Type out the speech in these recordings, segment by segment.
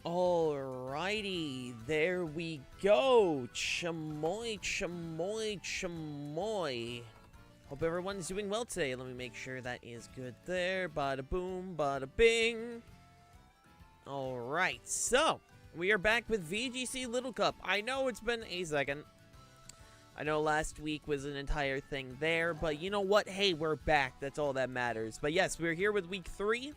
Alrighty, there we go. Chamoy, chamoy, chamoy. Hope everyone's doing well today. Let me make sure that is good there. Bada boom, bada bing. Alright, so we are back with VGC Little Cup. I know it's been a second. I know last week was an entire thing there, but you know what? Hey, we're back. That's all that matters. But yes, we're here with week 3.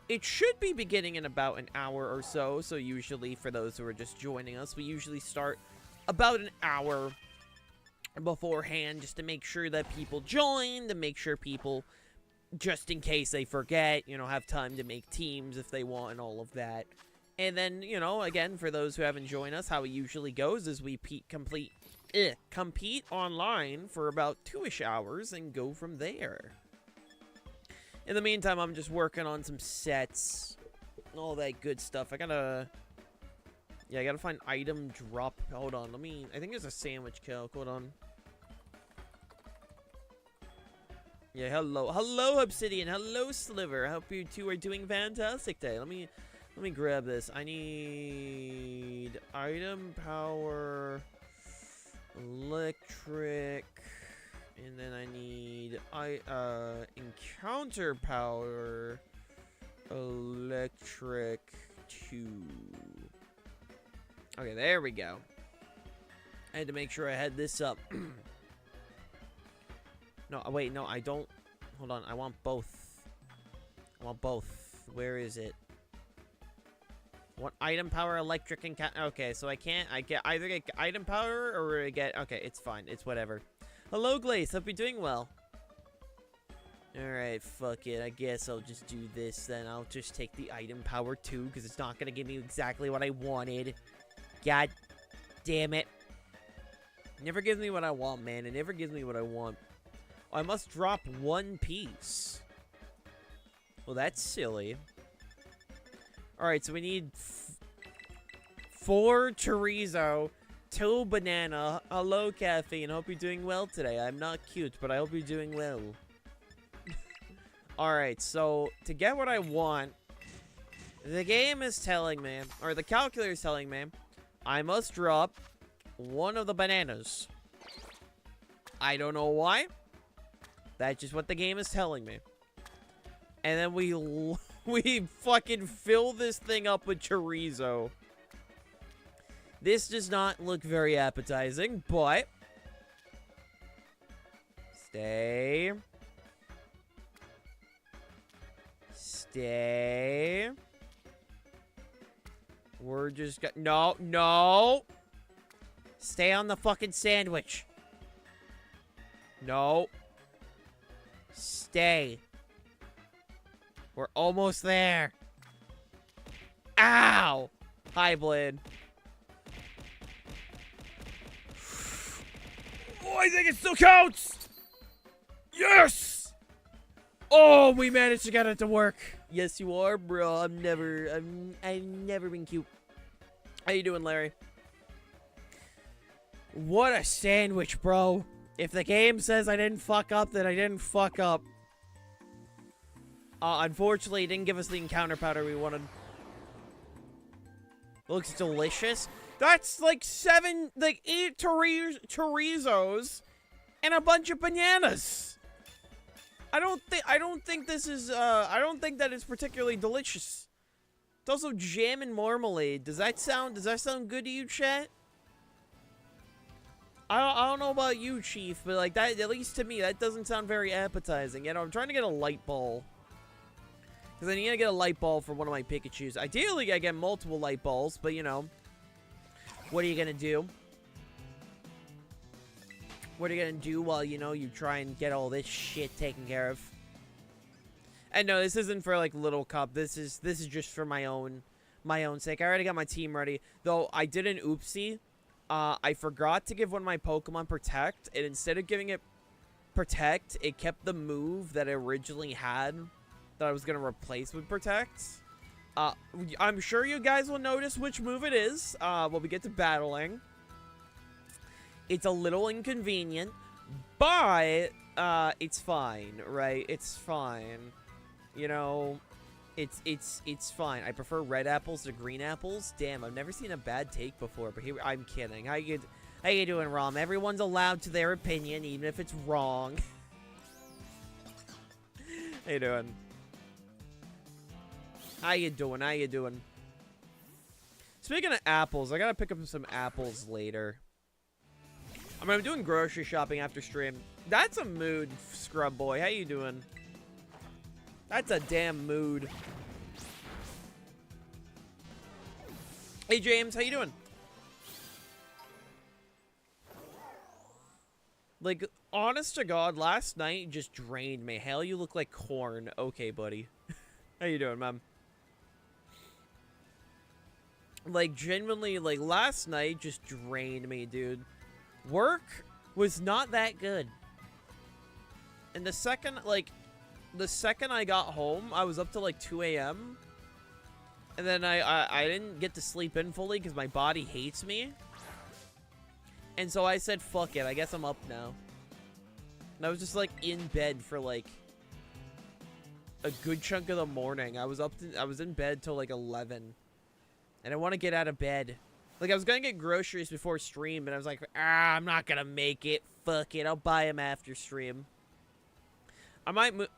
It should be beginning in about an hour or so. So usually, for those who are just joining us, we usually start about an hour beforehand just to make sure that people join, to make sure people, just in case they forget, you know, have time to make teams if they want and all of that. And then, you know, again, for those who haven't joined us, how it usually goes is we compete online for about 2-ish hours and go from there. In the meantime, I'm just working on some sets, all that good stuff. I gotta find item drop. Hold on, I think there's a sandwich calc. Hold on. Yeah, hello Obsidian, hello Sliver. I hope you two are doing fantastic today. Let me grab this. I need item power, electric. And then I need encounter power, electric 2. Okay, there we go. I had to make sure I had this up. No, wait, no, I don't. Hold on, I want both. I want both. Where is it? What item power, electric, and okay, so I either get item power or I get. Okay, it's fine. It's whatever. Hello, Glaze. Hope you're doing well. Alright, fuck it. I guess I'll just do this then. I'll just take the item power too, because it's not going to give me exactly what I wanted. God damn it. Never gives me what I want, man. It never gives me what I want. Oh, I must drop 1 piece. Well, that's silly. Alright, so we need 4 chorizo. 2 banana. Hello, Caffeine. Hope you're doing well today. I'm not cute, but I hope you're doing well. Alright, so to get what I want, the game is telling me, or the calculator is telling me, I must drop 1 of the bananas. I don't know why. That's just what the game is telling me. And then we fucking fill this thing up with chorizo. This does not look very appetizing, but stay. We're just no. Stay on the fucking sandwich. No. Stay. We're almost there. Ow! Hi, Blade. Oh, I think it still counts! Yes! Oh, we managed to get it to work. Yes, you are, bro. I've never been cute. How you doing, Larry? What a sandwich, bro. If the game says I didn't fuck up, then I didn't fuck up. Unfortunately, it didn't give us the encounter powder we wanted. Looks delicious. That's like 8 chorizos and a bunch of bananas. I don't think this is I don't think that is particularly delicious. It's also jam and marmalade. Does that sound good to you, chat? I don't know about you, Chief, but like that, at least to me, that doesn't sound very appetizing. You know, I'm trying to get a light ball. Because I need to get a light ball for one of my Pikachus. Ideally, I get multiple light balls, but you know, what are you gonna do? What are you gonna do while, you know, you try and get all this shit taken care of? And no, this isn't for like Little Cup. This is just for my own sake. I already got my team ready. Though I did an oopsie. I forgot to give one of my Pokemon Protect, and instead of giving it Protect, it kept the move that it originally had that I was gonna replace with Protect. I'm sure you guys will notice which move it is when we get to battling. It's a little inconvenient, but it's fine, right? It's fine. You know, It's fine. I prefer red apples to green apples. Damn, I've never seen a bad take before, but here, I'm kidding. How you doing, Rom? Everyone's allowed to their opinion, even if it's wrong. How you doing? How you doing? How you doing? Speaking of apples, I gotta pick up some apples later. I mean, I'm doing grocery shopping after stream. That's a mood, Scrub Boy. How you doing? That's a damn mood. Hey, James. How you doing? Like, honest to God, last night just drained me. Hell, you look like corn. Okay, buddy. How you doing, man? Like, genuinely, like, last night just drained me, dude. Work was not that good. And the second I got home, I was up till like 2 a.m. And then I didn't get to sleep in fully because my body hates me. And so I said, fuck it, I guess I'm up now. And I was just like in bed for like a good chunk of the morning. I was in bed till like 11. And I want to get out of bed. Like, I was going to get groceries before stream, and I was like, I'm not going to make it. Fuck it, I'll buy them after stream. I might move.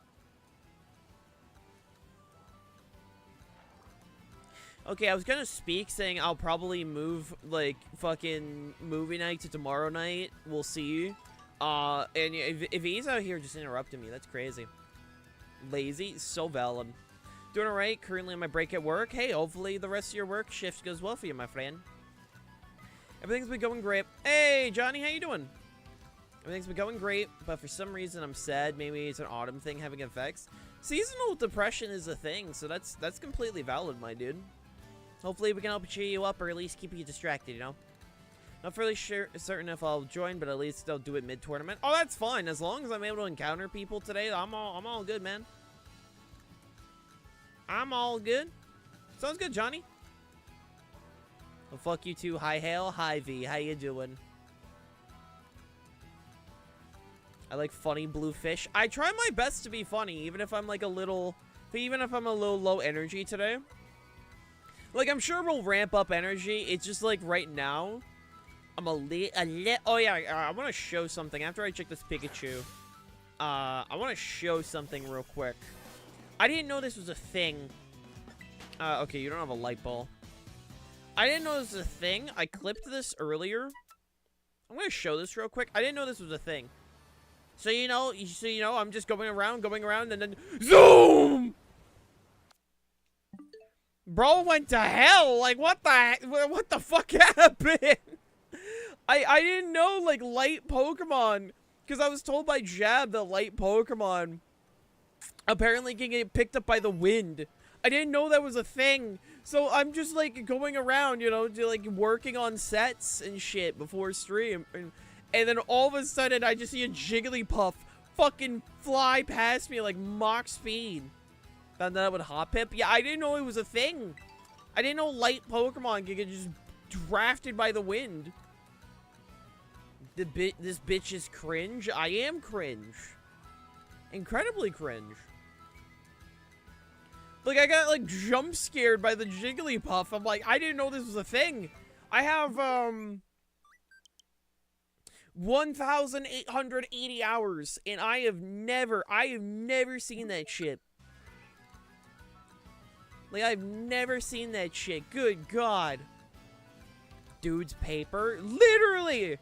Okay, I was going to speak saying I'll probably move, like, fucking movie night to tomorrow night. We'll see. And if he's out here just interrupting me, that's crazy. Lazy, so valid. Doing alright, currently on my break at work. Hey, hopefully the rest of your work shift goes well for you, my friend. Everything's been going great. Hey, Johnny, how you doing? Everything's been going great, but for some reason I'm sad. Maybe it's an autumn thing having effects. Seasonal depression is a thing, so that's completely valid, my dude. Hopefully we can help cheer you up or at least keep you distracted, you know? Not really certain if I'll join, but at least I'll do it mid-tournament. Oh, that's fine. As long as I'm able to encounter people today, I'm all good, man. I'm all good. Sounds good, Johnny. Well, fuck you too. Hi, Hale. Hi, V. How you doing? I like funny blue fish. I try my best to be funny, even if I'm like even if I'm a little low energy today. Like, I'm sure we'll ramp up energy. It's just like right now, I'm oh yeah, I want to show something after I check this Pikachu. I want to show something real quick. I didn't know this was a thing. Okay, you don't have a light ball. I didn't know this was a thing. I clipped this earlier. I'm gonna show this real quick. I didn't know this was a thing. So you know, I'm just going around, and then zoom. Bro went to hell. Like, what the fuck happened? I didn't know, like, light Pokemon, because I was told by Jab that light Pokemon apparently can get picked up by the wind. I didn't know that was a thing. So I'm just, like, going around, you know, like, working on sets and shit before stream. And then all of a sudden, I just see a Jigglypuff fucking fly past me, like, Mach speed. Found that with Hoppip. Yeah, I didn't know it was a thing. I didn't know light Pokemon could get just drafted by the wind. This bitch is cringe. I am cringe. Incredibly cringe. Like, I got, like, jump scared by the Jigglypuff. I'm like, I didn't know this was a thing. I have, 1,880 hours, and I have never seen that shit. Like, I've never seen that shit. Good God. Dude's paper? Literally!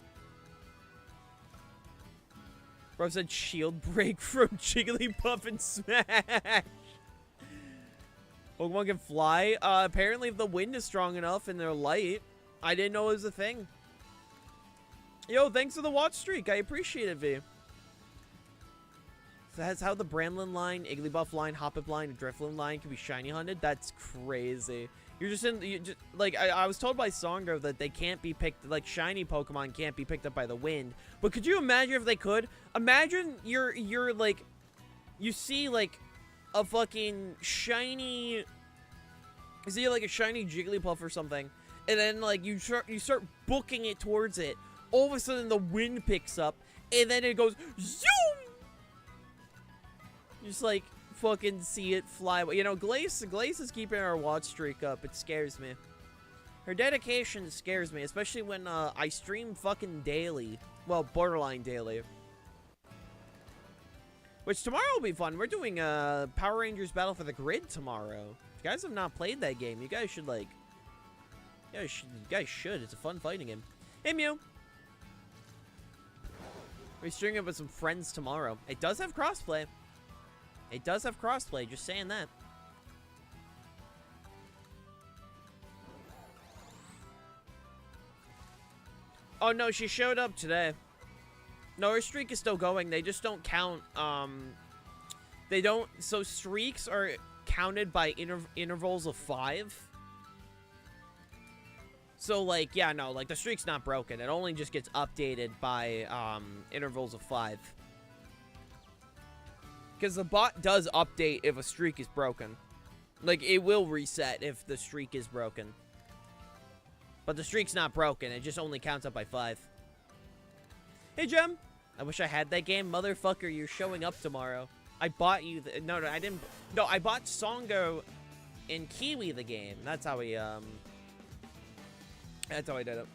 Bro said shield break from Jigglypuff and Smash. Pokemon can fly. Apparently if the wind is strong enough and they're light. I didn't know it was a thing. Yo, thanks for the watch streak. I appreciate it, V. So that's how the Brandlin line, Igglybuff line, Hoppip line, and Drifloon line can be shiny hunted. That's crazy. You're just in, like, I was told by Songo that they can't be picked, like, shiny Pokemon can't be picked up by the wind. But could you imagine if they could? Imagine you're like, you see, like, a fucking shiny, you see, like, a shiny Jigglypuff or something, and then, like, you start booking it towards it. All of a sudden, the wind picks up, and then it goes, zoom! Just, like, fucking see it fly. You know, Glace is keeping our watch streak up. It scares me. Her dedication scares me, especially when I stream fucking daily. Well, borderline daily. Which tomorrow will be fun. We're doing Power Rangers Battle for the Grid tomorrow. If you guys have not played that game, you guys should, like... You guys should. It's a fun fighting game. Hey, Mew. We're streaming it with some friends tomorrow. It does have crossplay. It does have crossplay. Just saying that. Oh, no. She showed up today. No, her streak is still going. They just don't count, they don't, so streaks are counted by intervals of 5. So, like, yeah, no, like, the streak's not broken. It only just gets updated by, intervals of 5. Because the bot does update if a streak is broken. Like, it will reset if the streak is broken. But the streak's not broken. It just only counts up by 5. Hey, Gem. I wish I had that game. Motherfucker, you're showing up tomorrow. I bought you the... No, I didn't... No, I bought Songo and Kiwi the game. That's how we, That's how I did it.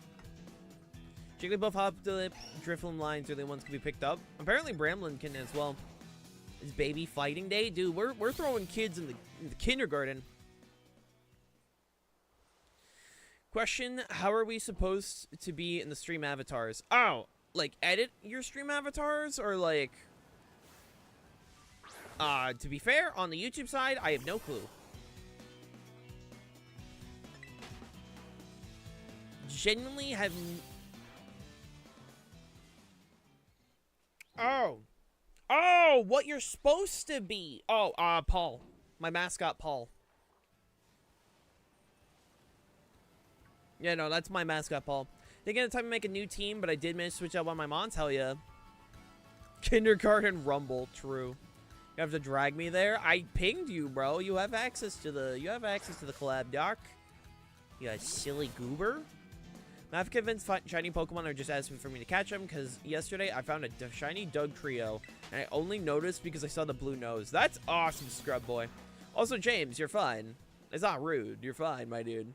Jigglypuff, Hoptip, Drifloon lines are the ones can be picked up. Apparently Bramlin can as well. It's baby fighting day? Dude, we're throwing kids in the kindergarten. Question, how are we supposed to be in the stream avatars? Oh, like, edit your stream avatars? Or, like... to be fair, on the YouTube side, I have no clue. Genuinely have... Oh. Oh, what you're supposed to be. Oh, Paul. My mascot, Paul. Yeah, no, that's my mascot, Paul. Thinking of time to make a new team, but I did manage to switch out one of my mons. Hell yeah. Kindergarten Rumble, true. You have to drag me there. I pinged you, bro. You have access to the collab, doc. You a silly goober. I'm convinced shiny Pokemon are just asking for me to catch them, because yesterday I found a shiny Dugtrio, and I only noticed because I saw the blue nose. That's awesome, Scrub Boy. Also, James, you're fine. It's not rude. You're fine, my dude.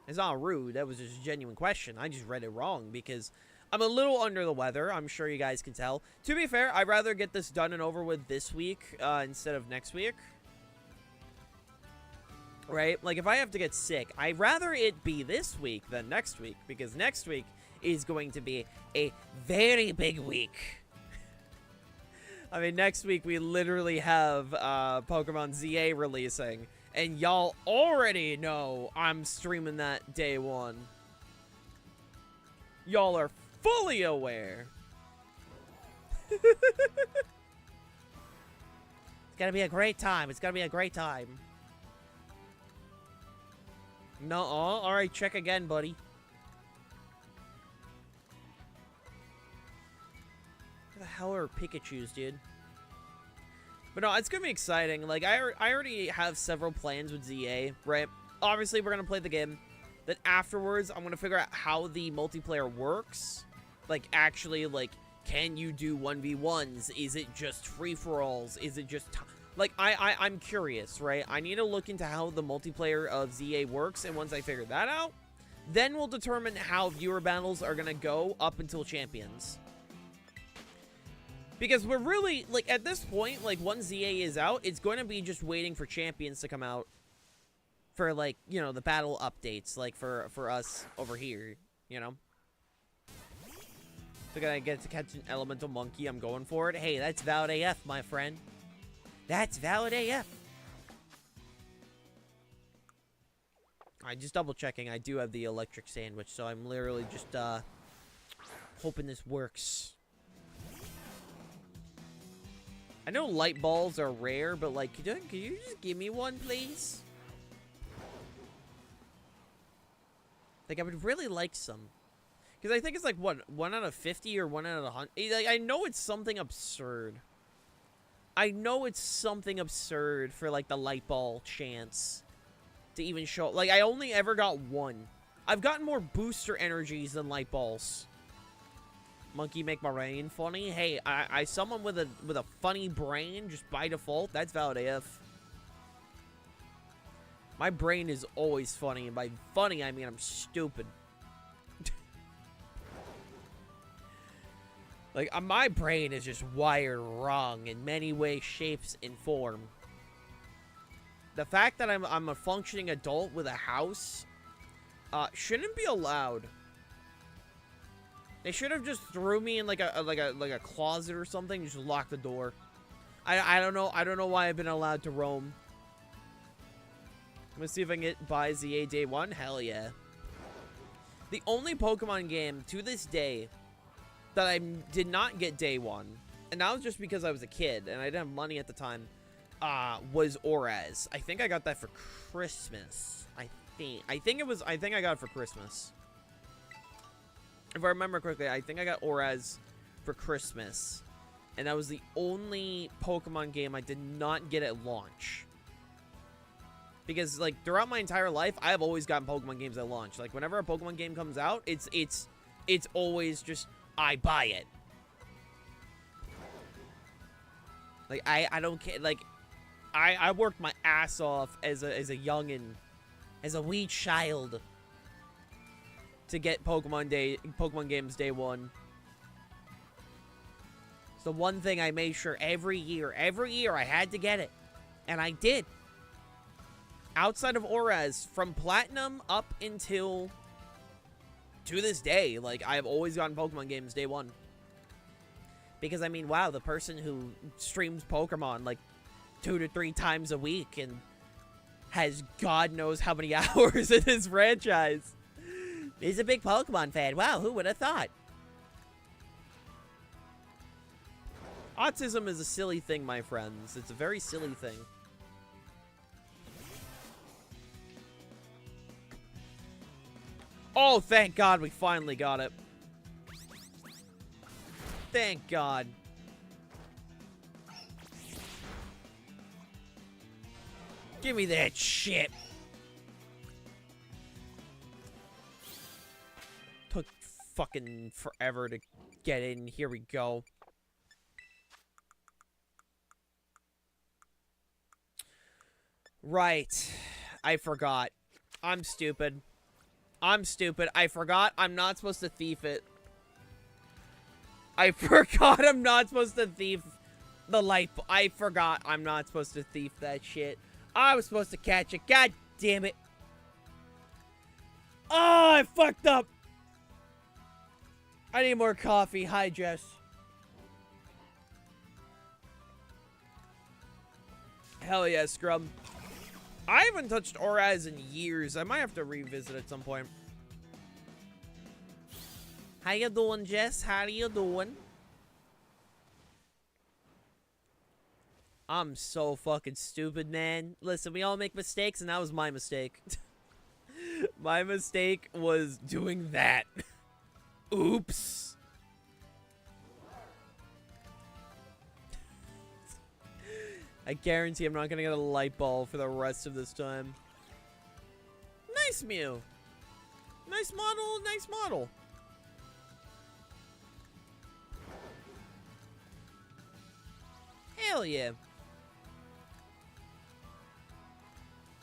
It's not rude. That was just a genuine question. I just read it wrong because I'm a little under the weather. I'm sure you guys can tell. To be fair, I'd rather get this done and over with this week instead of next week. Right? Like, if I have to get sick, I'd rather it be this week than next week, because next week is going to be a very big week. I mean, next week we literally have Pokemon ZA releasing, and y'all already know I'm streaming that day one. Y'all are fully aware. It's gonna be a great time. It's gonna be a great time. No, alright, check again, buddy. What the hell are Pikachus, dude? But no, it's gonna be exciting. Like, I already have several plans with ZA, right? Obviously, we're gonna play the game. Then afterwards, I'm gonna figure out how the multiplayer works. Like, actually, like, can you do 1v1s? Is it just free-for-alls? Is it just... Like, I'm curious, right? I need to look into how the multiplayer of ZA works, and once I figure that out, then we'll determine how viewer battles are gonna go up until Champions. Because we're really, like, at this point, like, once ZA is out, it's going to be just waiting for Champions to come out for, like, you know, the battle updates, like, for us over here, you know? So I get to catch an elemental monkey, I'm going for it. Hey, that's valid AF, my friend. That's valid AF. Alright, just double checking. I do have the electric sandwich, so I'm literally just, hoping this works. I know light balls are rare, but, like, could you just give me one, please? Like, I would really like some. Because I think it's, like, what, 1 out of 50 or 1 out of 100? Like, I know it's something absurd. I know it's something absurd for, like, the light ball chance to even show. Like, I only ever got 1. I've gotten more booster energies than light balls. Monkey make my brain funny. Hey, I someone with a funny brain just by default. That's valid AF. My brain is always funny, and by funny I mean I'm stupid. Like, my brain is just wired wrong in many ways, shapes, and form. The fact that I'm a functioning adult with a house shouldn't be allowed. They should have just threw me in like a closet or something, just lock the door. I don't know. I don't know why I've been allowed to roam. I'm gonna see if I can get by ZA day 1. Hell yeah. The only Pokemon game to this day that I did not get day 1, and that was just because I was a kid and I didn't have money at the time, was Oraz. I think I got that for Christmas. I think I got it for Christmas. If I remember correctly, I think I got Oraz for Christmas. And that was the only Pokemon game I did not get at launch. Because, like, throughout my entire life, I have always gotten Pokemon games at launch. Like, whenever a Pokemon game comes out, it's always just, I buy it. Like, I don't care. Like, I worked my ass off as a youngin', as a wee child, to get Pokemon games day 1. It's the one thing I made sure every year I had to get it. And I did. Outside of Oraz, from Platinum up until to this day, like, I've always gotten Pokemon games day 1. Because, I mean, wow, the person who streams Pokemon, like, 2 to 3 times a week and has God knows how many hours in this franchise is a big Pokemon fan. Wow, who would have thought? Autism is a silly thing, my friends. It's a very silly thing. Oh, thank God we finally got it. Thank God. Give me that shit. Took fucking forever to get in. Here we go. Right. I forgot. I'm stupid. I'm stupid. I forgot I'm not supposed to thief it. I forgot I'm not supposed to thief the light. I forgot I'm not supposed to thief that shit. I was supposed to catch it. God damn it. Oh, I fucked up. I need more coffee. Hi, Jess. Hell yeah, Scrub. I haven't touched Oraz in years. I might have to revisit at some point. How you doing, Jess? How you doing? I'm so fucking stupid, man. Listen, we all make mistakes, and that was my mistake. My mistake was doing that. Oops. I guarantee I'm not gonna get a light ball for the rest of this time. Nice Mew. Nice model, nice model. Hell yeah.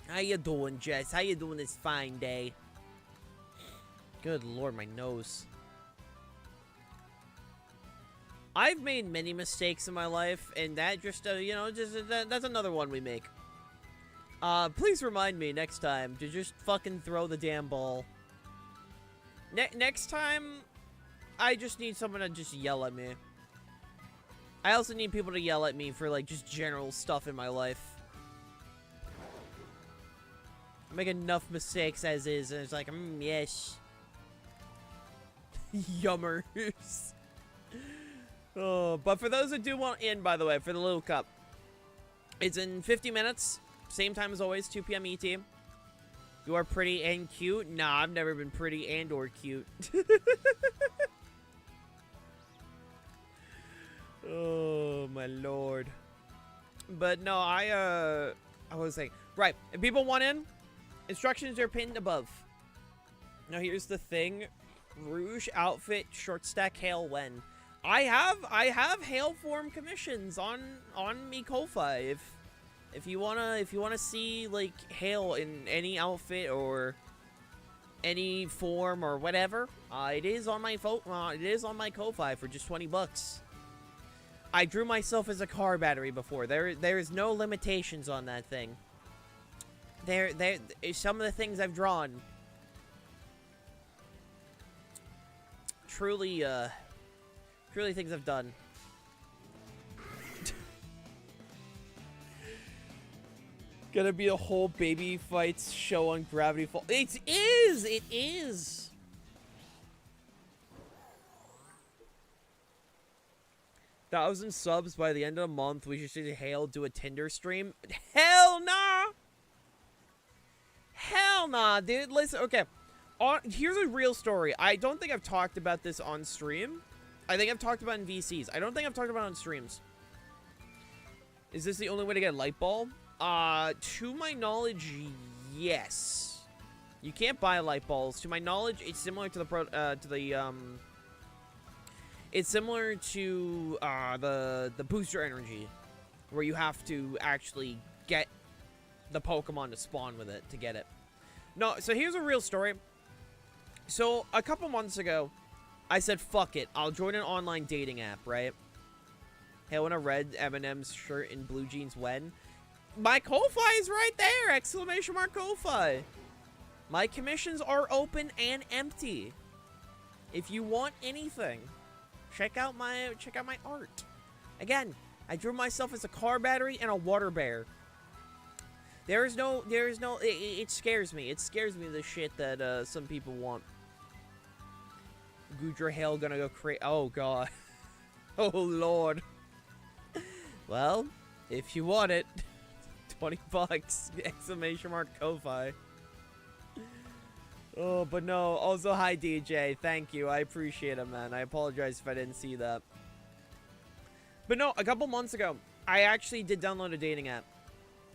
How you doing, Jess? How you doing this fine day? Good lord, my nose. I've made many mistakes in my life, and that just, you know, that's another one we make. Please remind me next time to just fucking throw the damn ball. Next time, I just need someone to just yell at me. I also need people to yell at me for, like, just general stuff in my life. I make enough mistakes as is, and it's like, yes. Yummers. Oh, but for those that do want in, by the way, for the little cup, it's in 50 minutes, same time as always, 2 p.m. ET. You are pretty and cute. Nah, I've never been pretty and or cute. Oh my lord. But no, I was saying, right, if people want in, instructions are pinned above. Now here's the thing. Rouge outfit short stack hail when. I have hail form commissions on me Ko-Fi. If you wanna see like hail in any outfit or any form or whatever, it is on my Ko-Fi for just 20 bucks. I drew myself as a car battery before. There is no limitations on that thing. There some of the things I've drawn. Truly things I've done. Gonna be a whole baby fights show on Gravity Falls. It is. 1,000 subs by the end of the month. We should see Hale do a Tinder stream. Hell nah. Hell nah, dude. Listen, okay. Here's a real story. I don't think I've talked about this on stream. I think I've talked about it in VCs. I don't think I've talked about it on streams. Is this the only way to get a light bulb? To my knowledge, yes. You can't buy light bulbs. To my knowledge, it's similar to it's similar to the booster energy, where you have to actually get the Pokemon to spawn with it to get it. No, so here's a real story. So a couple months ago, I said, fuck it, I'll join an online dating app, right? Hail in a red M&M's shirt and blue jeans when? My Ko-Fi is right there! Exclamation mark Ko-Fi. My commissions are open and empty. If you want anything, check out my art. Again, I drew myself as a car battery and a water bear. It scares me. It scares me, the shit that some people want. Gudra Hale gonna go crazy. Oh, God. Oh, Lord. Well, if you want it, 20 bucks, exclamation mark Ko-Fi. Oh, but no. Also, hi, DJ. Thank you. I appreciate it, man. I apologize if I didn't see that. But no, a couple months ago, I actually did download a dating app.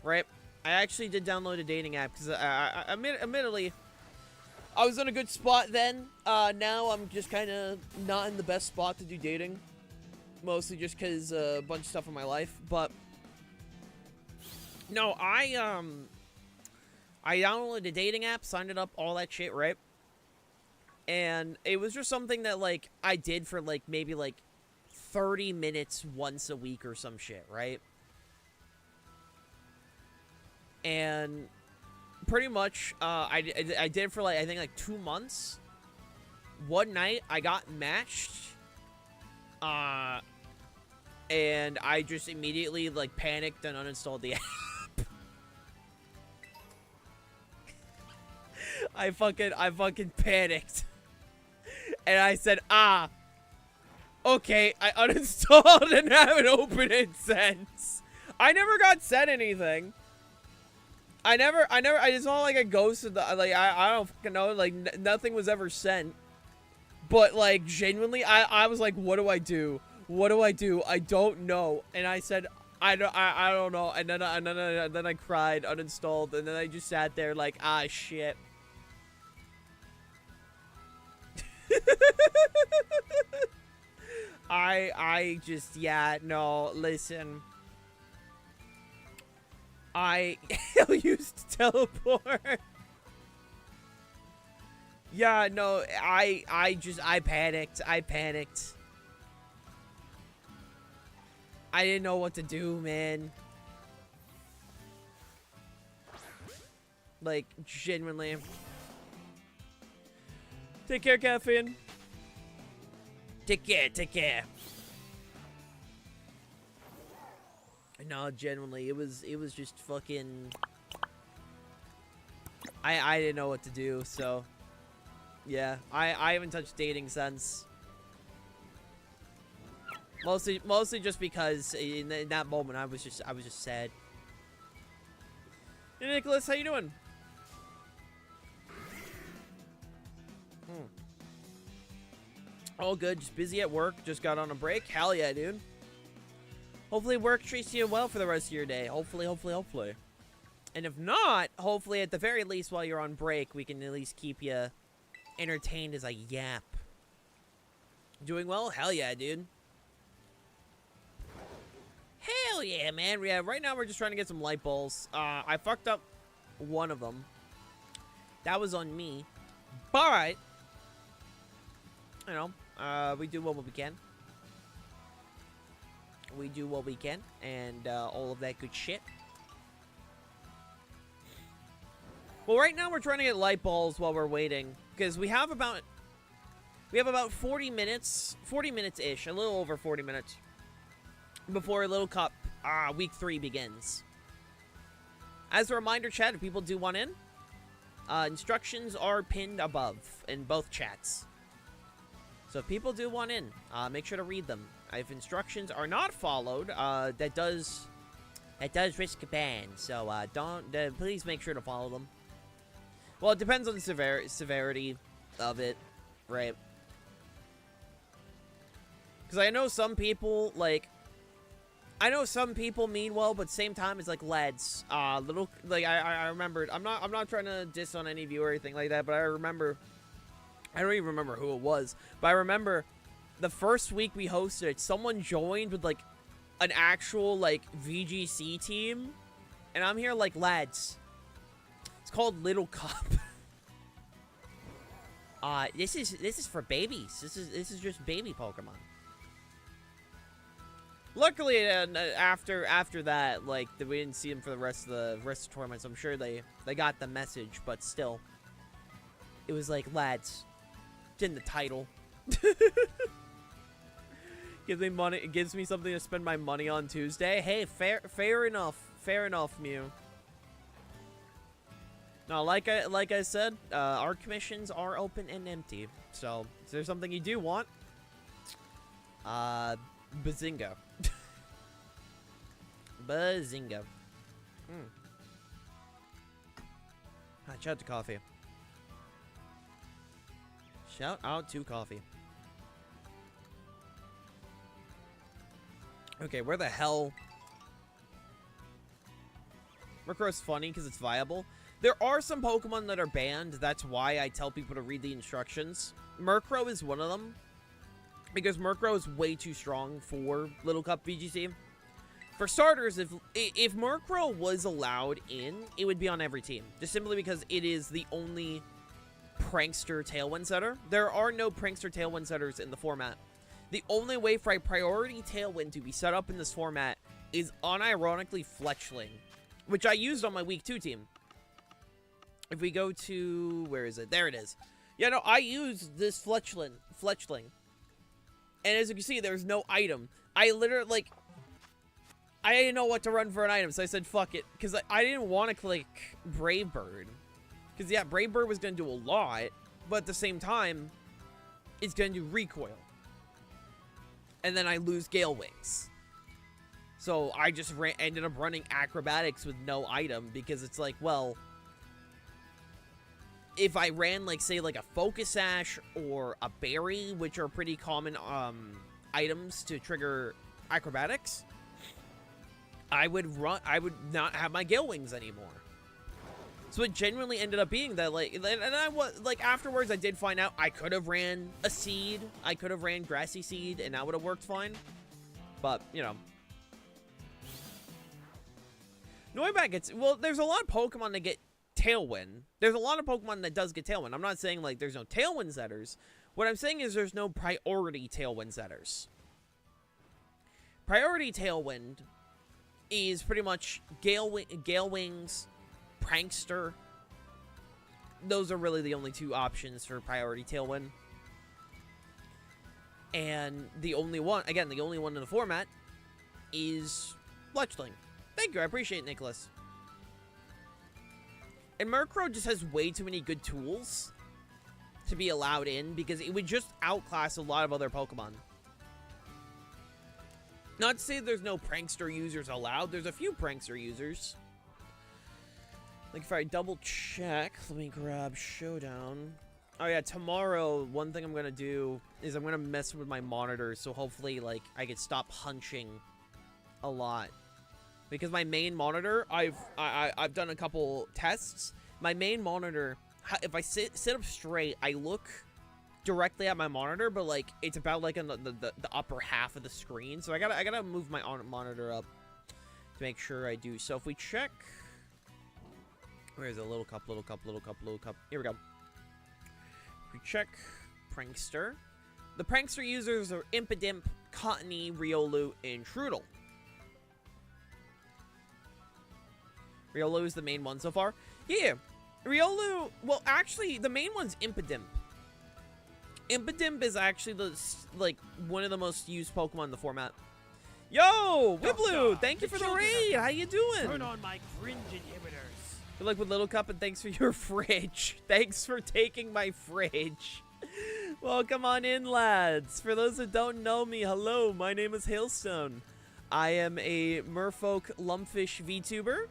Right? I actually did download a dating app because, admittedly, I was in a good spot then. Now I'm just kind of not in the best spot to do dating. Mostly just because a bunch of stuff in my life. But, no, I downloaded a dating app, signed it up, all that shit, right? And it was just something that, like, I did for, like, maybe, like, 30 minutes once a week or some shit, right? And pretty much, I did it for, like, I think, like, 2 months. One night, I got matched. And I just immediately, like, panicked and uninstalled the app. I fucking panicked. And I said, okay, I uninstalled and haven't opened it since. I never got sent anything. I just saw like a ghost of the, like, I don't fucking know, like, nothing was ever sent. But, like, genuinely, I was like, what do I do? What do I do? I don't know. And I said, I don't know. And then I cried, uninstalled, and then I just sat there like, shit. I just, yeah, no, listen. I used to teleport. Yeah, no, I panicked. I didn't know what to do, man. Like, genuinely. Take care, Caffeine. Take care. No, genuinely, it was just fucking... I didn't know what to do, so... Yeah, I haven't touched dating since. Mostly just because in that moment I was just sad. Hey, Nicholas, how you doing? All good, just busy at work, just got on a break. Hell yeah, dude. Hopefully work treats you well for the rest of your day. Hopefully. And if not, hopefully at the very least while you're on break, we can at least keep you entertained as I yap. Doing well? Hell yeah, dude. Hell yeah, man. Yeah, right now we're just trying to get some light bulbs. I fucked up one of them. That was on me. But, you know, we do what we can. We do what we can, and all of that good shit. Well, right now we're trying to get light bulbs while we're waiting, because we have about 40 minutes-ish, a little over 40 minutes, before Little Cup Week 3 begins. As a reminder, chat, if people do want in, instructions are pinned above in both chats. So if people do want in, make sure to read them. If instructions are not followed, that does risk a ban. So please make sure to follow them. Well, it depends on the severity of it, right? Because I know some people, like, mean well, but same time, it's like, lads, I remembered, I'm not trying to diss on any of you or anything like that, but I don't even remember who it was, but I remember the first week we hosted, someone joined with, like, an actual, like, VGC team, and I'm here like, lads, it's called Little Cup. This is for babies. This is just baby Pokemon. Luckily, after that, like, we didn't see them for the rest of the tournaments. I'm sure they got the message, but still, it was like, lads, it's in the title. Gives me money. It gives me something to spend my money on Tuesday. Hey, fair enough, Mew. No, like I said, our commissions are open and empty. So, is there something you do want? Bazinga. Bazinga. Shout out to coffee. Shout out to coffee. Okay, where the hell? Murkrow's funny because it's viable. There are some Pokemon that are banned. That's why I tell people to read the instructions. Murkrow is one of them, because Murkrow is way too strong for Little Cup VGC. For starters, if Murkrow was allowed in, it would be on every team. Just simply because it is the only Prankster Tailwind setter. There are no Prankster Tailwind setters in the format. The only way for a priority Tailwind to be set up in this format is unironically Fletchling, which I used on my Week 2 team. If we go to... where is it? There it is. Yeah, no, I used this Fletchling. And as you can see, there's no item. I literally, like... I didn't know what to run for an item, so I said, fuck it. Because I didn't want to click Brave Bird. Because, yeah, Brave Bird was going to do a lot. But at the same time, it's going to do recoil. And then I lose Gale Wings. So I just ended up running Acrobatics with no item. Because it's like, well... if I ran, like, say, like a Focus Sash or a Berry, which are pretty common items to trigger Acrobatics, I would not have my Gale Wings anymore. So it genuinely ended up being that, like, and I was, like, afterwards I did find out I could have ran a Seed. I could have ran Grassy Seed, and that would have worked fine. But, you know. Noiback gets, well, there's a lot of Pokemon that get Tailwind. There's a lot of Pokemon that does get Tailwind. I'm not saying, like, there's no Tailwind setters. What I'm saying is there's no priority Tailwind setters. Priority Tailwind is pretty much Gale Wings, Prankster. Those are really the only two options for priority Tailwind. And the only one, again, the only one in the format is Fletchling. Thank you, I appreciate it, Nicholas. And Murkrow just has way too many good tools to be allowed in, because it would just outclass a lot of other Pokemon. Not to say there's no Prankster users allowed. There's a few Prankster users. Like, if I double check, let me grab Showdown. Oh yeah, tomorrow, one thing I'm going to do is I'm going to mess with my monitor, so hopefully, like, I can stop hunching a lot. Because my main monitor, I've done a couple tests. My main monitor if I sit up straight, I look directly at my monitor, but like it's about like in the upper half of the screen. So I gotta move my monitor up to make sure I do. So if we check, where's a little cup? Here we go. If we check Prankster, the Prankster users are Impidimp, Cottony, Riolu, and Trudel. Riolu is the main one so far. Yeah, Riolu. Well, actually, the main one's Impidimp. Impidimp is actually one of the most used Pokemon in the format. Yo, Wiblu, thank you for the raid. How you doing? Turn on my cringe inhibitors. Good luck with Little Cup, and thanks for your fridge. Thanks for taking my fridge. Welcome on in, lads. For those that don't know me, hello, my name is Hailstone. I am a merfolk Lumpfish Vtuber.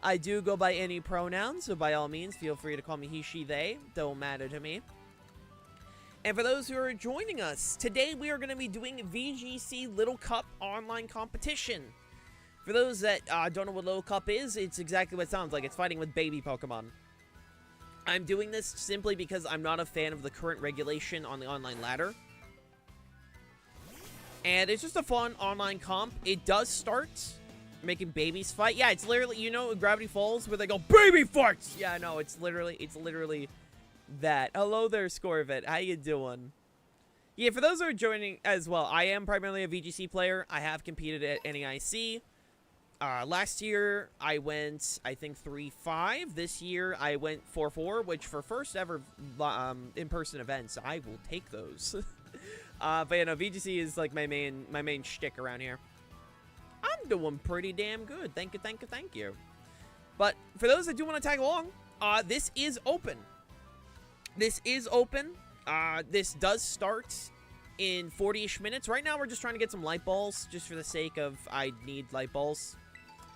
I do go by any pronouns, so by all means, feel free to call me he, she, they. Don't matter to me. And for those who are joining us, today we are going to be doing VGC Little Cup online competition. For those that don't know what Little Cup is, it's exactly what it sounds like. It's fighting with baby Pokemon. I'm doing this simply because I'm not a fan of the current regulation on the online ladder. And it's just a fun online comp. It does start making babies fight. Yeah, it's literally, you know, Gravity Falls where they go, baby fights! Yeah, no, it's literally that. Hello there, Scorvit. How you doing? Yeah, for those who are joining as well, I am primarily a VGC player. I have competed at NEIC. Last year, I went, I think, 3-5. This year, I went 4-4, which for first ever in-person events, I will take those. But, you know, VGC is, like, my main shtick around here. I'm doing pretty damn good. Thank you. But for those that do want to tag along, this is open. This does start in 40-ish minutes. Right now, we're just trying to get some light balls, just for the sake of I need light balls.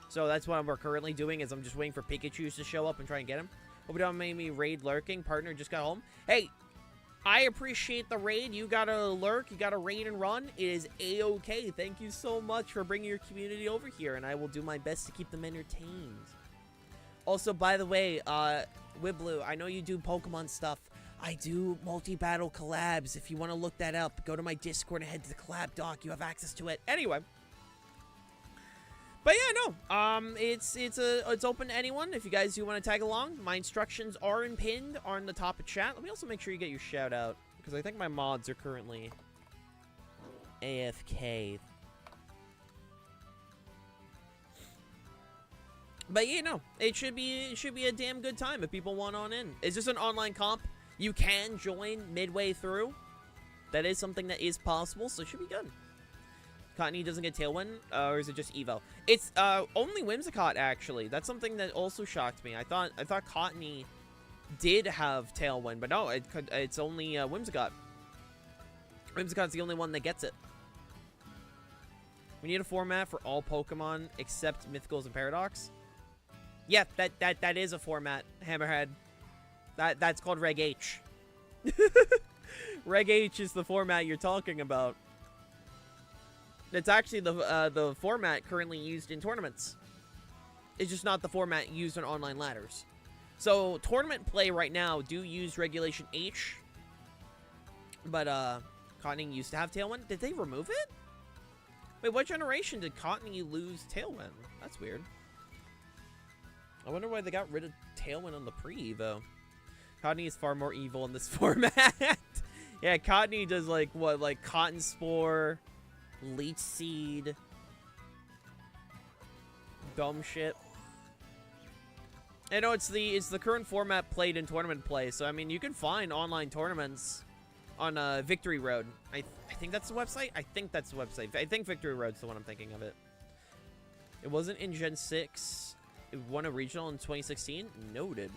So that's what we're currently doing, is I'm just waiting for Pikachus to show up and try and get him. Hope you don't make me raid lurking. Partner just got home. Hey, I appreciate the raid. You gotta lurk, you gotta raid and run. It is A-okay. Thank you so much for bringing your community over here, and I will do my best to keep them entertained. Also, by the way, Wiblu, I know you do Pokemon stuff. I do multi-battle collabs. If you want to look that up, go to my Discord and head to the collab doc. You have access to it. Anyway. But yeah, no. It's open to anyone. If you guys do want to tag along, my instructions are pinned on the top of chat. Let me also make sure you get your shout out, because I think my mods are currently AFK. But yeah, no. It should be a damn good time if people want on in. It's just an online comp. You can join midway through. That is something that is possible, so it should be good. Cottony doesn't get Tailwind, or is it just Evo? It's only Whimsicott, actually. That's something that also shocked me. I thought Cottony did have Tailwind, but no, it's only Whimsicott. Whimsicott's the only one that gets it. We need a format for all Pokemon except Mythicals and Paradox. Yeah, that is a format, Hammerhead. That's called Reg H. Reg H is the format you're talking about. It's actually the format currently used in tournaments. It's just not the format used on online ladders. So tournament play right now do use Regulation H, but Cottony used to have Tailwind. Did they remove it? Wait, what generation did Cottony lose Tailwind? That's weird. I wonder why they got rid of Tailwind on the pre-Evo. Cottony is far more evil in this format. Yeah, Cottony does like what, like Cotton Spore, Leech Seed, dumb shit. I know it's the current format played in tournament play, so I mean you can find online tournaments on Victory Road. I think that's the website. I think Victory Road's the one I'm thinking of it. It wasn't in Gen 6. It won a regional in 2016. Noted.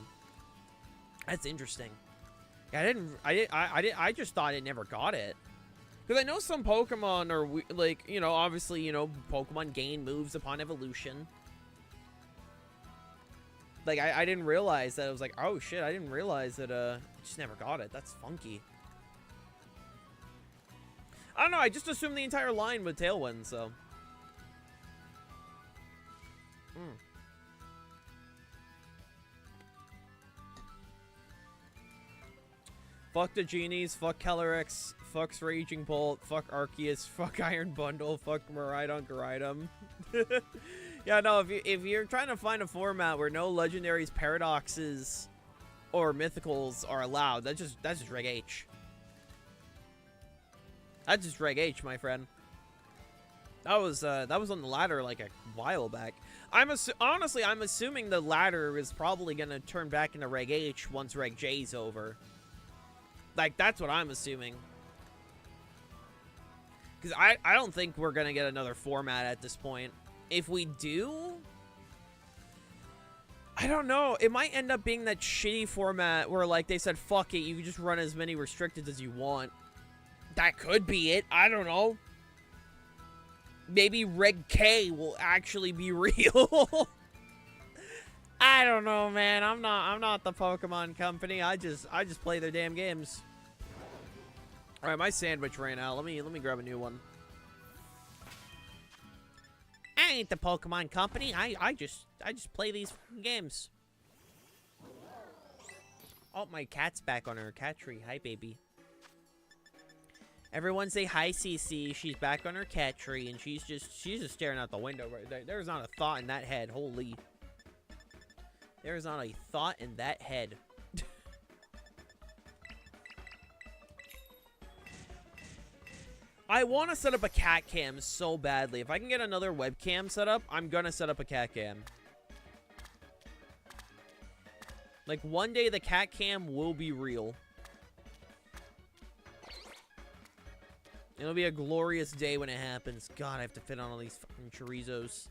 That's interesting. Yeah, I just thought it never got it. Because I know some Pokemon are, like, you know, obviously, you know, Pokemon gain moves upon evolution. Like, I didn't realize that. I was like, oh, shit, I didn't realize that, it just never got it. That's funky. I don't know, I just assumed the entire line would Tailwind, so. Fuck the genies, fuck Calyrex, fuck Raging Bolt, fuck Arceus, fuck Iron Bundle, fuck Miraidon Gyarados. Yeah, no, if you're trying to find a format where no legendaries, paradoxes, or mythicals are allowed, that's just Reg H. That's just Reg H, my friend. That was on the ladder like a while back. Honestly, I'm assuming the ladder is probably gonna turn back into Reg H once Reg J's over. Like, that's what I'm assuming. Because I don't think we're gonna get another format at this point. If we do, I don't know. It might end up being that shitty format where, like, they said, fuck it, you can just run as many restricted as you want. That could be it. I don't know. Maybe Reg K will actually be real. I don't know, man. I'm not the Pokemon company. I just play their damn games. All right, my sandwich ran out. Let me grab a new one. I ain't the Pokemon company. I just play these games. Oh, my cat's back on her cat tree. Hi, baby. Everyone say hi, CC. She's back on her cat tree, and she's just staring out the window right there. There's not a thought in that head. Holy. There's not a thought in that head. I want to set up a cat cam so badly. If I can get another webcam set up, I'm gonna set up a cat cam. Like, one day the cat cam will be real. It'll be a glorious day when it happens. God, I have to fit on all these fucking chorizos.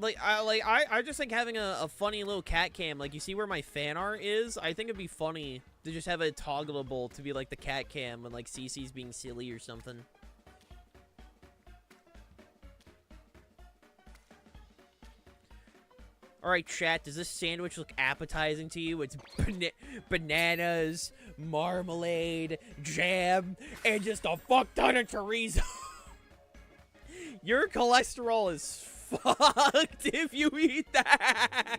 I just think having a funny little cat cam, like, you see where my fan art is? I think it'd be funny to just have it toggleable to be like the cat cam when, like, CC's being silly or something. Alright, chat, does this sandwich look appetizing to you? It's bananas, marmalade, jam, and just a fuck ton of chorizo. Your cholesterol is fucked if you eat that.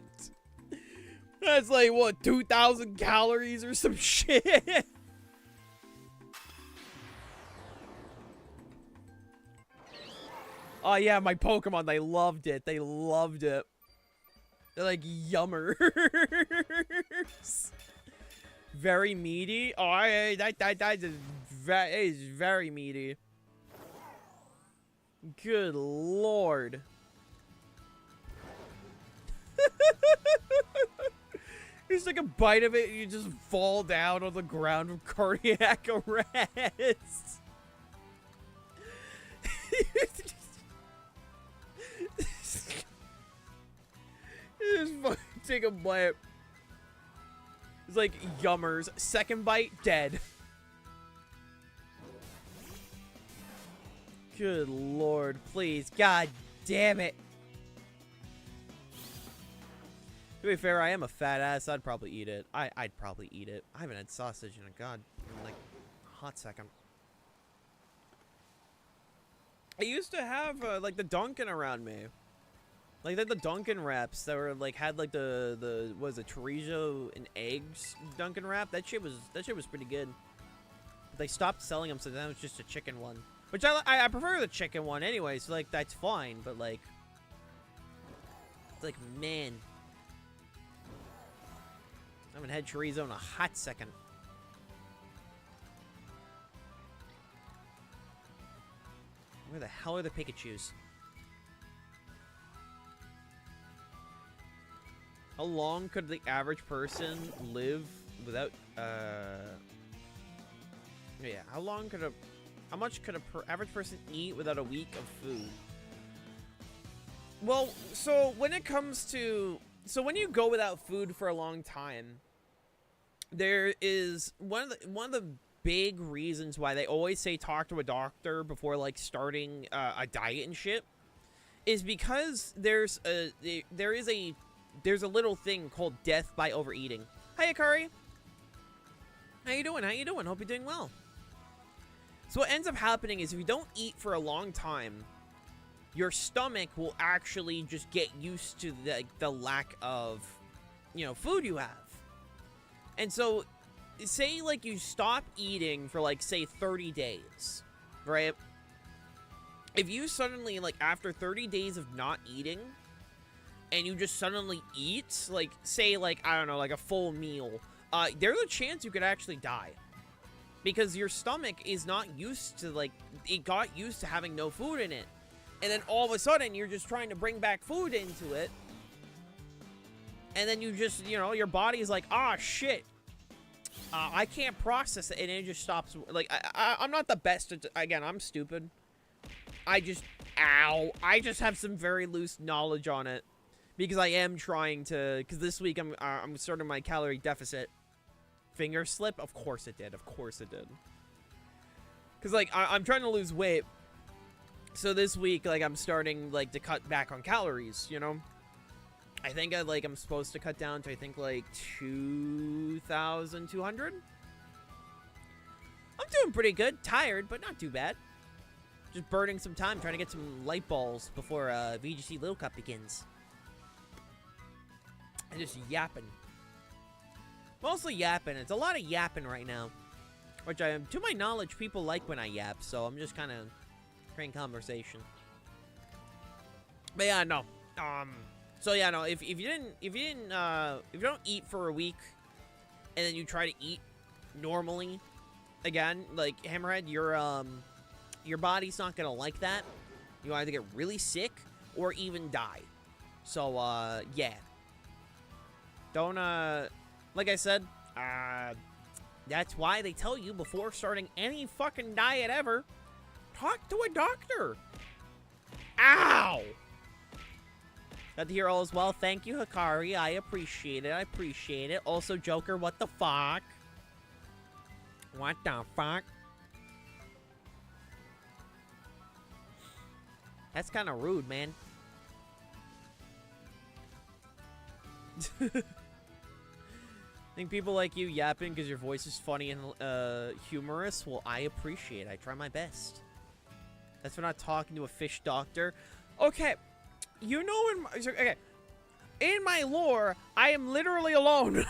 That's like, what, 2,000 calories or some shit? Oh, yeah, my Pokemon, they loved it. They loved it. They're like yummers. Very meaty. Oh, that is very meaty. Good lord. Just like a bite of it, you just fall down on the ground with cardiac arrest. Just fucking take a bite. It's like yummers. Second bite, dead. Good lord, please. God damn it. To be fair, I am a fat ass. I'd probably eat it. I'd probably eat it. I haven't had sausage in like a hot second. I used to have like the Dunkin' around me. Like the Dunkin' wraps that were like had like the what was it, chorizo and eggs Dunkin' wrap. That shit was pretty good. But they stopped selling them, so then it was just a chicken one. Which I prefer the chicken one anyway, so like that's fine, but like it's like, man, I haven't had chorizo in a hot second. Where the hell are the Pikachus? How long could the average person live without, yeah, how much could a average person eat without a week of food? Well, so when it comes to, when you go without food for a long time, there is one of the big reasons why they always say talk to a doctor before like starting a diet and shit is because there's a little thing called death by overeating. Hi, Akari. How you doing? How you doing? Hope you're doing well. So what ends up happening is if you don't eat for a long time, your stomach will actually just get used to the lack of, you know, food you have. And so, say, like, you stop eating for, like, say, 30 days, right? If you suddenly, like, after 30 days of not eating, and you just suddenly eat, like, say, like, I don't know, like a full meal, there's a chance you could actually die. Because your stomach is not used to, like, it got used to having no food in it. And then all of a sudden, you're just trying to bring back food into it. And then you just, you know, your body's like, ah, shit. I can't process it, and it just stops. Like, I'm not the best at, again, I'm stupid. I just have some very loose knowledge on it. Because I am trying to, because this week I'm starting my calorie deficit. Finger slip? Of course it did. Of course it did. Because, like, I'm trying to lose weight. So this week, like, I'm starting, like, to cut back on calories, you know? I think I'm supposed to cut down to, I think, like, 2,200? I'm doing pretty good. Tired, but not too bad. Just burning some time, trying to get some light balls before VGC Little Cup begins. And just yapping. Mostly yapping. It's a lot of yapping right now. Which, to my knowledge, people like when I yap, so I'm just kind of creating conversation. But yeah, no. So yeah, no. If you don't eat for a week, and then you try to eat normally, again, like Hammerhead, your body's not gonna like that. You either get really sick or even die. So yeah. Don't like I said, that's why they tell you before starting any fucking diet ever, talk to a doctor. Ow! Glad to hear all is well. Thank you, Hikari. I appreciate it. I appreciate it. Also, Joker, what the fuck? What the fuck? That's kind of rude, man. I think people like you yapping because your voice is funny and humorous. Well, I appreciate it. I try my best. That's for not talking to a fish doctor. Okay. You know, in my lore, I am literally alone.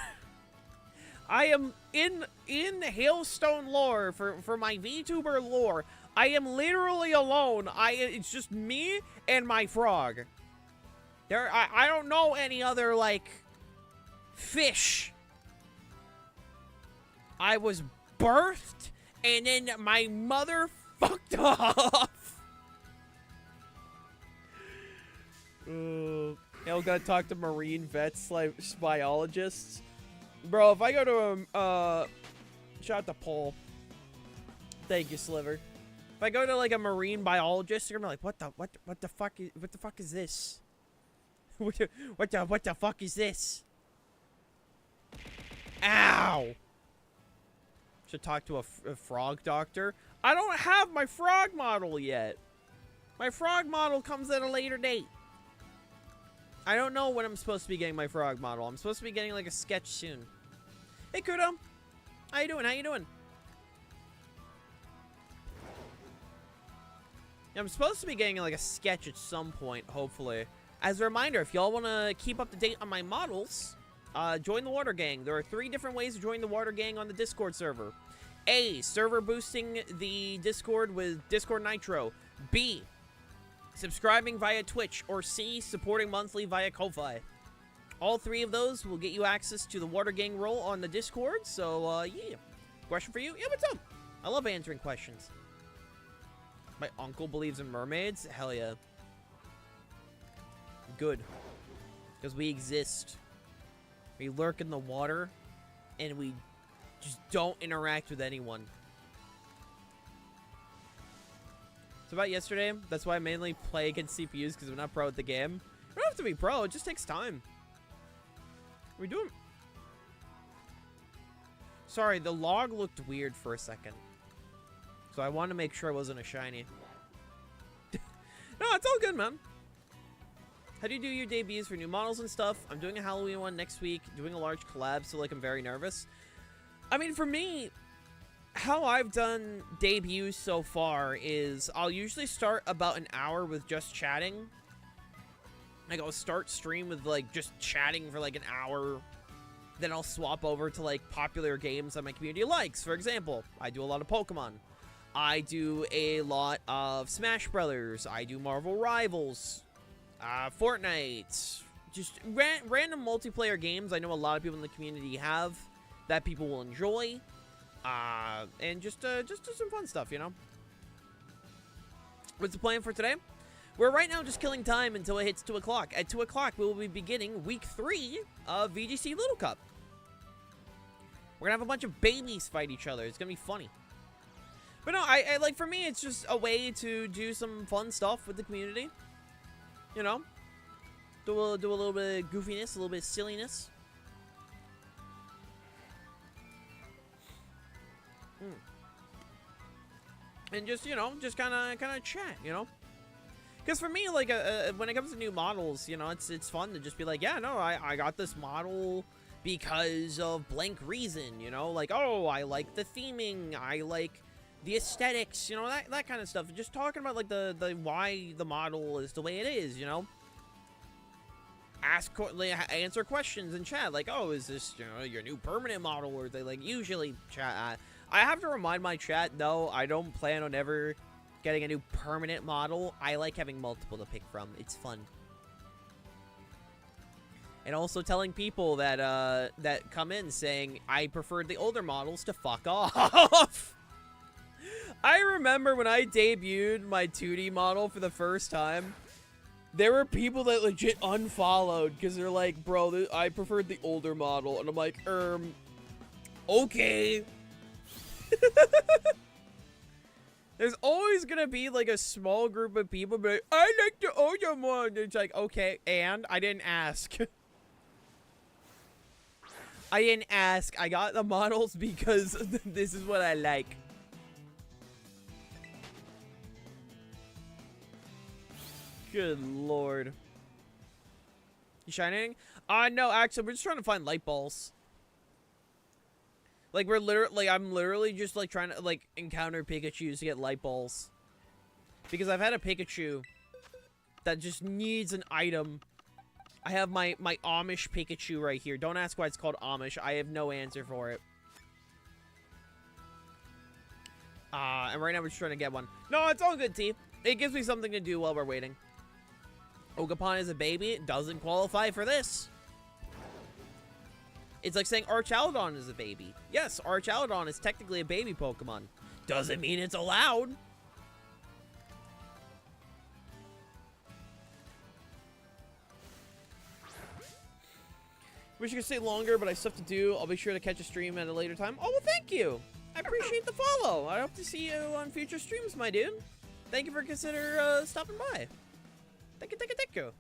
I am in the Hailstone lore for my VTuber lore. I am literally alone. It's just me and my frog. I don't know any other like fish. I was birthed and then my mother fucked off. Yeah, we gotta talk to marine vets, like biologists. Bro, if I go to shout out to Paul. Thank you, Sliver. If I go to like a marine biologist, they're gonna be like, what the fuck is this? what the fuck is this? Ow! Should talk to a frog doctor. I don't have my frog model yet. My frog model comes at a later date. I don't know when I'm supposed to be getting my frog model. I'm supposed to be getting like a sketch soon. Hey, Kudo. How you doing? How you doing? Yeah, I'm supposed to be getting like a sketch at some point, hopefully. As a reminder, if y'all want to keep up to date on my models, join the Water Gang. There are 3 different ways to join the Water Gang on the Discord server. A, server boosting the Discord with Discord Nitro. B, subscribing via Twitch, or C, supporting monthly via Ko-Fi. All 3 of those will get you access to the Water Gang role on the Discord, so, yeah. Question for you? Yeah, what's up? I love answering questions. My uncle believes in mermaids? Hell yeah. Good. Because we exist. We lurk in the water, and we just don't interact with anyone. About yesterday, that's why I mainly play against CPUs, because I'm not pro at the game. You don't have to be pro, it just takes time. We're doing... Sorry, the log looked weird for a second. So I wanted to make sure it wasn't a shiny. No, it's all good, man. How do you do your debuts for new models and stuff? I'm doing a Halloween one next week, doing a large collab, so like I'm very nervous. I mean, for me, how I've done debuts so far is I'll usually start about an hour with just chatting. Like, I'll start stream with, like, just chatting for, like, an hour. Then I'll swap over to, like, popular games that my community likes. For example, I do a lot of Pokemon. I do a lot of Smash Brothers. I do Marvel Rivals. Fortnite. Just random multiplayer games I know a lot of people in the community have that people will enjoy. And just some fun stuff, you know? What's the plan for today? We're right now just killing time until it hits 2 o'clock. At 2 o'clock, we will be beginning week 3 of VGC Little Cup. We're gonna have a bunch of babies fight each other. It's gonna be funny. But no, I like, for me, it's just a way to do some fun stuff with the community. You know? Do a little bit of goofiness, a little bit of silliness. And just, you know, just kind of chat, you know? Because for me, like, when it comes to new models, you know, it's fun to just be like, yeah, no, I got this model because of blank reason, you know? Like, oh, I like the theming, I like the aesthetics, you know, that kind of stuff. Just talking about, like, the why the model is the way it is, you know? Answer questions in chat, like, oh, is this, you know, your new permanent model? Or they, like, usually chat. I have to remind my chat, no, I don't plan on ever getting a new permanent model. I like having multiple to pick from. It's fun. And also telling people that that come in saying I preferred the older models to fuck off. I remember when I debuted my 2D model for the first time, there were people that legit unfollowed because they're like, bro, I preferred the older model. And I'm like, okay. There's always gonna be, like, a small group of people, but I like the older one. It's like, okay, and I didn't ask. I didn't ask. I got the models because this is what I like. Good lord. You shining? No, actually, we're just trying to find light balls. Like, I'm literally just, like, trying to, like, encounter Pikachus to get light balls. Because I've had a Pikachu that just needs an item. I have my Amish Pikachu right here. Don't ask why it's called Amish. I have no answer for it. And right now we're just trying to get one. No, it's all good, T. It gives me something to do while we're waiting. Ogerpon is a baby. It doesn't qualify for this. It's like saying Archaludon is a baby. Yes, Archaludon is technically a baby Pokemon. Doesn't mean it's allowed. Wish you could stay longer, but I have stuff to do. I'll be sure to catch a stream at a later time. Oh, well, thank you. I appreciate the follow. I hope to see you on future streams, my dude. Thank you for consider stopping by. Thank you, thank you, thank you.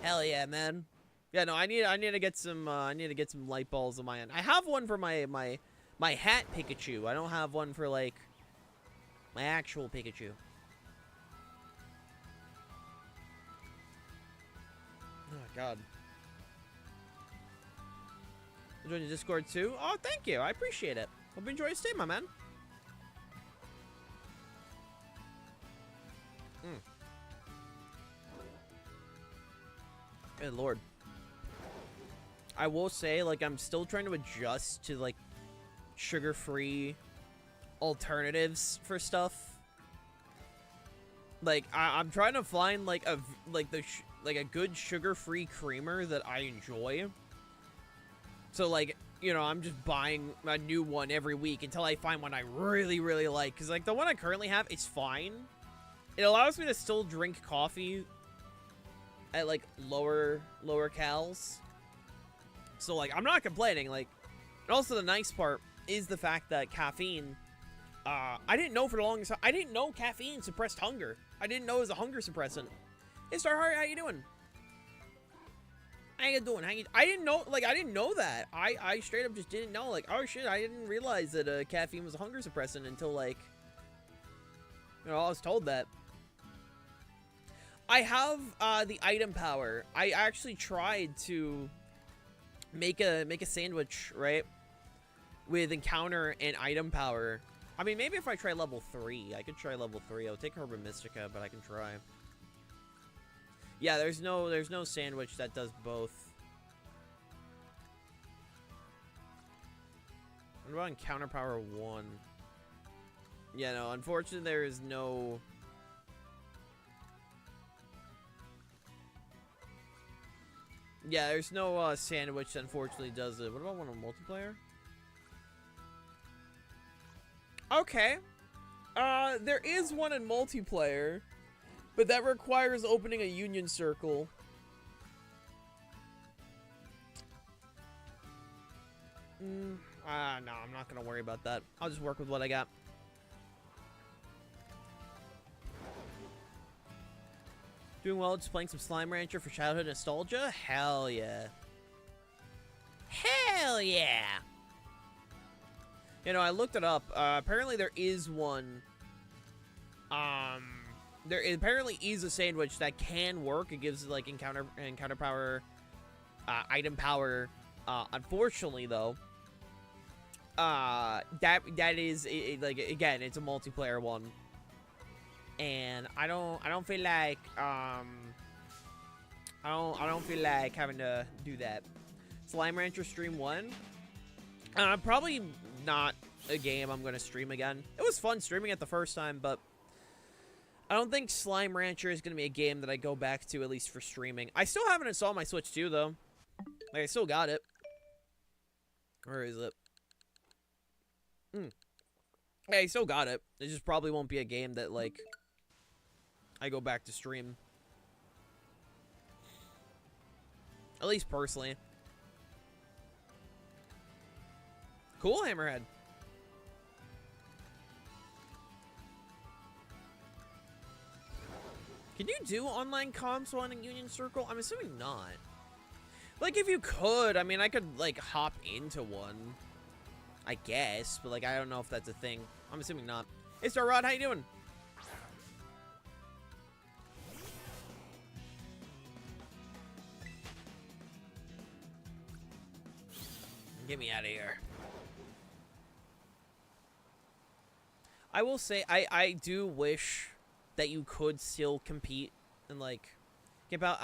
Hell yeah, man. Yeah, no, I need to get some light balls on my end. I have one for my hat Pikachu. I don't have one for, like, my actual Pikachu. Oh god. Join the Discord too? Oh, thank you. I appreciate it. Hope you enjoy your stay, my man. Good lord. I will say, like, I'm still trying to adjust to, like, sugar-free alternatives for stuff. Like, I'm trying to find, like, a good sugar-free creamer that I enjoy. So, like, you know, I'm just buying a new one every week until I find one I really, really like. Because, like, the one I currently have, it's fine. It allows me to still drink coffee at, like, lower cals. So, like, I'm not complaining, like, and also the nice part is the fact that caffeine, I didn't know for the longest time, I didn't know caffeine suppressed hunger. I didn't know it was a hunger suppressant. Hey, Starheart, how you doing? How you doing? I didn't know, like, I didn't know that. I straight up just didn't know, like, oh shit, I didn't realize that, caffeine was a hunger suppressant until, like, you know, I was told that. I have, the item power. I actually tried to make a sandwich, right? with encounter and item power. I mean, maybe if I try level 3, I could try level 3. I'll take Herba Mystica, but I can try. Yeah, there's no sandwich that does both. What about encounter power 1? Yeah, no, unfortunately there is no... Yeah, there's no sandwich that unfortunately does it. What about one on multiplayer? Okay. There is one in multiplayer, but that requires opening a union circle. No, I'm not gonna worry about that. I'll just work with what I got. Doing well, just playing some Slime Rancher for childhood nostalgia? Hell yeah. Hell yeah! You know, I looked it up. Apparently there is one. There apparently is a sandwich that can work. It gives, like, encounter power, item power. Unfortunately, though, that is, like, again, it's a multiplayer one. And I don't feel like I don't feel like having to do that. Slime Rancher Stream 1. Probably not a game I'm gonna stream again. It was fun streaming it the first time, but I don't think Slime Rancher is gonna be a game that I go back to, at least for streaming. I still haven't installed my Switch 2 though. Like, I still got it. Where is it? Yeah, I still got it. It just probably won't be a game that, like, I go back to stream. At least personally. Cool, Hammerhead. Can you do online comps while in a Union Circle? I'm assuming not. Like, if you could, I mean, I could, like, hop into one, I guess, but, like, I don't know if that's a thing. I'm assuming not. Hey, Star Rod, how you doing? Get me out of here. I will say, I do wish that you could still compete and, like, get out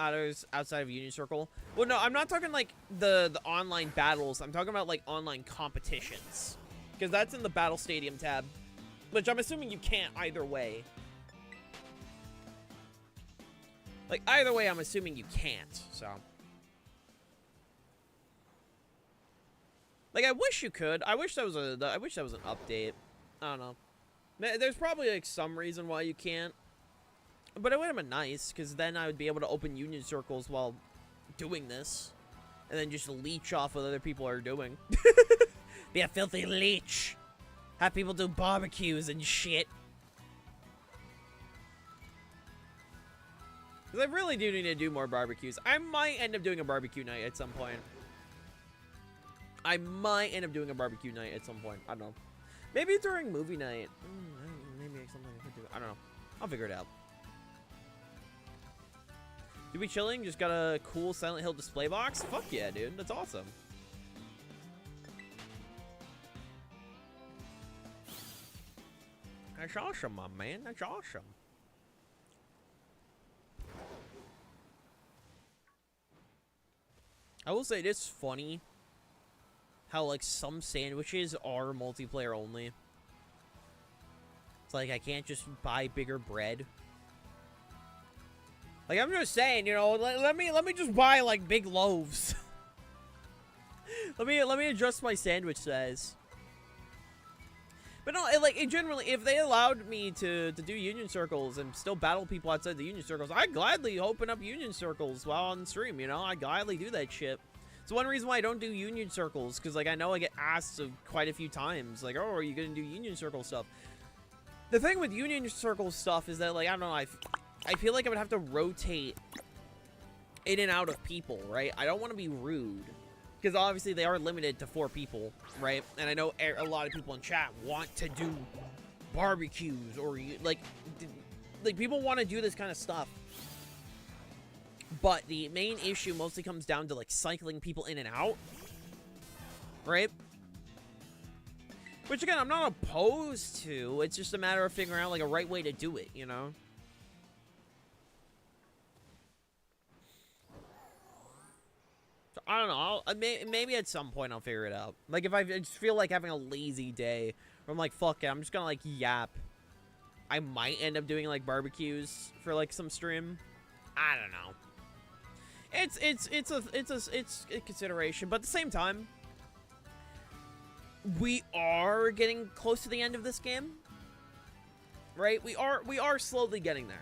outside of Union Circle. Well, no, I'm not talking, like, the online battles. I'm talking about, like, online competitions. Because that's in the Battle Stadium tab. Which I'm assuming you can't either way. Like, either way, I'm assuming you can't, so. Like, I wish you could. I wish that was an update. I don't know. There's probably, like, some reason why you can't. But it would have been nice, because then I would be able to open Union Circles while doing this. And then just leech off what other people are doing. Be a filthy leech. Have people do barbecues and shit. Because I really do need to do more barbecues. I might end up doing a barbecue night at some point. I might end up doing a barbecue night at some point. I don't know. Maybe during movie night. Maybe something I could do. I don't know. I'll figure it out. Do we chilling? Just got a cool Silent Hill display box? Fuck yeah, dude. That's awesome. That's awesome, my man. That's awesome. I will say, it is funny how, like, some sandwiches are multiplayer only. It's like, I can't just buy bigger bread. Like, I'm just saying, you know, let me just buy, like, big loaves. let me adjust my sandwich size. But no, generally, if they allowed me to do Union Circles and still battle people outside the Union Circles, I'd gladly open up Union Circles while on stream, you know? I'd gladly do that shit. It's one reason why I don't do Union Circles, because, like, I know I get asked quite a few times, like, oh, are you going to do Union Circle stuff? The thing with Union Circle stuff is that, like, I don't know, I feel like I would have to rotate in and out of people, right? I don't want to be rude. Because obviously they are limited to 4 people, right? And I know a lot of people in chat want to do barbecues or, like people want to do this kind of stuff. But the main issue mostly comes down to, like, cycling people in and out, right? Which, again, I'm not opposed to. It's just a matter of figuring out, like, a right way to do it, you know? So, I don't know. Maybe at some point I'll figure it out. Like, if I just feel like having a lazy day, where I'm like, fuck it, I'm just gonna, like, yap. I might end up doing, like, barbecues for, like, some stream. I don't know. It's a consideration, but at the same time, we are getting close to the end of this game, right? We are slowly getting there.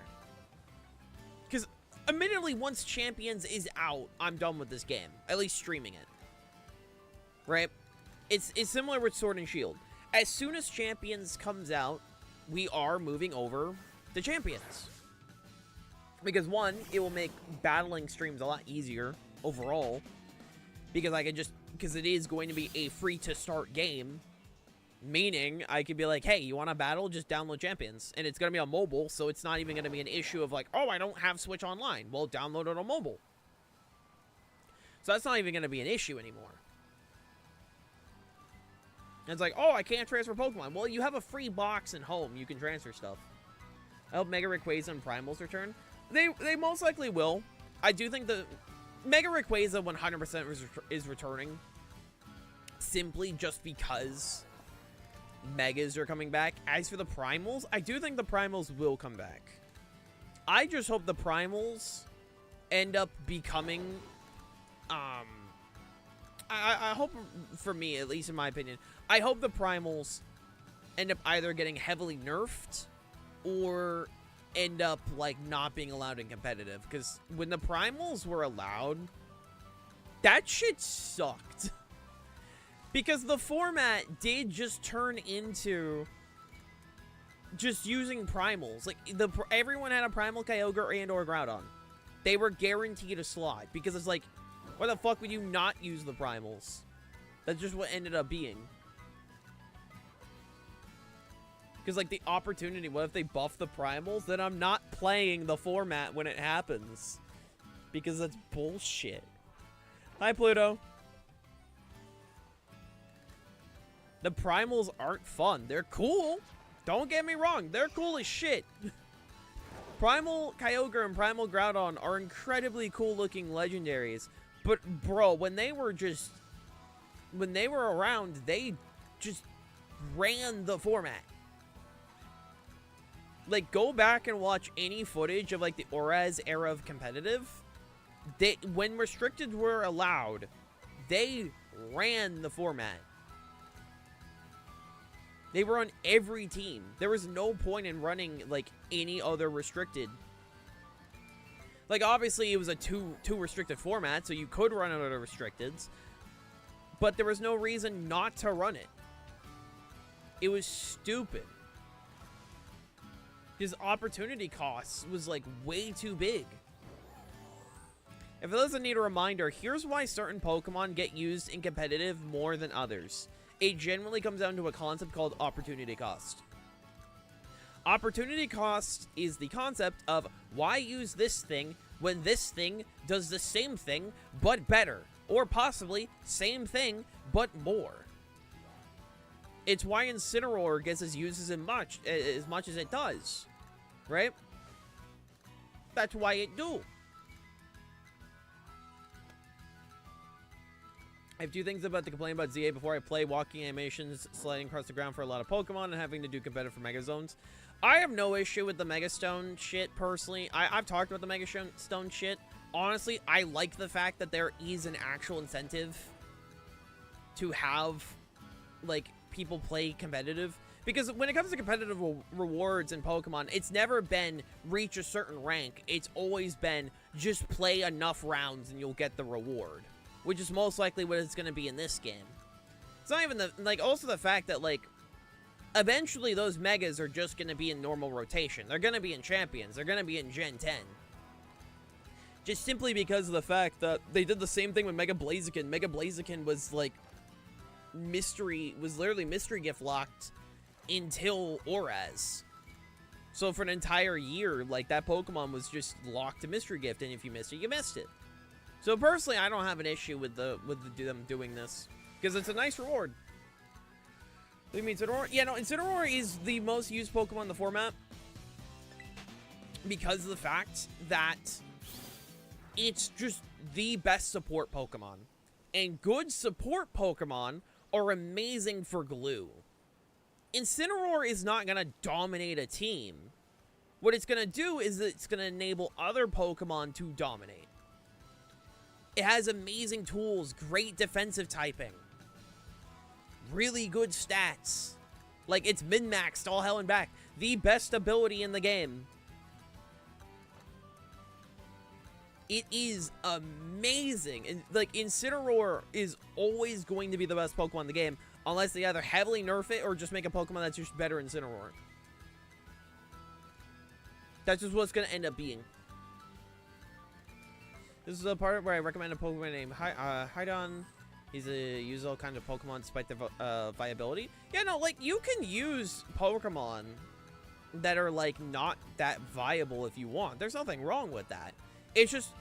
Because, admittedly, once Champions is out, I'm done with this game. At least streaming it, right? It's similar with Sword and Shield. As soon as Champions comes out, we are moving over to Champions. Because, one, it will make battling streams a lot easier overall. Because I can just... Because it is going to be a free-to-start game. Meaning, I could be like, hey, you want to battle? Just download Champions. And it's going to be on mobile, so it's not even going to be an issue of like, oh, I don't have Switch Online. Well, download it on mobile. So that's not even going to be an issue anymore. And it's like, oh, I can't transfer Pokemon. Well, you have a free box in home. You can transfer stuff. I hope Mega Rayquaza and Primals return. They most likely will. I do think the Mega Rayquaza 100% is returning. Simply just because Megas are coming back. As for the Primals, I do think the Primals will come back. I just hope the Primals end up becoming... I hope, for me, at least in my opinion, I hope the Primals end up either getting heavily nerfed or end up, like, not being allowed in competitive. Because when the Primals were allowed, that shit sucked. Because the format did just turn into just using Primals. Like, everyone had a Primal Kyogre and or Groudon. They were guaranteed a slot. Because it's like, why the fuck would you not use the Primals? That's just what ended up being. Because, like, the opportunity, what if they buff the Primals? Then I'm not playing the format when it happens. Because that's bullshit. Hi, Pluto. The Primals aren't fun. They're cool. Don't get me wrong. They're cool as shit. Primal Kyogre and Primal Groudon are incredibly cool-looking legendaries. But, bro, when they were around, they just ran the format. Like, go back and watch any footage of, like, the Oraz era of competitive. When restricted were allowed, they ran the format. They were on every team. There was no point in running, like, any other restricted. Like, obviously, it was a two restricted format, so you could run out of restricteds. But there was no reason not to run it. It was stupid. His opportunity costs was, like, way too big. If it doesn't need a reminder, here's why certain Pokemon get used in competitive more than others. It generally comes down to a concept called opportunity cost. Opportunity cost is the concept of why use this thing when this thing does the same thing but better, or possibly same thing but more. It's why Incineroar gets as used as much as it does, right? That's why it do. I have two things about to complain about ZA before I play. Walking animations, sliding across the ground for a lot of Pokemon, and having to do competitive for Mega Zones. I have no issue with the Mega Stone shit, personally. I've talked about the Mega Stone shit. Honestly, I like the fact that there is an actual incentive to have, like, people play competitive. Because when it comes to competitive rewards in Pokemon, it's never been reach a certain rank. It's always been just play enough rounds and you'll get the reward. Which is most likely what it's going to be in this game. It's not even the, like, also the fact that, like, eventually those Megas are just going to be in normal rotation. They're going to be in Champions. They're going to be in Gen 10. Just simply because of the fact that they did the same thing with Mega Blaziken. Mega Blaziken was, like, literally mystery gift locked until Oraz. So for an entire year, like, that Pokemon was just locked to mystery gift, and if you missed it, you missed it. So personally, I don't have an issue with them doing this, because it's a nice reward. What do you mean, Incineroar? Yeah, no, Incineroar is the most used Pokemon in the format because of the fact that it's just the best support Pokemon. And good support Pokemon are amazing for glue. Incineroar is not going to dominate a team. What it's going to do is it's going to enable other Pokemon to dominate. It has amazing tools, great defensive typing, really good stats. Like, it's min-maxed all hell and back. The best ability in the game. It is amazing. And, like, Incineroar is always going to be the best Pokemon in the game, unless they either heavily nerf it or just make a Pokemon that's just better Incineroar. That's just what's going to end up being. This is the part where I recommend a Pokemon named Hydon. He's a use all kinds of Pokemon despite their viability. Yeah, no, like, you can use Pokemon that are, like, not that viable if you want. There's nothing wrong with that. It's just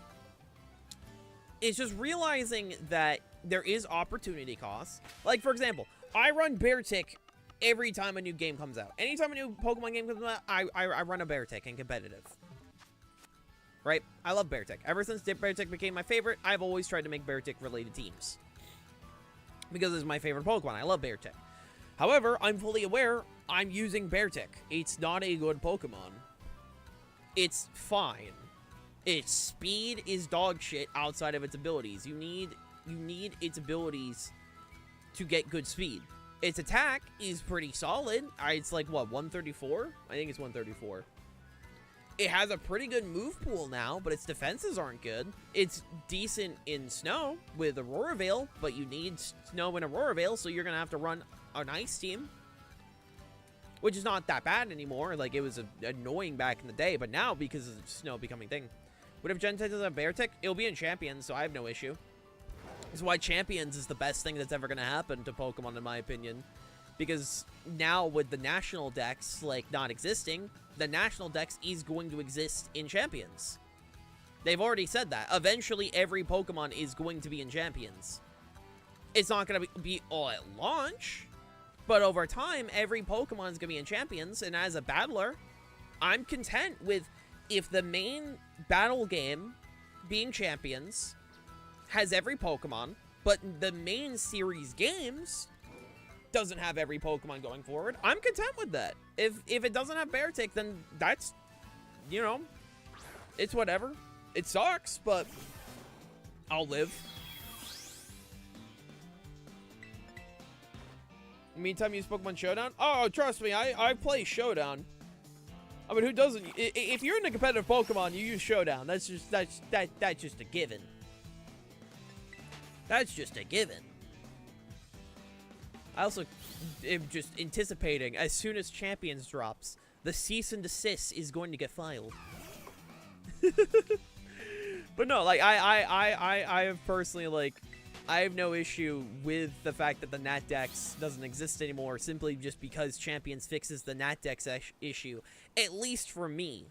realizing that there is opportunity cost. Like, for example, I run Beartic every time a new game comes out. Anytime a new Pokemon game comes out, I run a Beartic in competitive. Right? I love Beartic. Ever since Beartic became my favorite, I've always tried to make Beartic-related teams. Because it's my favorite Pokemon. I love Beartic. However, I'm fully aware I'm using Beartic. It's not a good Pokemon. It's fine. Its speed is dog shit outside of its abilities. You need its abilities to get good speed. Its attack is pretty solid. It's like, what, 134? I think it's 134. It has a pretty good move pool now, but its defenses aren't good. It's decent in snow with Aurora Veil, but you need snow in Aurora Veil, so you're going to have to run an ice team. Which is not that bad anymore. Like, it was annoying back in the day, but now, because of snow becoming a thing. What if Gen 10 doesn't have Beartic? It'll be in Champions, so I have no issue. This is why Champions is the best thing that's ever going to happen to Pokemon, in my opinion. Because now, with the National Dex, like, not existing, the National Dex is going to exist in Champions. They've already said that. Eventually, every Pokemon is going to be in Champions. It's not going to be all at launch, but over time, every Pokemon is going to be in Champions, and as a battler, I'm content with if the main battle game, being Champions, has every Pokemon, but the main series games doesn't have every Pokemon going forward, I'm content with that. If it doesn't have Beartic, then that's, you know, it's whatever. It sucks, but I'll live. Meantime, use Pokemon Showdown? Oh, trust me, I play Showdown. I mean, who doesn't? If you're in a competitive Pokemon, you use Showdown. That's just a given. That's just a given. I also am just anticipating, as soon as Champions drops, the cease and desist is going to get filed. But no, like, I have personally, like, I have no issue with the fact that the Nat Dex doesn't exist anymore, simply just because Champions fixes the Nat Dex issue, at least for me.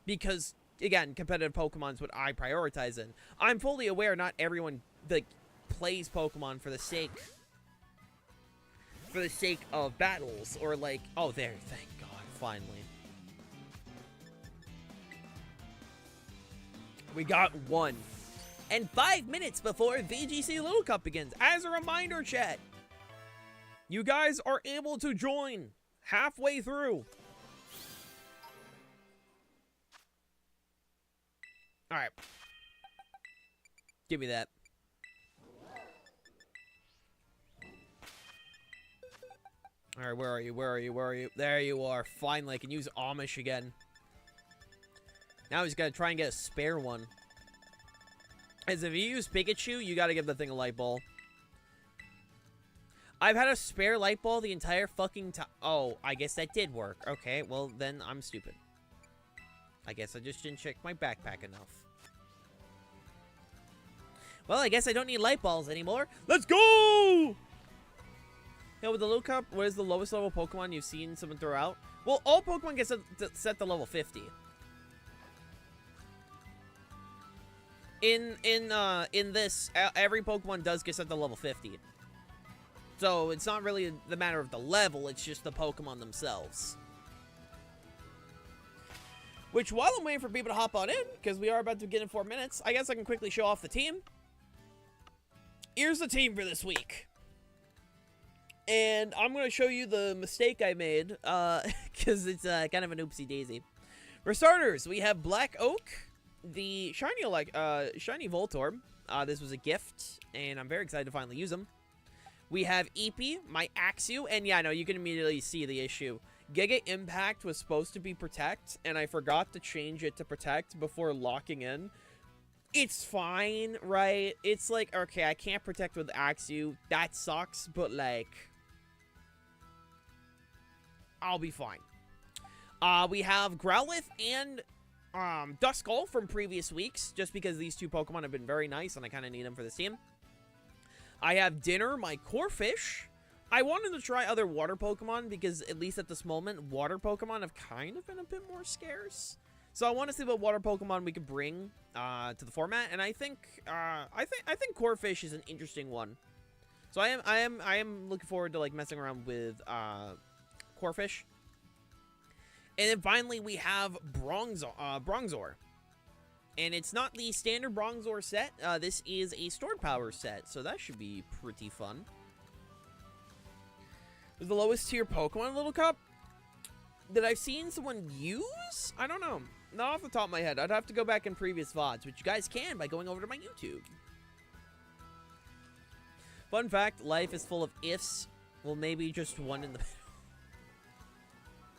Because, again, competitive Pokemon is what I prioritize in. I'm fully aware not everyone, like, plays Pokemon for the sake of battles, or like, oh, there, thank God, finally. We got one. And 5 minutes before VGC Little Cup begins. As a reminder, chat, you guys are able to join halfway through. Alright. Give me that. Alright, where are you? Where are you? Where are you? There you are. Finally, I can use Amish again. Now he's got to try and get a spare one. As if you use Pikachu, you got to give the thing a light ball. I've had a spare light ball the entire fucking time. Oh, I guess that did work. Okay, well, then I'm stupid. I guess I just didn't check my backpack enough. Well, I guess I don't need light balls anymore. Let's go! Now, with the Little Cup, what is the lowest level Pokemon you've seen someone throw out? Well, all Pokemon get set to level 50. In this, every Pokemon does get set to level 50. So it's not really the matter of the level, it's just the Pokemon themselves. Which, while I'm waiting for people to hop on in, because we are about to get in 4 minutes, I guess I can quickly show off the team. Here's the team for this week. And I'm going to show you the mistake I made, because it's kind of an oopsie-daisy. For starters, we have Black Oak, the shiny Voltorb. This was a gift, and I'm very excited to finally use him. We have Eepee, my Axew, and yeah, no, you can immediately see the issue. Giga Impact was supposed to be Protect, and I forgot to change it to Protect before locking in. It's fine, right? It's like, okay, I can't Protect with Axew. That sucks, but like, I'll be fine. We have Growlithe and Duskull from previous weeks, just because these two Pokemon have been very nice, and I kind of need them for this team. I have Dinner, my Corphish. I wanted to try other water Pokemon because, at least at this moment, water Pokemon have kind of been a bit more scarce. So I want to see what water Pokemon we could bring to the format, and I think Corphish is an interesting one. So I am looking forward to like messing around with Corphish. And then finally we have Bronzor. And it's not the standard Bronzor set. This is a stored power set, so that should be pretty fun. Is the lowest tier Pokemon Little Cup that I've seen someone use? I don't know. Not off the top of my head. I'd have to go back in previous VODs, which you guys can by going over to my YouTube. Fun fact, life is full of ifs. Well, maybe just one in the middle.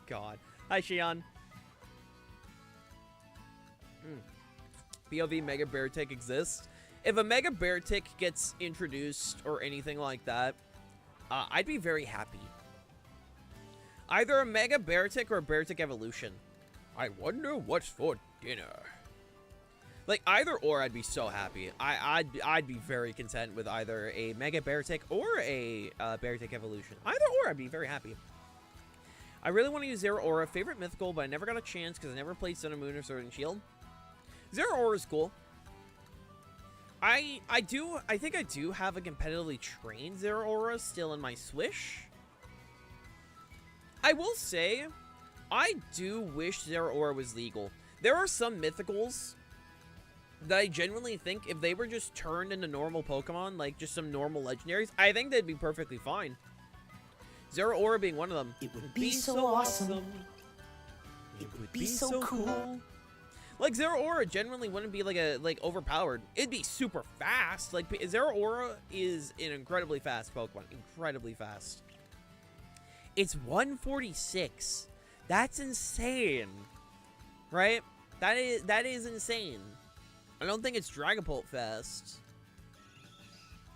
God. Hi, Shion. POV Mega Beartic exists. If a Mega Beartic gets introduced or anything like that, I'd be very happy. Either a Mega Beartic or a Beartic Evolution. I wonder what's for dinner. Like, either or, I'd be so happy. I'd be very content with either a Mega Beartic or a Beartic Evolution. Either or, I'd be very happy. I really want to use Zero Aura, favorite mythical, but I never got a chance because I never played Sun and Moon or Sword and Shield. Zero Aura is cool. I think I do have a competitively trained Zero Aura still in my Swish. I will say, I do wish Zero Aura was legal. There are some mythicals that I genuinely think if they were just turned into normal Pokemon, like just some normal legendaries, I think they'd be perfectly fine. Zero Aura being one of them. It would be so awesome. It would be so cool. Like, Zero Aura genuinely wouldn't be like overpowered. It'd be super fast. Like, Zero Aura is an incredibly fast Pokemon. Incredibly fast. It's 146. That's insane. Right? That is insane. I don't think it's Dragapult fast.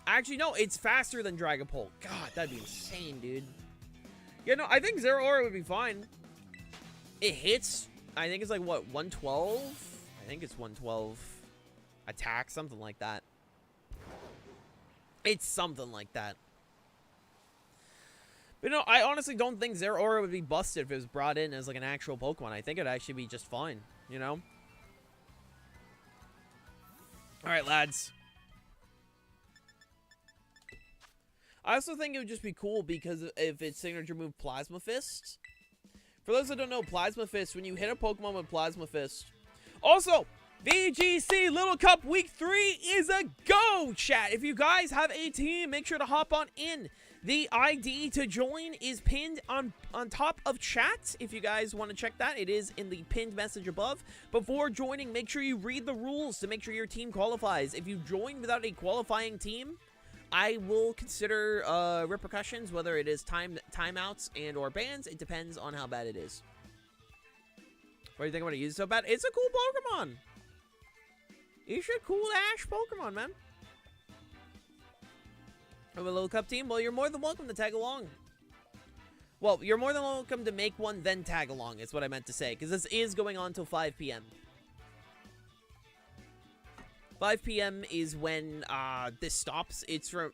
Actually, no, it's faster than Dragapult. God, that'd be insane, dude. Yeah, no, I think Zero Aura would be fine. It hits, I think it's like, what, 112? I think it's 112 attack, something like that. It's something like that. But no, I honestly don't think Zero Aura would be busted if it was brought in as like an actual Pokemon. I think it'd actually be just fine, you know? Alright, lads. I also think it would just be cool because if its signature move Plasma Fist. For those that don't know, Plasma Fist, when you hit a Pokemon with Plasma Fist. Also, VGC Little Cup Week 3 is a go, chat. If you guys have a team, make sure to hop on in. The ID to join is pinned on top of chat. If you guys want to check that, it is in the pinned message above. Before joining, make sure you read the rules to make sure your team qualifies. If you join without a qualifying team, I will consider repercussions, whether it is timeouts and or bans. It depends on how bad it is. What do you think I'm going to use it so bad? It's a cool Pokemon. You should cool Ash Pokemon, man. Have a Little Cup team? Well, you're more than welcome to tag along. Well, you're more than welcome to make one, then tag along, is what I meant to say. Because this is going on till 5 p.m. 5 p.m. is when this stops. It's from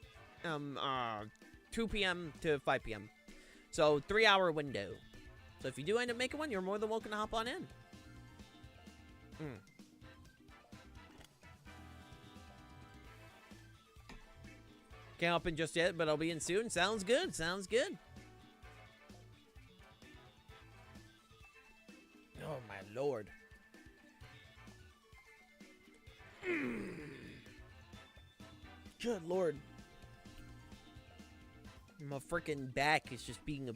2 p.m. to 5 p.m. So, 3-hour window. So if you do end up making one, you're more than welcome to hop on in. Can't hop in just yet, but I'll be in soon. Sounds good. Sounds good. Oh, my lord. Good lord. My freaking back is just being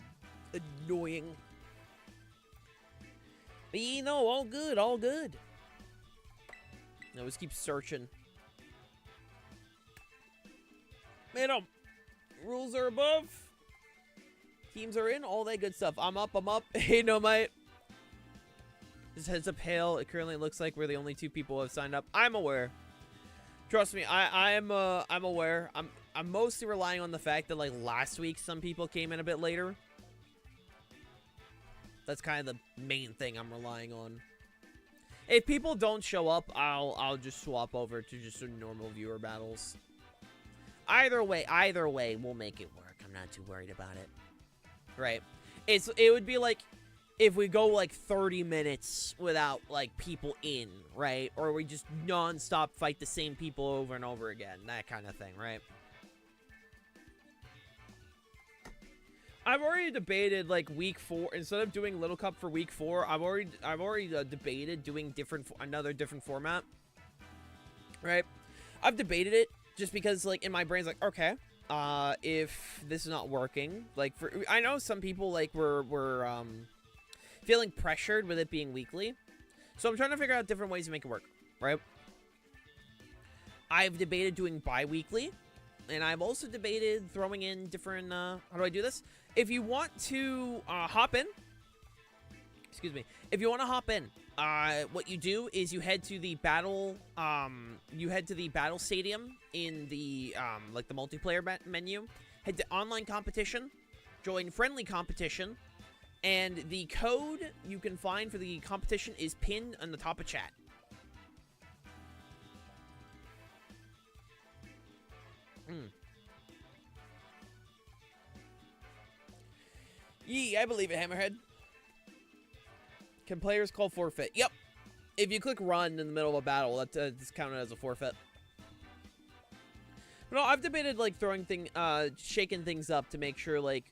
annoying. But you know, all good, all good. I always keep searching. Man, rules are above. Teams are in, all that good stuff. I'm up, I'm up. Hey, no, mate. Just heads up, hail. It currently looks like we're the only 2 people who have signed up. I'm aware. Trust me, I'm aware. I'm mostly relying on the fact that, like, last week some people came in a bit later. That's kind of the main thing I'm relying on. If people don't show up, I'll just swap over to just normal viewer battles. Either way, we'll make it work. I'm not too worried about it. Right. It would be like if we go like 30 minutes without like people in, right? Or we just non-stop fight the same people over and over again. That kind of thing, right? I've already debated like week 4 instead of doing Little Cup for week 4. I've already debated doing another different format. Right? I've debated it just because like in my brain's like, okay, if this is not working, like I know some people like were feeling pressured with it being weekly. So I'm trying to figure out different ways to make it work, right? I've debated doing bi-weekly, and I've also debated throwing in different, how do I do this? If you want to hop in, excuse me, if you want to hop in, what you do is you head to the battle, stadium in the, like the multiplayer menu, head to online competition, join friendly competition, and the code you can find for the competition is pinned on the top of chat. Yee, I believe it, Hammerhead. Can players call forfeit? Yep. If you click run in the middle of a battle, that's counted as a forfeit. But no, I've debated like shaking things up to make sure like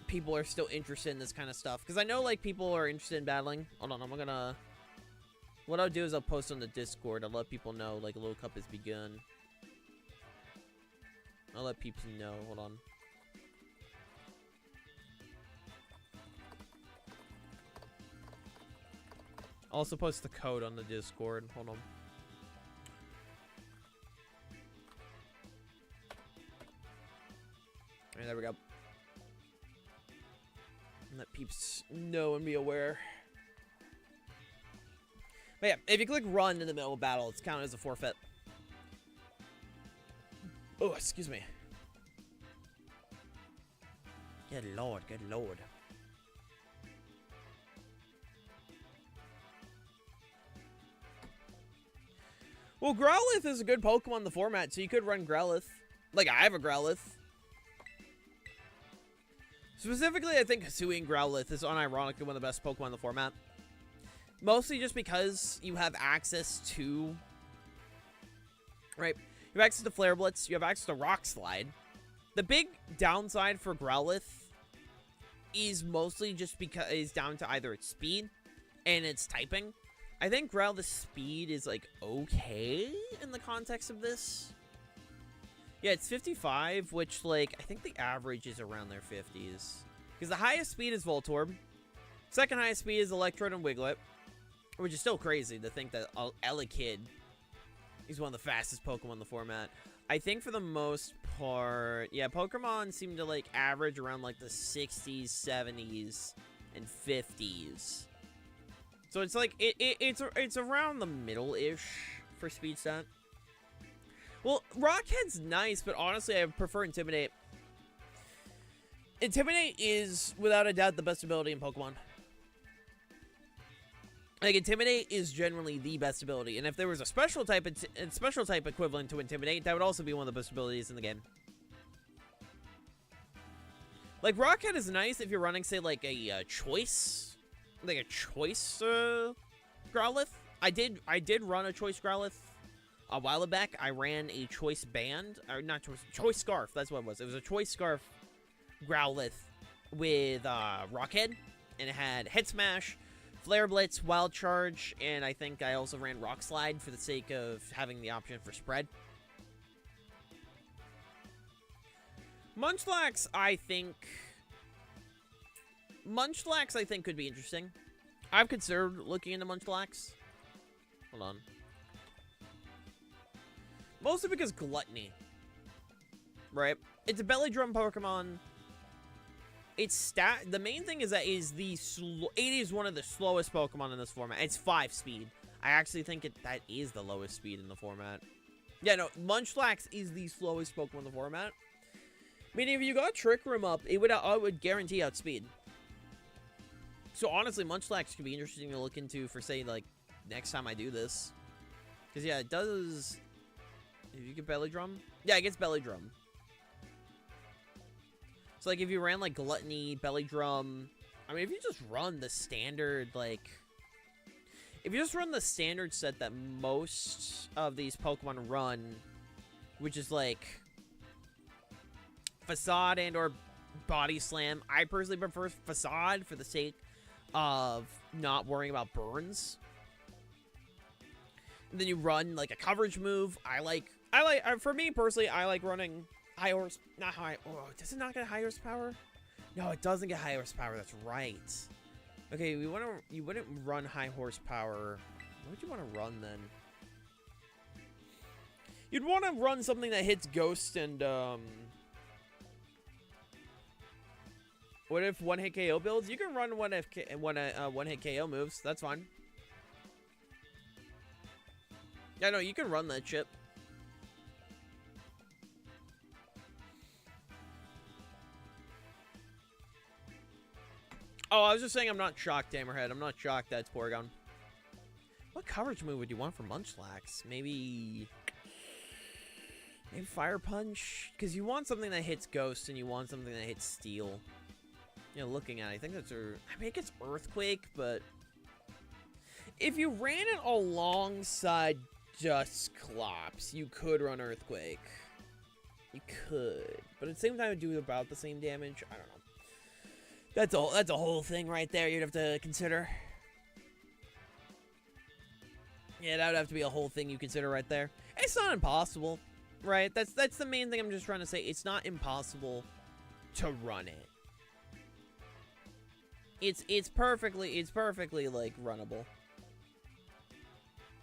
people are still interested in this kind of stuff. Because I know like people are interested in battling. Hold on, what I'll do is I'll post on the Discord. I'll let people know like a Little Cup has begun. I'll let people know. Hold on. I'll also post the code on the Discord. Hold on. Alright, there we go. Let peeps know and be aware. But yeah, if you click run in the middle of battle, it's counted as a forfeit. Oh, excuse me. Good lord, good lord. Well, Growlithe is a good Pokemon in the format, so you could run Growlithe. Like, I have a Growlithe. Specifically, I think Hisuian Growlithe is unironically one of the best Pokemon in the format. Mostly just because you have access to... Right? You have access to Flare Blitz, you have access to Rock Slide. The big downside for Growlithe is mostly just because it's down to either its speed and its typing. I think Growlithe's speed is, like, okay in the context of this. Yeah, it's 55, which, like, I think the average is around their 50s. Because the highest speed is Voltorb. Second highest speed is Electrode and Wiglet. Which is still crazy to think that Elekid is one of the fastest Pokemon in the format. I think for the most part, yeah, Pokemon seem to, like, average around, like, the 60s, 70s, and 50s. So it's like, it's around the middle-ish for speed stat. Well, Rockhead's nice, but honestly, I prefer Intimidate. Intimidate is, without a doubt, the best ability in Pokemon. Like, Intimidate is generally the best ability, and if there was a special type equivalent to Intimidate, that would also be one of the best abilities in the game. Like, Rockhead is nice if you're running, say, like a choice Growlithe. I did run a choice Growlithe A while back, I ran a choice band, or not choice scarf. That's what it was. It was a choice scarf Growlithe with Rockhead, and it had Head Smash, Flare Blitz, Wild Charge, and I think I also ran Rock Slide for the sake of having the option for spread. Munchlax, I think could be interesting. I've considered looking into Munchlax. Hold on. Mostly because Gluttony. Right? It's a belly drum Pokemon. It's the main thing is that it is one of the slowest Pokemon in this format. It's 5 speed. I actually think that is the lowest speed in the format. Yeah, no, Munchlax is the slowest Pokemon in the format. Meaning if you got Trick Room up, I would guarantee outspeed. So honestly, Munchlax could be interesting to look into for, say, like, next time I do this. Because, yeah, it does... If you get Belly Drum? Yeah, it gets Belly Drum. So, like, if you ran, like, Gluttony, Belly Drum... I mean, if you just run the standard, like... If you just run the standard set that most of these Pokemon run, which is, like... Facade and or Body Slam. I personally prefer Facade for the sake of not worrying about burns. And then you run like a coverage move. For me personally, I like running high horse, not high. Oh, does it not get high horsepower? No, it doesn't get high horsepower. That's right. Okay, you wouldn't run high horsepower. What would you want to run then? You'd want to run something that hits Ghost and what if one-hit KO builds? You can run one-hit KO moves. That's fine. Yeah, no, you can run that shit. Oh, I was just saying I'm not shocked, Hammerhead. I'm not shocked that's Porygon. What coverage move would you want for Munchlax? Maybe Fire Punch? Because you want something that hits Ghost and you want something that hits Steel. You know, looking at it, I think that's I mean, it gets Earthquake, but if you ran it alongside Dusclops, you could run Earthquake. You could, but at the same time, it would do about the same damage. I don't know. That's a whole thing right there. You'd have to consider. Yeah, that would have to be a whole thing you consider right there. It's not impossible, right? That's the main thing I'm just trying to say. It's not impossible to run it. It's perfectly like runnable.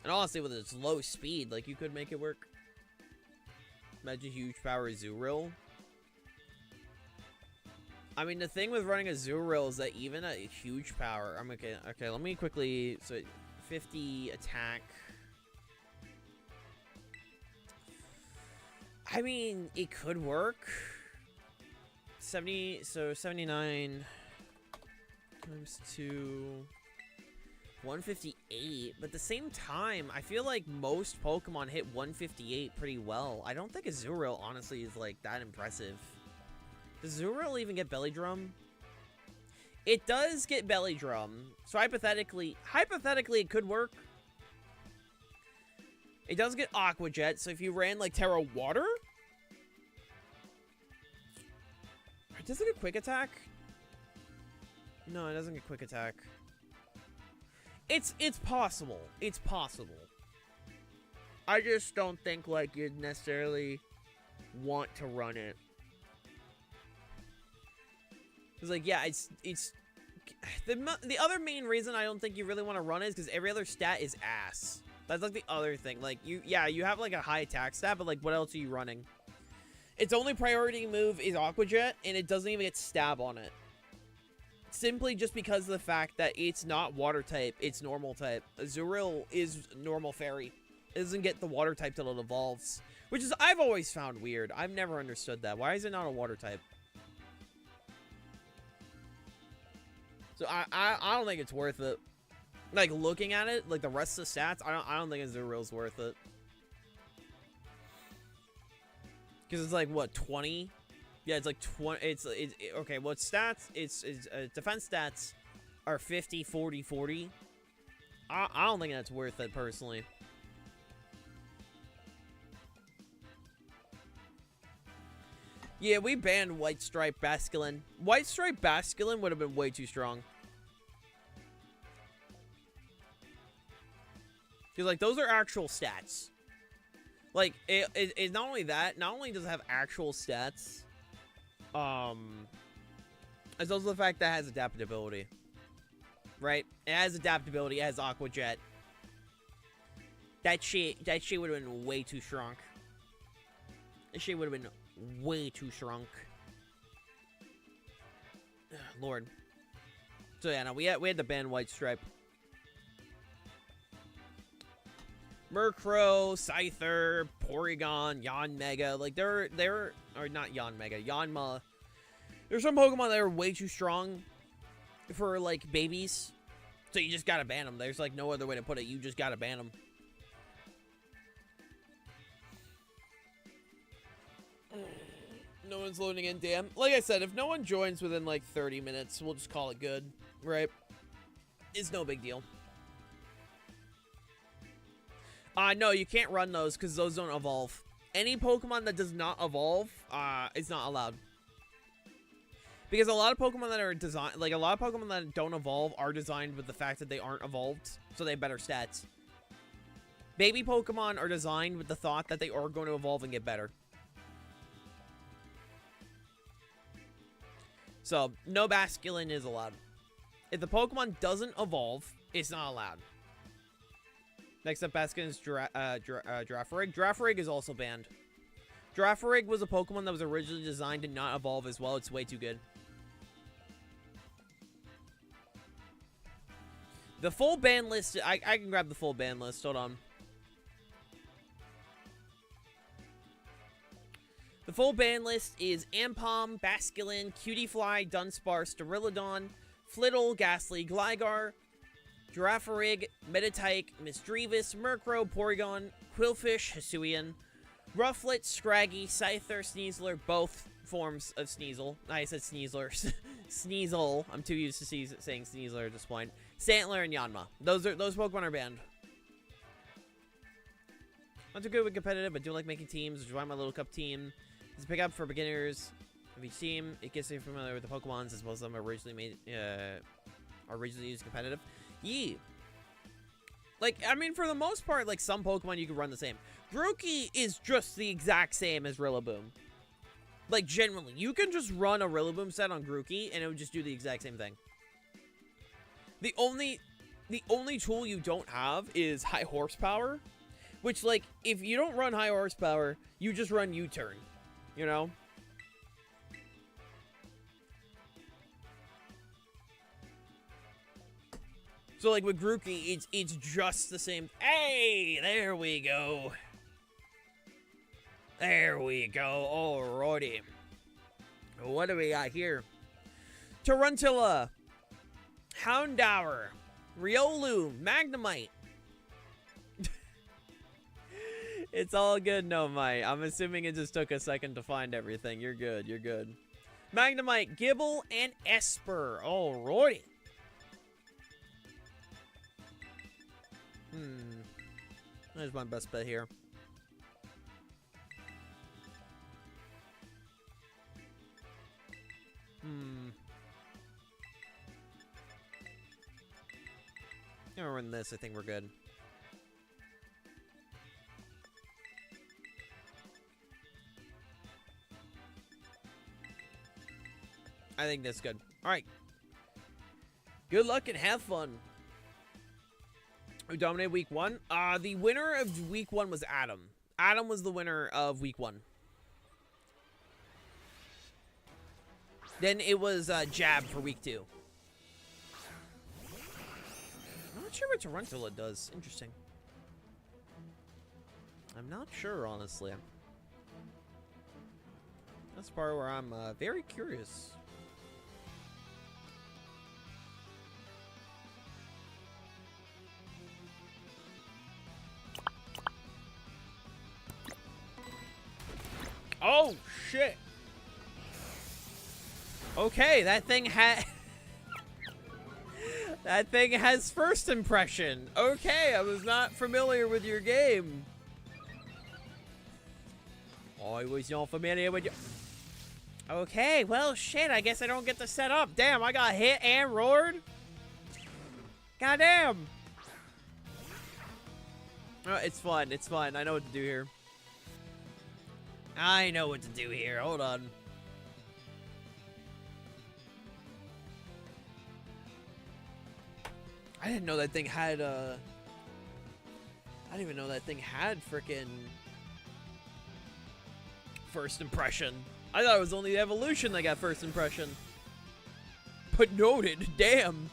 And honestly, with its low speed, like you could make it work. Imagine huge power Azurill. I mean, the thing with running a Azurill is that even at huge power, okay, let me quickly, so 50 attack. I mean, it could work. 79 times 2, 158, but at the same time, I feel like most Pokemon hit 158 pretty well. I don't think Azurill, honestly, is, like, that impressive. Does Azurill even get Belly Drum? It does get Belly Drum, so hypothetically, it could work. It does get Aqua Jet, so if you ran, like, Terra Water? Does it get Quick Attack? No, it doesn't get Quick Attack. It's possible. It's possible. I just don't think, like, you'd necessarily want to run it. It's like, yeah, it's the other main reason I don't think you really want to run it is because every other stat is ass. That's, like, the other thing. Like, you have, like, a high attack stat, but, like, what else are you running? Its only priority move is Aqua Jet, and it doesn't even get Stab on it. Simply just because of the fact that it's not water type, it's normal type. Azurill is normal fairy. It doesn't get the water type till it evolves. Which is, I've always found weird. I've never understood that. Why is it not a water type? So I don't think it's worth it. Like, looking at it, like the rest of the stats, I don't think Azurill's worth it. Because it's like, what, 20? Yeah, it's like 20. It's okay. Well, its stats, its defense stats are 50, 40, 40. I don't think that's worth it personally. Yeah, we banned White Stripe Basculin. White Stripe Basculin would have been way too strong. Because, like, those are actual stats. Like, it not only that, not only does it have actual stats, it's also the fact that it has adaptability. Right? It has adaptability, it has Aqua Jet. That shit would have been way too strong. That shit would have been way too shrunk. Lord. So yeah, no, we had to ban White Stripe. Murkrow, Scyther, Porygon, Yanmega, like they're or not Yanmega, Yanma. There's some Pokemon that are way too strong for like babies. So you just gotta ban them. There's like no other way to put it. You just gotta ban them. No one's loading in, damn. Like I said, if no one joins within like 30 minutes, we'll just call it good, right? It's no big deal. No, you can't run those because those don't evolve. Any Pokemon that does not evolve, is not allowed. Because a lot of Pokemon that are designed, like a lot of Pokemon that don't evolve are designed with the fact that they aren't evolved, so they have better stats. Baby Pokemon are designed with the thought that they are going to evolve and get better. So, no Basculin is allowed. If the Pokemon doesn't evolve, it's not allowed. Next up, Basculin is Girafarig. Girafarig is also banned. Girafarig was a Pokemon that was originally designed to not evolve as well. It's way too good. The full ban list, I can grab the full ban list. Hold on. The full ban list is Ampom, Basculin, Cutiefly, Dunsparce, Sterilodon, Flittle, Ghastly, Gligar, Girafarig, Meditite, Misdreavus, Murkrow, Porygon, Quillfish, Hisuian, Rufflet, Scraggy, Scyther, Sneasler, both forms of Sneasel. I said Sneasler. Sneasel. I'm too used to saying Sneasler at this point. Stantler and Yanma. Those Pokemon are banned. Not too good with competitive, but do like making teams, which is why my Little Cup team is a pickup for beginners of each team. It gets you familiar with the Pokemons as well as them originally made, originally used competitive. Yeah. Like, I mean, for the most part, like, some Pokemon you can run the same. Grookey is just the exact same as Rillaboom. Like, genuinely. You can just run a Rillaboom set on Grookey, and it would just do the exact same thing. The only tool you don't have is high horsepower. Which, like, if you don't run high horsepower, you just run U-turn. You know? So, like, with Grookey, it's just the same. Hey, there we go. There we go. Alrighty. What do we got here? Taruntula. Houndour. Riolu. Magnemite. It's all good, no, Mike. I'm assuming it just took a second to find everything. You're good. You're good. Magnemite, Gibble, and Esper. Alrighty. There's my best bet here. I'm gonna run this. I think we're good. I think that's good. Alright. Good luck and have fun. We dominated week 1. The winner of week 1 was Adam. Adam was the winner of week 1. Then it was Jab for week 2. I'm not sure what Taruntula does. Interesting. I'm not sure, honestly. That's the part where I'm very curious. Oh, shit. Okay, that thing that thing has first impression. Okay, I was not familiar with your game. I was not familiar with your... Okay, well, shit, I guess I don't get to set up. Damn, I got hit and roared. Goddamn. Oh, it's fine, it's fine. I know what to do here. I know what to do here. Hold on. I didn't know that thing had, I didn't even know that thing had frickin' first impression. I thought it was only the evolution that got first impression. But noted, damn.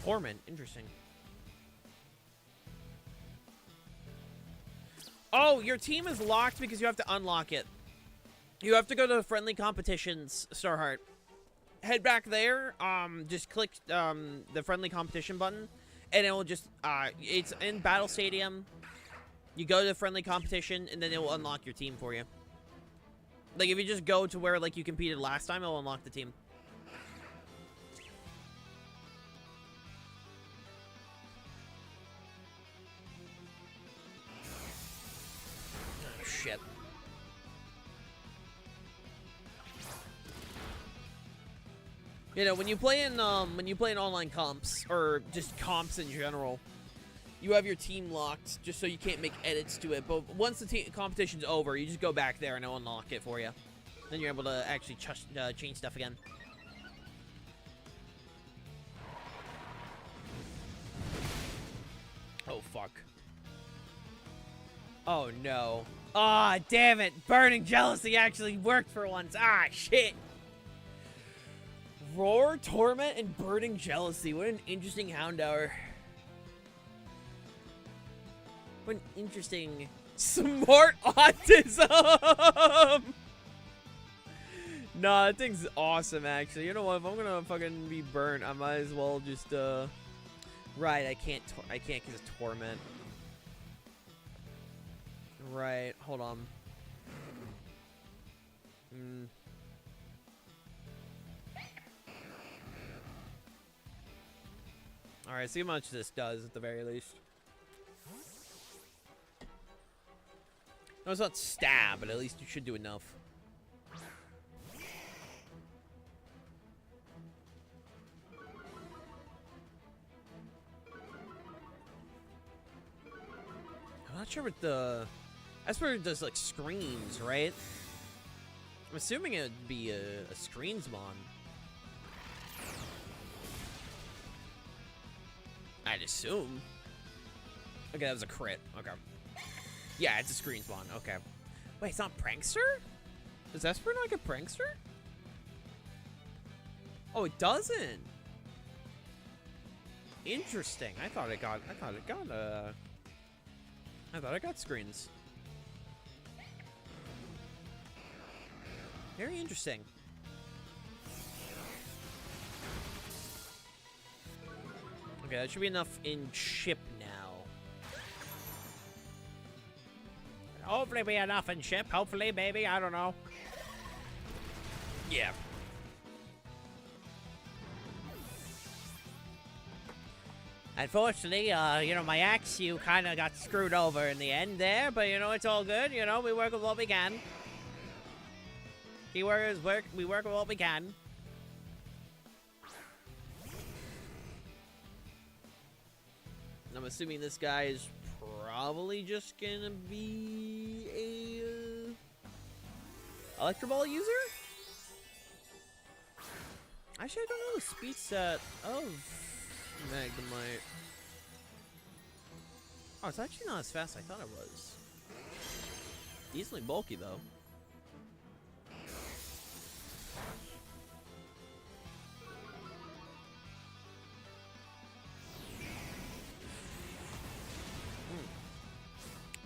Torment, interesting. Oh, your team is locked because you have to unlock it. You have to go to the friendly competitions, Starheart. Head back there, just click the friendly competition button, and it will just, it's in Battle Stadium. You go to the friendly competition, and then it will unlock your team for you. Like, if you just go to where, like, you competed last time, it will unlock the team. Oh, shit. You know, when you play in online comps, or just comps in general, you have your team locked just so you can't make edits to it. But once the competition's over, you just go back there and it'll unlock it for you. Then you're able to actually change stuff again. Oh, fuck. Oh, no. Ah, oh, damn it. Burning Jealousy actually worked for once. Ah, shit. Roar, Torment, and Burning Jealousy. What an interesting Hound Hour. What an interesting smart autism. Nah, that thing's awesome, actually. You know what? If I'm gonna fucking be burnt, I might as well just, right, I can't because of Torment. Right, hold on. Alright, see how much this does at the very least. No, it's not stab, but at least you should do enough. I'm not sure what the... That's where it does, like, screens, right? I'm assuming it would be a screens mon. I'd assume. Okay, that was a crit. Okay. Yeah, it's a screen spawn. Okay. Wait, it's not Prankster? Does Esper not get Prankster? Oh, it doesn't. Interesting. I thought it got screens. Very interesting. Okay, that should be enough in ship now. Hopefully be enough in ship. Hopefully, maybe. I don't know. Yeah. Unfortunately, you know, my axe, you kind of got screwed over in the end there, but, you know, it's all good. You know, we work with what we can. Keywords work. We work with what we can. I'm assuming this guy is probably just gonna be a Electro Ball user? Actually, I don't know the speed set of Magnemite. Oh, it's actually not as fast as I thought it was. Easily bulky, though.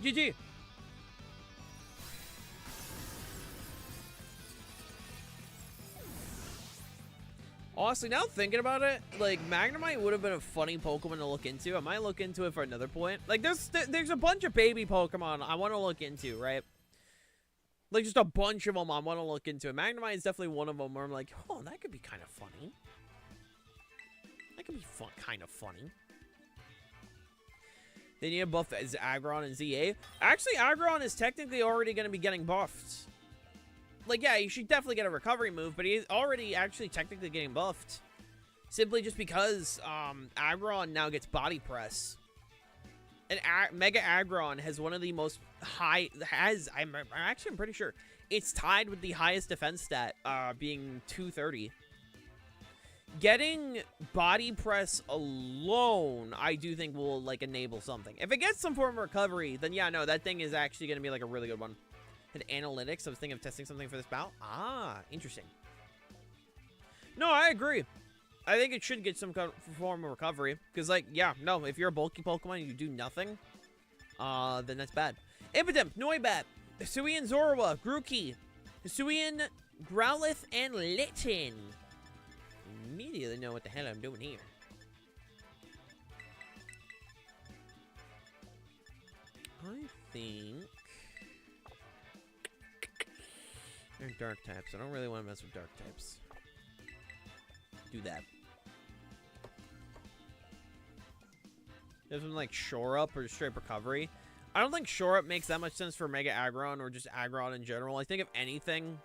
GG. Honestly, now thinking about it, like, Magnemite would have been a funny Pokemon to look into. I might look into it for another point. Like, there's a bunch of baby Pokemon I want to look into, right? Like, just a bunch of them I want to look into. Magnemite is definitely one of them where I'm like, oh, that could be kind of funny. That could be kind of funny. They need a buff as Aggron and ZA. Actually, Aggron is technically already going to be getting buffed. Like, yeah, you should definitely get a recovery move, but he's already actually technically getting buffed. Simply just because Aggron now gets body press. And Mega Aggron has one of the most high... I'm pretty sure. It's tied with the highest defense stat, being 230. Getting body press alone, I do think will, like, enable something. If it gets some form of recovery, then yeah, no, that thing is actually going to be, like, a really good one. And analytics, I was thinking of testing something for this bout. Ah, interesting. No, I agree. I think it should get some form of recovery. Because, like, yeah, no, if you're a bulky Pokemon and you do nothing, then that's bad. Impidimp, Noibat, Hisuian Zorua, Grookey, Hisuian Growlithe, and Litten. Immediately know what the hell I'm doing here. I think they're dark types. I don't really want to mess with dark types. Do that. There's some like shore up or straight recovery. I don't think shore up makes that much sense for Mega Aggron or just Aggron in general. I think if anything,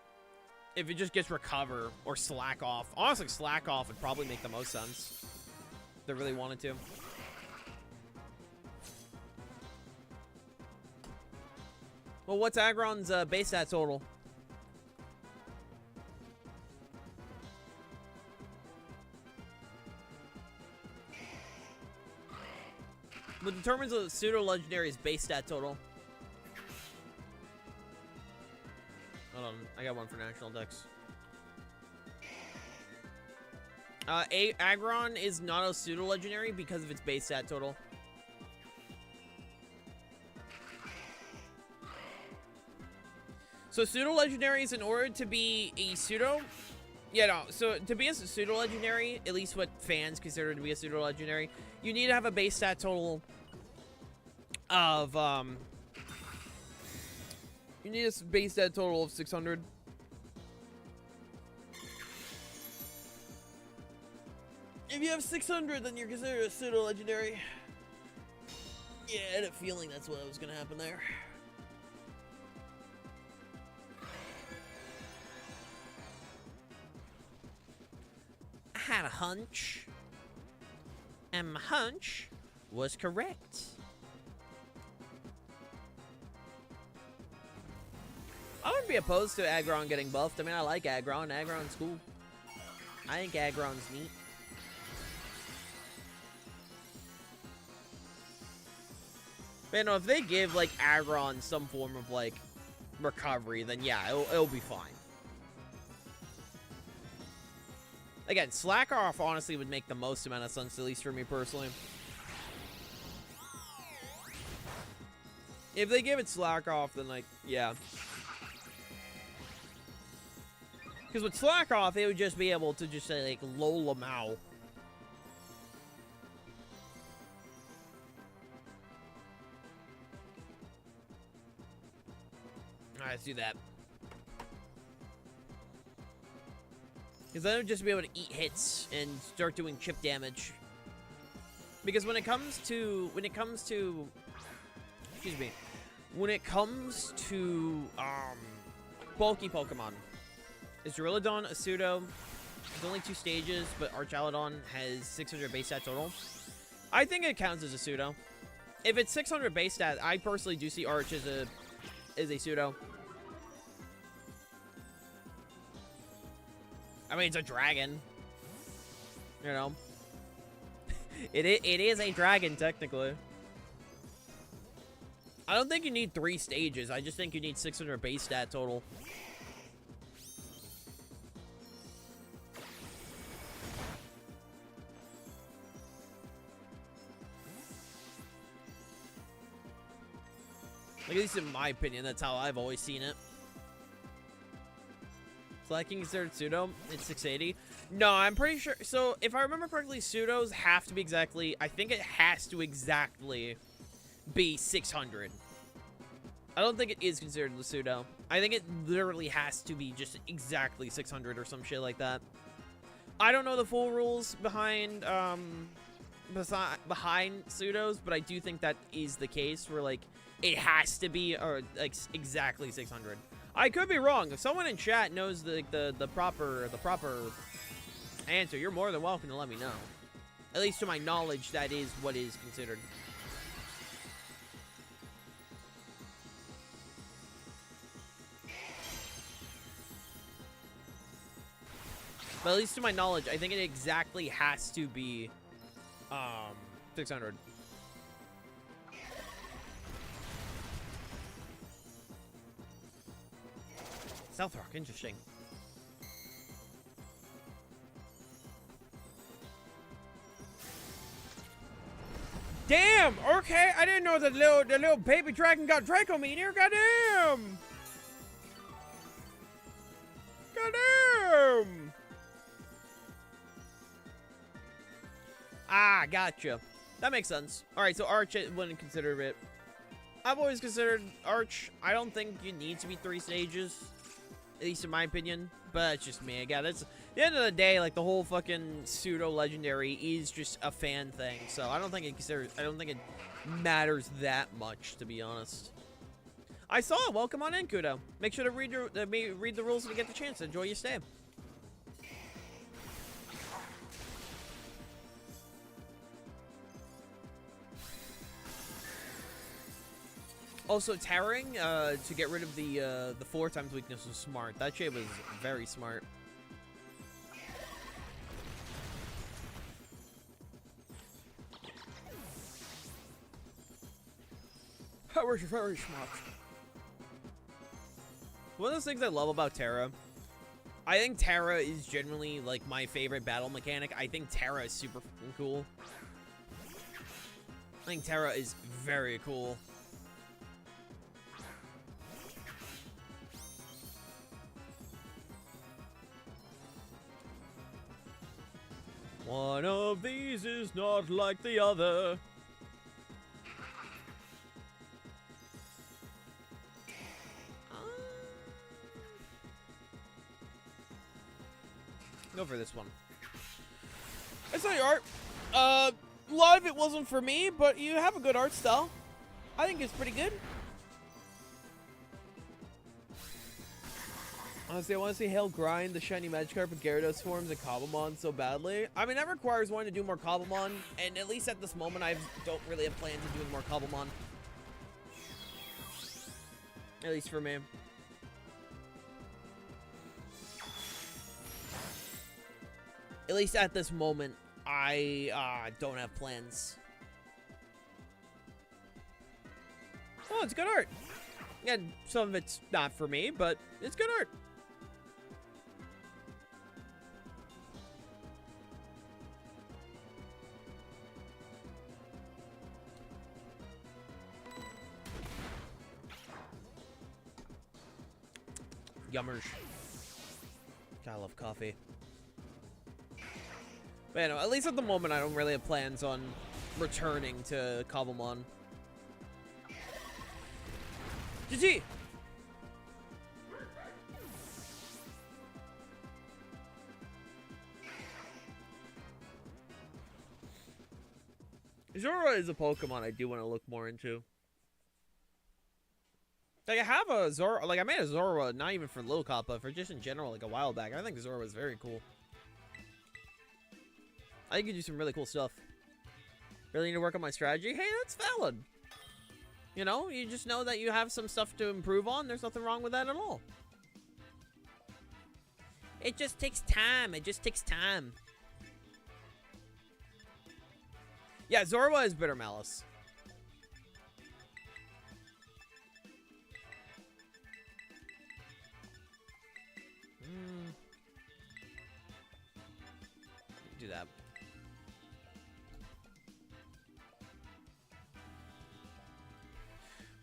if it just gets recover or slack off. Honestly, slack off would probably make the most sense. If they really wanted to. Well, what's Aggron's base stat total? What determines a pseudo-legendary's base stat total? Hold on, I got one for National Dex. Aggron is not a pseudo-legendary because of its base stat total. So pseudo-legendaries, in order to be a pseudo... Yeah, no, so to be a pseudo-legendary, at least what fans consider to be a pseudo-legendary, you need to have a base stat total of, you need a base stat total of 600. If you have 600, then you're considered a pseudo-legendary. Yeah, I had a feeling that's what was going to happen there. I had a hunch. And my hunch was correct. I wouldn't be opposed to Aggron getting buffed. I mean, I like Aggron. Aggron's cool. I think Aggron's neat. But, you know, if they give, like, Aggron some form of, like, recovery, then yeah, it'll be fine. Again, slack off honestly would make the most amount of sense, at least for me personally. If they give it slack off, then, like, yeah. Because with slack off, it would just be able to just say, like, Lolamau. Alright, let's do that. Because then it would just be able to eat hits and start doing chip damage. Because when it comes to, excuse me, when it comes to, bulky Pokemon, is Duraludon a pseudo? There's only 2 stages, but Archaludon has 600 base stat total. I think it counts as a pseudo. If it's 600 base stat, I personally do see Arch as a pseudo. I mean, it's a dragon. You know. It is a dragon, technically. I don't think you need 3 stages. I just think you need 600 base stat total. Like, at least in my opinion, that's how I've always seen it. Slacking considered pseudo? It's 680. No, I'm pretty sure. So, if I remember correctly, pseudos have to be exactly. I think it has to exactly be 600. I don't think it is considered a pseudo. I think it literally has to be just exactly 600 or some shit like that. I don't know the full rules behind behind pseudos, but I do think that is the case where like it has to be or like exactly 600. I could be wrong. If someone in chat knows the proper answer, you're more than welcome to let me know. At least to my knowledge, that is what is considered. But at least to my knowledge, I think it exactly has to be 600. Stealth Rock, interesting. Damn! Okay, I didn't know the little baby dragon got Draco Meteor. Goddamn! Goddamn! Ah, gotcha. That makes sense. All right, so Arch wouldn't consider it. I've always considered Arch. I don't think you need to be 3 stages, at least in my opinion. But it's just me. Again, it's at the end of the day, like the whole fucking pseudo legendary is just a fan thing. So I don't think it matters that much, to be honest. I saw it. Welcome on in, Kudo. Make sure to read the rules when you get the chance. Enjoy your stay. Also, tearing to get rid of the 4 times weakness was smart. That shit was very smart. That was very smart. One of those things I love about Terra, I think Terra is generally like my favorite battle mechanic. I think Terra is super fucking cool. I think Terra is very cool. One of these is not like the other. Go for this one. I saw your art. A lot of it wasn't for me, but you have a good art style. I think it's pretty good. Honestly, I want to see Hale grind the shiny Magikarp and Gyarados forms and Cobblemon so badly. I mean, that requires wanting to do more Cobblemon, and at least at this moment, I don't really have plans of doing more Cobblemon. At least for me. At least at this moment, I don't have plans. Oh, it's good art. And some of it's not for me, but it's good art. Yummers. God, I love coffee. But you know, at least at the moment, I don't really have plans on returning to Cobblemon. GG! Zora is a Pokemon I do want to look more into. Like, I have a Zora, like, I made a Zora, not even for Lil Cop, but for just in general, like, a while back. I think Zora was very cool. I think you do some really cool stuff. Really need to work on my strategy? Hey, that's valid. You know, you just know that you have some stuff to improve on. There's nothing wrong with that at all. It just takes time. It just takes time. Yeah, Zorua is Bitter Malice. Do that.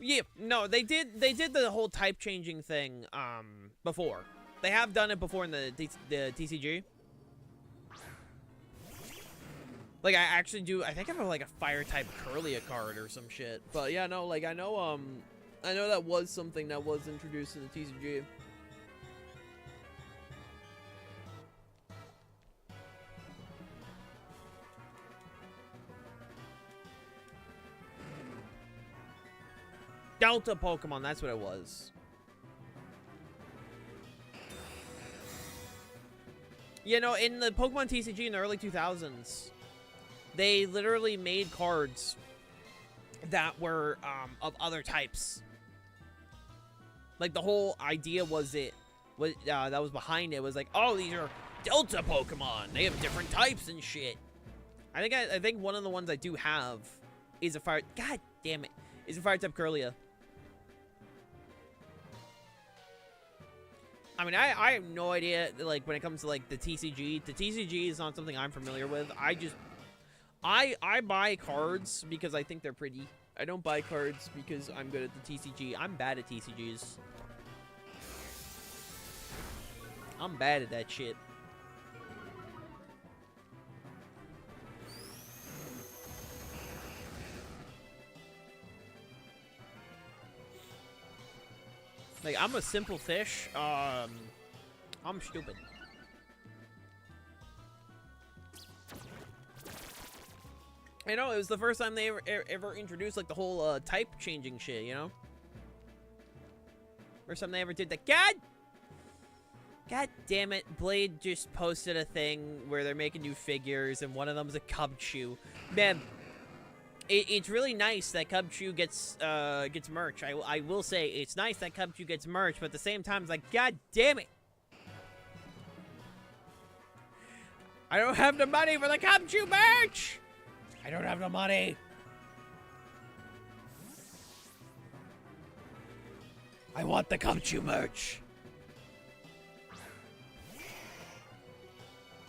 Yeah, no, they did the whole type changing thing before. They have done it before in the TCG. Like, I actually do, I think I have like a fire type Curlia card or some shit. But yeah, no, like I know that was something that was introduced in the TCG. Delta Pokemon, that's what it was. You know, in the Pokemon TCG in the early 2000s, they literally made cards that were of other types. Like, the whole idea was that was behind it was like, oh, these are Delta Pokemon. They have different types and shit. I think one of the ones I do have is a fire. God damn it! Is a fire type Curlia. I mean, I have no idea. Like when it comes to like the TCG is not something I'm familiar with. I buy cards because I think they're pretty. I don't buy cards because I'm good at the TCG. I'm bad at TCGs. I'm bad at that shit. Like, I'm a simple fish. I'm stupid. You know, it was the first time they ever introduced, like, the whole, type changing shit, you know? First time they ever did that. God damn it. Blade just posted a thing where they're making new figures, and one of them's a Cubchoo. Man, it's really nice that Cubchoo gets merch. I will say, it's nice that Cubchoo gets merch, but at the same time, it's like, god damn it. I don't have the money for the Cubchoo merch! I don't have the money. I want the Cubchoo merch.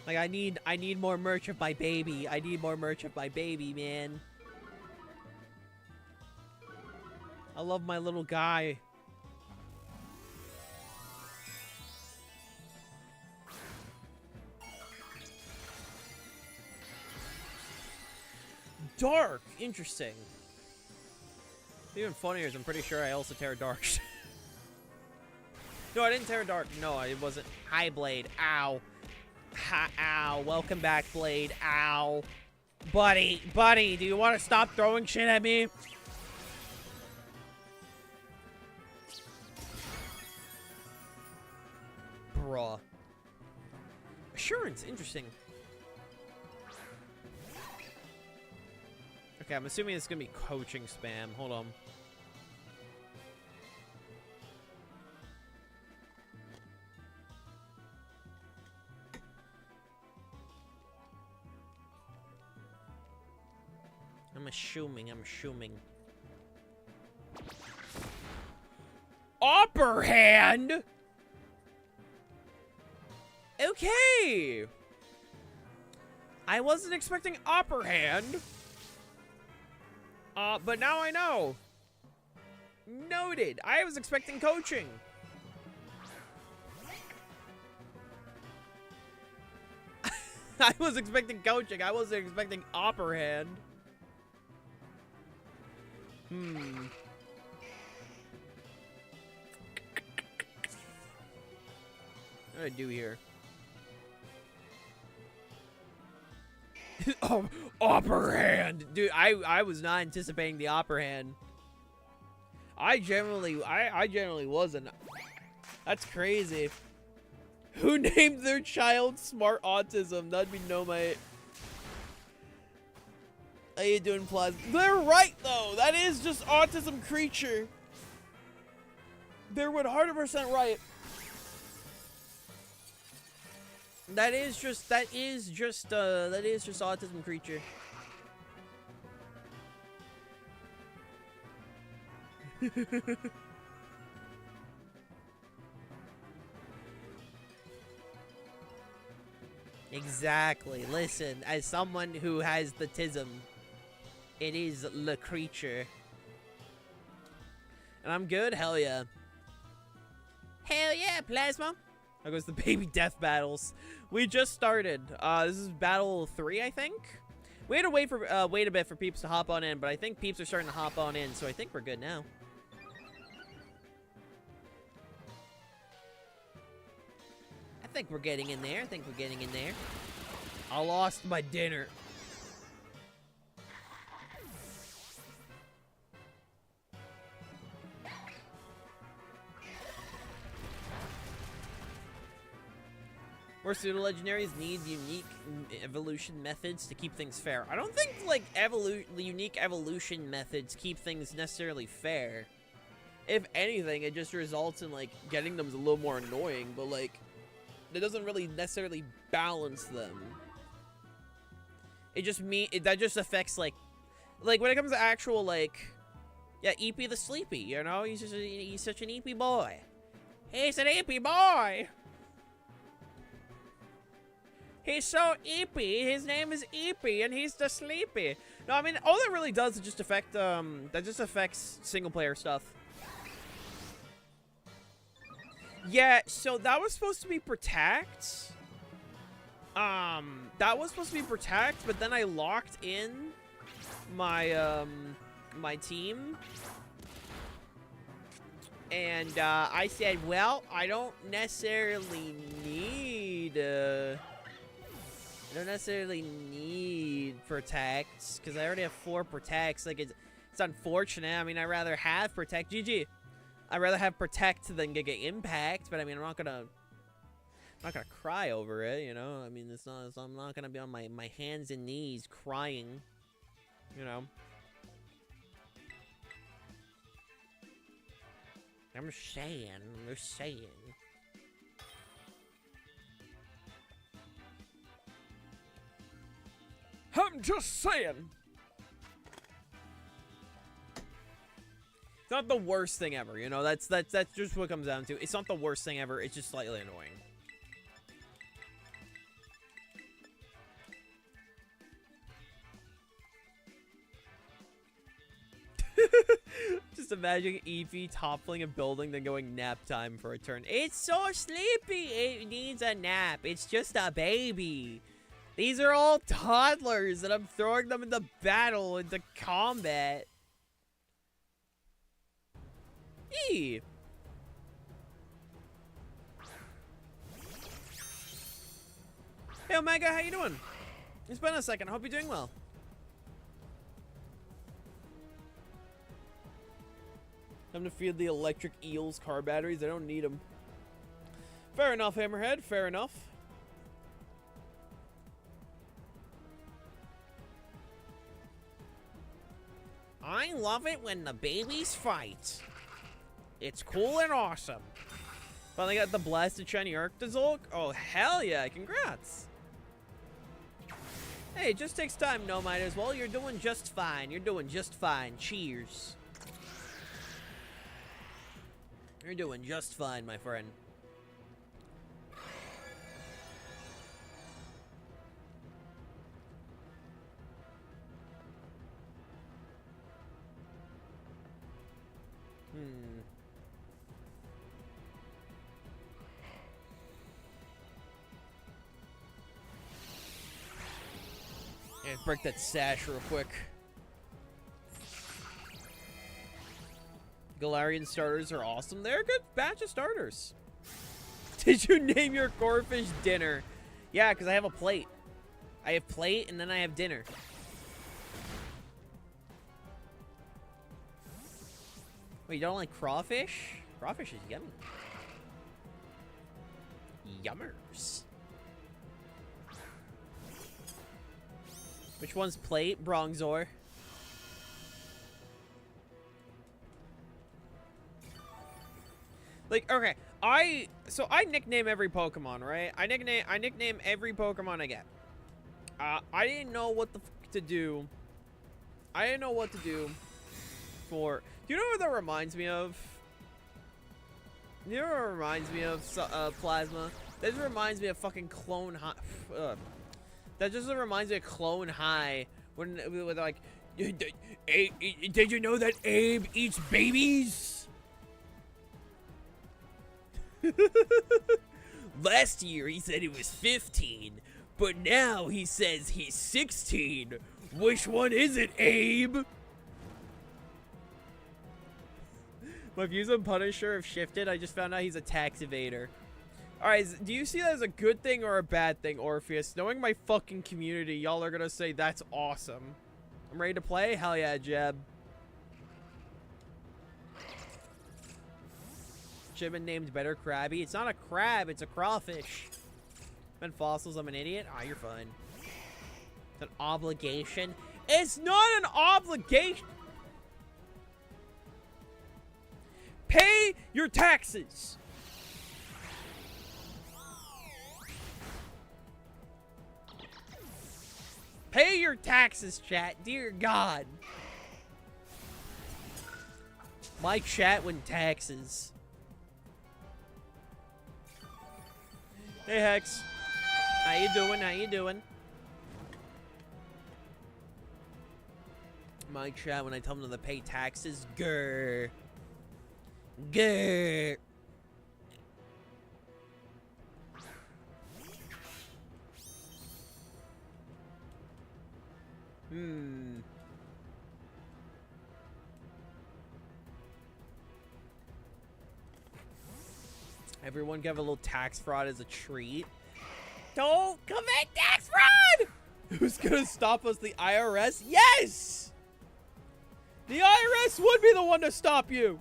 Like, I need more merch of my baby. I need more merch of my baby, man. I love my little guy. Dark! Interesting. Even funnier is I'm pretty sure I also Terra Dark. No, I didn't Terra Dark. No, it wasn't. Hi, Blade. Ow. Ha, ow. Welcome back, Blade. Ow. Buddy, do you want to stop throwing shit at me? Bruh. Assurance, interesting. Okay, I'm assuming it's gonna be coaching spam. Hold on. I'm assuming. Upper hand? Okay. I wasn't expecting upper hand. But now I know. Noted. I was expecting coaching. I was expecting coaching. I wasn't expecting upper hand. What do I do here? Oh, upper hand, dude! I was not anticipating the upper hand. I generally wasn't. That's crazy. Who named their child Smart Autism? That'd be no mate. How you doing, Plasma? They're right though. That is just autism creature. They're 100% right. That is just autism creature. Exactly. Listen, as someone who has the tism, it is the creature. And I'm good? Hell yeah. Hell yeah, Plasma. There goes the baby death battles. We just started. This is battle 3, I think. We had to wait a bit for peeps to hop on in, but I think peeps are starting to hop on in, so I think we're good now. I think we're getting in there. I lost my dinner. Or pseudo-legendaries need unique evolution methods to keep things fair. I don't think, like, unique evolution methods keep things necessarily fair. If anything, it just results in, like, getting them a little more annoying, but, like, it doesn't really necessarily balance them. It just that just affects, like, when it comes to actual, like, yeah, Eepy the Sleepy, you know? He's such an Eepy boy. He's an Eepy boy! He's so Eepy. His name is Eepy, and he's the Sleepy. No, I mean, all that really does is just affect, that just affects single-player stuff. Yeah, so that was supposed to be Protect. That was supposed to be Protect, but then I locked in my, my team. And, I said, well, I don't necessarily need, I don't necessarily need Protects, because I already have 4 Protects. Like, it's unfortunate. I mean, I'd rather have Protect. GG. I'd rather have Protect than get Impact, but I mean, I'm not gonna cry over it, you know? I mean, I'm not gonna be on my hands and knees crying, you know? I'm just saying. I'm just saying. It's not the worst thing ever, you know. That's just what it comes down to. It's not the worst thing ever. It's just slightly annoying. Just imagine Eevee toppling a building, then going nap time for a turn. It's so sleepy. It needs a nap. It's just a baby. These are all toddlers, and I'm throwing them into battle, into combat. Hey, Omega, how you doing? It's been a second. I hope you're doing well. Time to feed the electric eels car batteries. I don't need them. Fair enough, Hammerhead. Fair enough. I love it when the babies fight. It's cool and awesome. Finally got the blasted shiny Arctazolk. Oh, hell yeah. Congrats. Hey, it just takes time, no might as well. You're doing just fine. You're doing just fine. Cheers. You're doing just fine, my friend. Yeah, break that sash real quick. Galarian starters are awesome. They're a good batch of starters. Did you name your gorefish dinner? Yeah, because I have a plate. I have plate, and then I have dinner. Wait, you don't like crawfish? Crawfish is yummy. Yummers. Which one's plate? Bronzor. Like, okay, I nickname every Pokemon, right? I nickname every Pokemon I get. I didn't know what the fuck to do. I didn't know what to do for. Do you know what that reminds me of? You know what it reminds me of, Plasma? That just reminds me of fucking Clone High. That just reminds me of Clone High when they're like, did you know that Abe eats babies? Last year he said he was 15, but now he says he's 16. Which one is it, Abe? My views on Punisher have shifted. I just found out he's a tax evader. Alright, do you see that as a good thing or a bad thing, Orpheus? Knowing my fucking community, y'all are gonna say that's awesome. I'm ready to play? Hell yeah, Jeb. Should have been named Better Krabby. It's not a crab, it's a crawfish. And fossils, I'm an idiot? Ah, you're fine. It's an obligation. It's not an obligation! Pay your taxes! Pay your taxes, chat. Dear God. My chat win taxes. Hey, Hex. How you doing? How you doing? My chat, when I tell them to pay taxes, grr. Grr. Everyone give a little tax fraud as a treat. Don't commit tax fraud! Who's gonna stop us? The IRS? Yes! The IRS would be the one to stop you!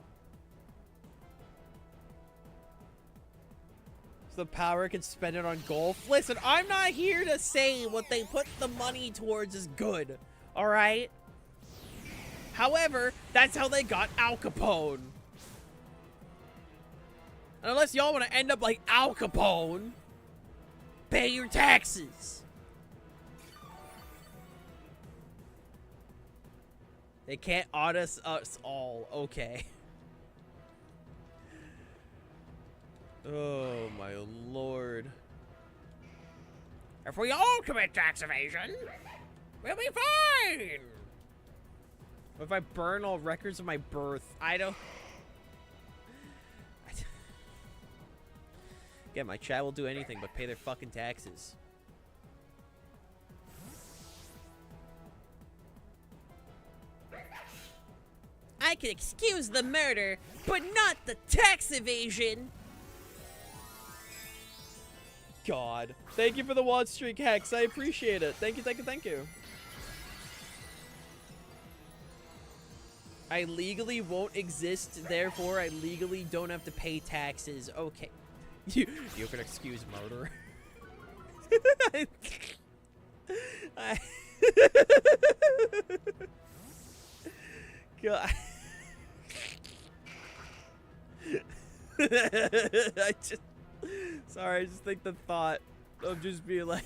So the power can spend it on golf. Listen, I'm not here to say what they put the money towards is good. Alright? However, that's how they got Al Capone. And unless y'all want to end up like Al Capone, pay your taxes. They can't audit us all. Okay. Oh my lord. If we all commit tax evasion, we'll be fine. What if I burn all records of my birth? I don't... Yeah, my chat will do anything but pay their fucking taxes. I can excuse the murder, but not the tax evasion. God. Thank you for the watch streak, Hex. I appreciate it. Thank you, thank you, thank you. I legally won't exist, therefore I legally don't have to pay taxes. Okay. You can excuse murder. God. Sorry, I just think the thought of just being like,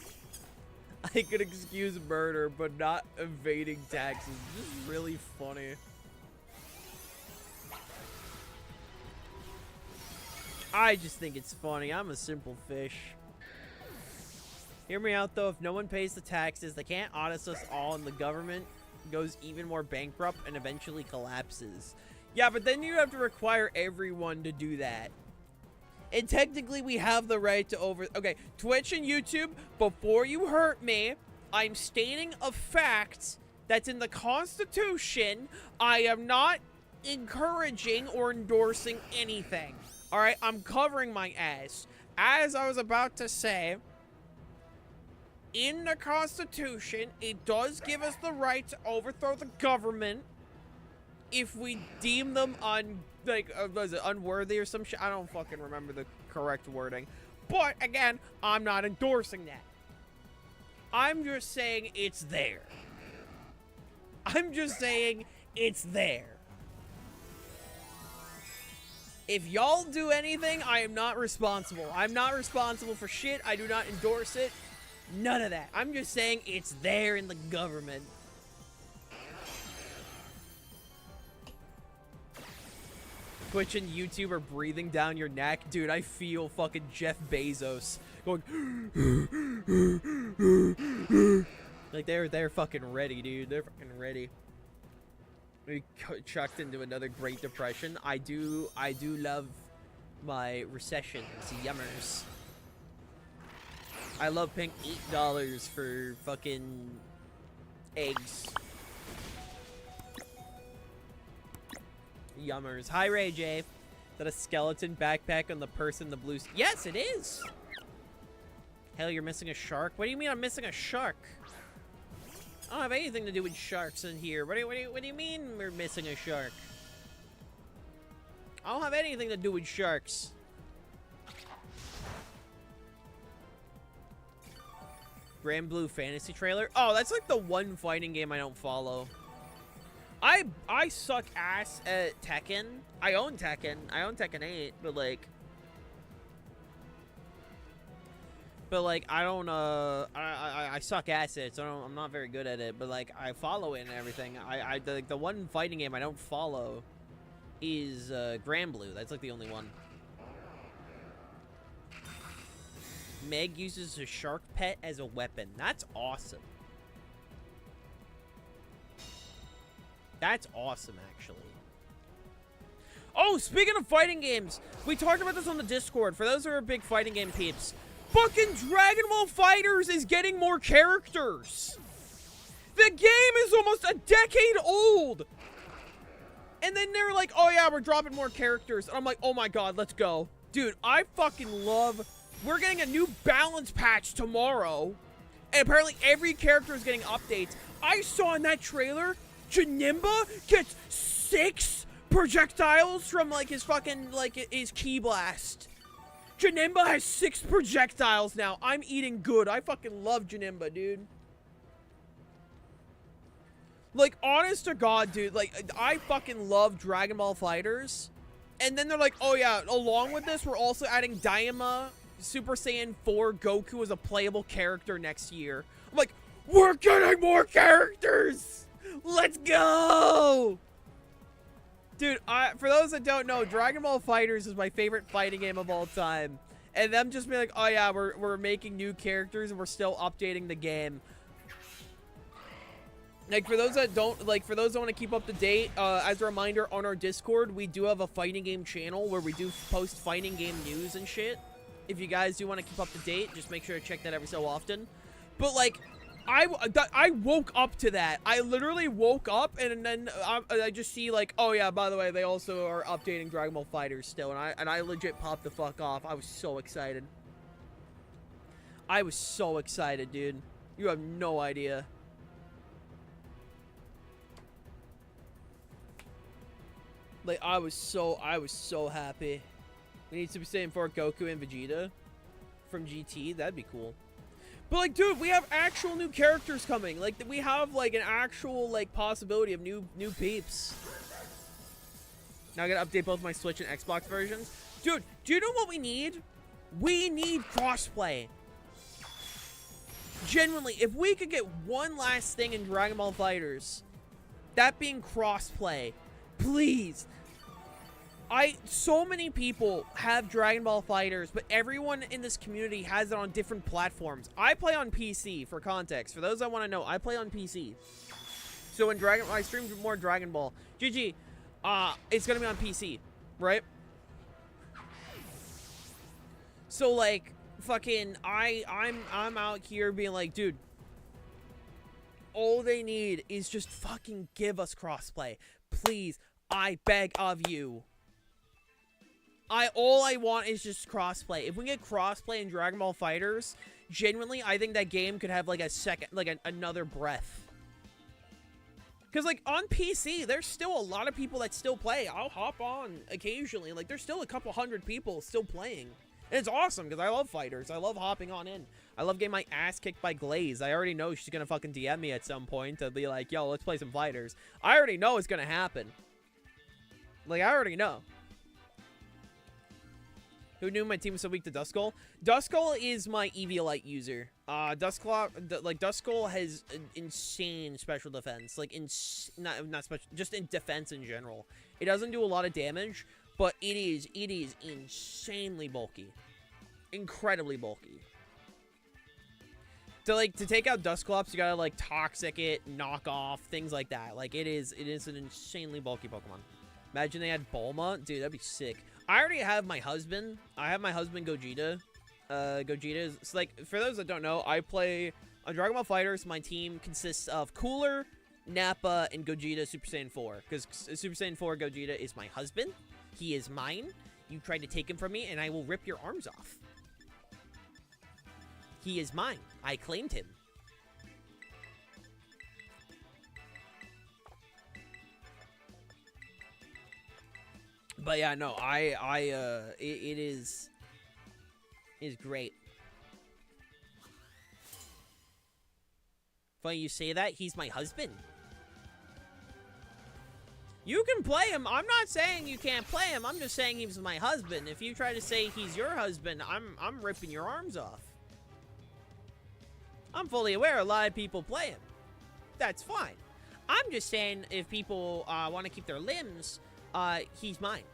I could excuse murder, but not evading taxes is just really funny. I just think it's funny. I'm a simple fish. Hear me out, though. If no one pays the taxes, they can't audit us all, and the government goes even more bankrupt and eventually collapses. Yeah, but then you have to require everyone to do that. And technically, we have the right to Okay, Twitch and YouTube, before you hurt me, I'm stating a fact that's in the Constitution. I am not encouraging or endorsing anything. Alright, I'm covering my ass. As I was about to say, in the Constitution, it does give us the right to overthrow the government if we deem them unworthy or some shit. I don't fucking remember the correct wording. But, again, I'm not endorsing that. I'm just saying it's there. I'm just saying it's there. If y'all do anything, I am not responsible. I'm not responsible for shit. I do not endorse it. None of that. I'm just saying it's there in the government. Twitch and YouTube are breathing down your neck. Dude, I feel fucking Jeff Bezos going... like, they're fucking ready, dude. They're fucking ready. We chucked into another Great Depression. I do love my recessions, yummers. I love paying $8 for fucking eggs. Yummers. Hi, Ray J. Is that a skeleton backpack on the person in the blue? Yes, it is. Hell, you're missing a shark? What do you mean I'm missing a shark? I don't have anything to do with sharks in here. What do you mean we're missing a shark? I don't have anything to do with sharks. Grand Blue Fantasy trailer. Oh, that's like the one fighting game I don't follow. I suck ass at Tekken. I own Tekken. I own Tekken 8, but like I don't I suck ass at it, so I'm not very good at it, but like I follow it and everything. The one fighting game I don't follow is Grand Blue. That's like the only one. Meg uses a shark pet as a weapon. That's awesome. That's awesome, actually. Oh, speaking of fighting games, we talked about this on the Discord. For those who are big fighting game peeps, fucking Dragon Ball FighterZ is getting more characters. The game is almost a decade old. And then they're like, oh yeah, we're dropping more characters. And I'm like, oh my god, let's go. Dude, I fucking love... We're getting a new balance patch tomorrow. And apparently every character is getting updates. I saw in that trailer... Janemba gets 6 projectiles from, like, his fucking, like, his Ki Blast. Janemba has 6 projectiles now. I'm eating good. I fucking love Janemba, dude. Like, honest to God, dude, like, I fucking love Dragon Ball FighterZ. And then they're like, oh yeah, along with this, we're also adding Daima, Super Saiyan 4 Goku as a playable character next year. I'm like, we're getting more characters! Let's go! Dude, for those that don't know, Dragon Ball FighterZ is my favorite fighting game of all time. And them just being like, oh yeah, we're making new characters and we're still updating the game. Like, for those that don't, like, for those that want to keep up to date, as a reminder, on our Discord, we do have a fighting game channel where we do post fighting game news and shit. If you guys do want to keep up to date, just make sure to check that every so often. But, like... I woke up to that. I literally woke up and then I just see like, oh yeah, by the way, they also are updating Dragon Ball FighterZ still, and I legit popped the fuck off. I was so excited. I was so excited, dude. You have no idea. Like, I was so happy. We need Super Saiyan 4 Goku and Vegeta from GT. That'd be cool. But, like, dude, we have actual new characters coming. Like, we have, like, an actual, like, possibility of new peeps. Now I gotta update both my Switch and Xbox versions. Dude, do you know what we need? We need crossplay. Genuinely, if we could get one last thing in Dragon Ball FighterZ, that being crossplay, please. So many people have Dragon Ball FighterZ, but everyone in this community has it on different platforms. I play on PC, for context. For those that want to know, I play on PC. So when I stream more Dragon Ball, GG, it's gonna be on PC, right? So like, fucking, I'm out here being like, dude, all they need is just fucking give us crossplay, please. I beg of you. All I want is just crossplay. If we get crossplay in Dragon Ball FighterZ, genuinely, I think that game could have like a second, like another breath. Because like on PC, there's still a lot of people that still play. I'll hop on occasionally. Like there's still a couple hundred people still playing. And it's awesome because I love FighterZ. I love hopping on in. I love getting my ass kicked by Glaze. I already know she's gonna fucking DM me at some point to be like, yo, let's play some FighterZ. I already know it's gonna happen. Like I already know. Who knew my team was so weak to Duskull? Duskull is my Eviolite user. Duskull has an insane special defense. Like, not special, just in defense in general. It doesn't do a lot of damage, but it is insanely bulky. Incredibly bulky. To take out Dusclops, you gotta, like, Toxic it, knock off, things like that. Like, it is an insanely bulky Pokemon. Imagine they had Bulma. Dude, that'd be sick. I already have my husband. I have my husband, Gogeta. Gogeta is... So, like, for those that don't know, I play on Dragon Ball FighterZ. My team consists of Cooler, Nappa, and Gogeta Super Saiyan 4. Because Super Saiyan 4 Gogeta is my husband. He is mine. You tried to take him from me, and I will rip your arms off. He is mine. I claimed him. But yeah, no, it is great. Funny you say that. He's my husband. You can play him. I'm not saying you can't play him. I'm just saying he's my husband. If you try to say he's your husband, I'm ripping your arms off. I'm fully aware a lot of people play him. That's fine. I'm just saying if people want to keep their limbs, he's mine.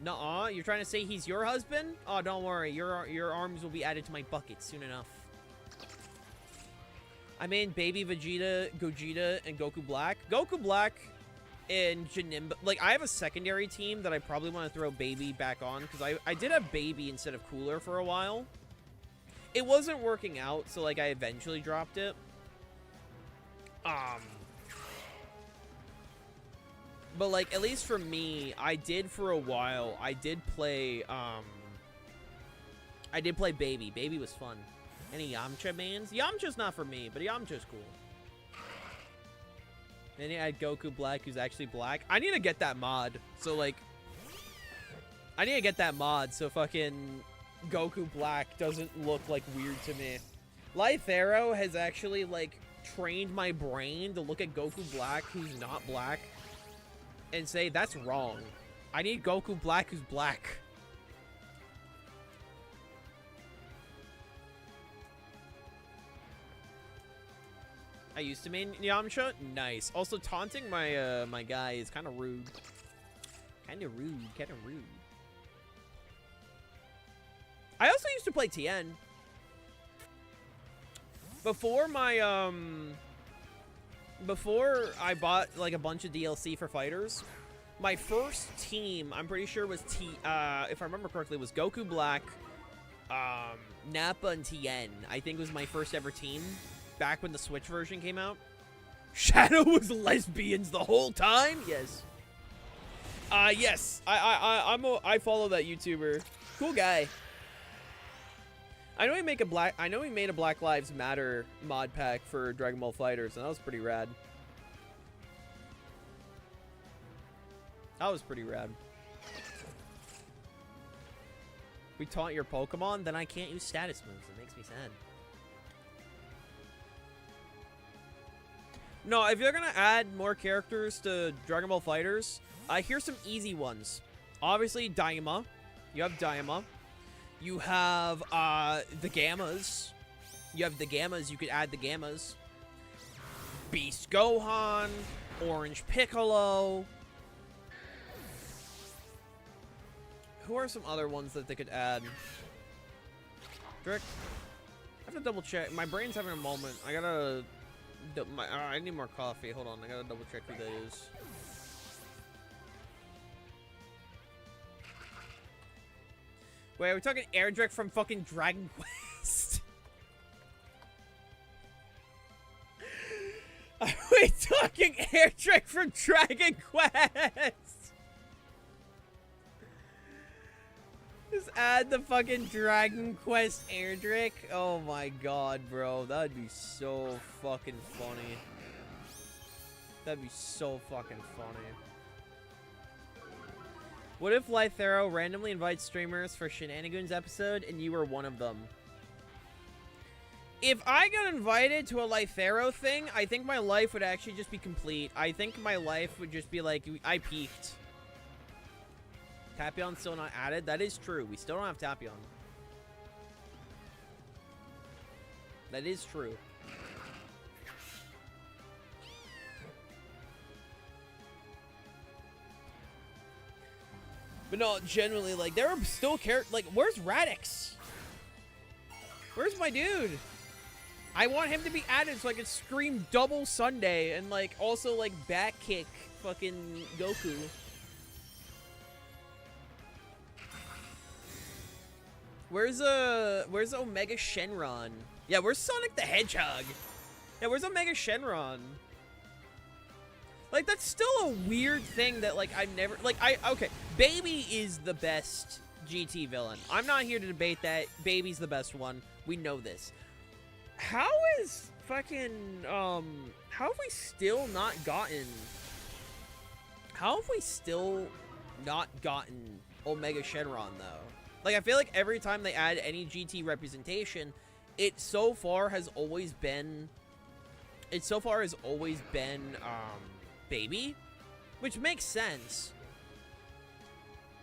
Nuh-uh. You're trying to say he's your husband? Oh, don't worry. Your arms will be added to my bucket soon enough. I mean, Baby Vegeta, Gogeta, and Goku Black. Goku Black and Janemba. Like, I have a secondary team that I probably want to throw Baby back on. Because I did have Baby instead of Cooler for a while. It wasn't working out, so, like, I eventually dropped it. But, like, at least for me, I did for a while. I did play Baby. Baby was fun. Any Yamcha mans? Yamcha's not for me, but Yamcha's cool. Then you add Goku Black, who's actually black. I need to get that mod. So, like, I need to get that mod so fucking Goku Black doesn't look, like, weird to me. Life Arrow has actually, like, trained my brain to look at Goku Black, who's not black, and say, that's wrong. I need Goku Black, who's black. I used to main Yamcha. Nice. Also, taunting my my guy is kind of rude. Kind of rude. Kind of rude. I also used to play Tien. Before my before I bought like a bunch of DLC for fighters, my first team, I'm pretty sure was if I remember correctly, was Goku Black, Nappa, and Tien. I think was my first ever team. Back when the Switch version came out. Shadow was lesbians the whole time? Yes. Yes. I follow that YouTuber. Cool guy. I know he made a Black Lives Matter mod pack for Dragon Ball FighterZ, and that was pretty rad. That was pretty rad. We taunt your Pokemon, then I can't use status moves. It makes me sad. No, if you're gonna add more characters to Dragon Ball FighterZ, here's some easy ones. Obviously, Daima. You have Daima. You have the Gammas. You have the Gammas. You could add the Gammas. Beast Gohan. Orange Piccolo. Who are some other ones that they could add? Drick? I have to double check. My brain's having a moment. I gotta... I need more coffee. Hold on, I gotta double check who that is. Wait, are we talking Airdrick from fucking Dragon Quest? Are we talking Airdrick from Dragon Quest? Just add the fucking Dragon Quest Airdrick. Oh my god, bro. That'd be so fucking funny. That'd be so fucking funny. What if Lythero randomly invites streamers for Shenanigans episode and you were one of them? If I got invited to a Lythero thing, I think my life would actually just be complete. I think my life would just be like, I peaked. Tapion still not added? That is true. We still don't have Tapion. That is true. But no, generally, like, there are still like, where's Radix? Where's my dude? I want him to be added so I can scream double Sunday and, like, also, like, back kick fucking Goku. Where's Omega Shenron? Yeah, where's Sonic the Hedgehog? Yeah, where's Omega Shenron? Like, that's still a weird thing that, like, I've never... Like, okay, Baby is the best GT villain. I'm not here to debate that. Baby's the best one. We know this. How is fucking, how have we still not gotten... How have we still not gotten Omega Shenron, though? Like, I feel like every time they add any GT representation, it so far has always been baby, which makes sense.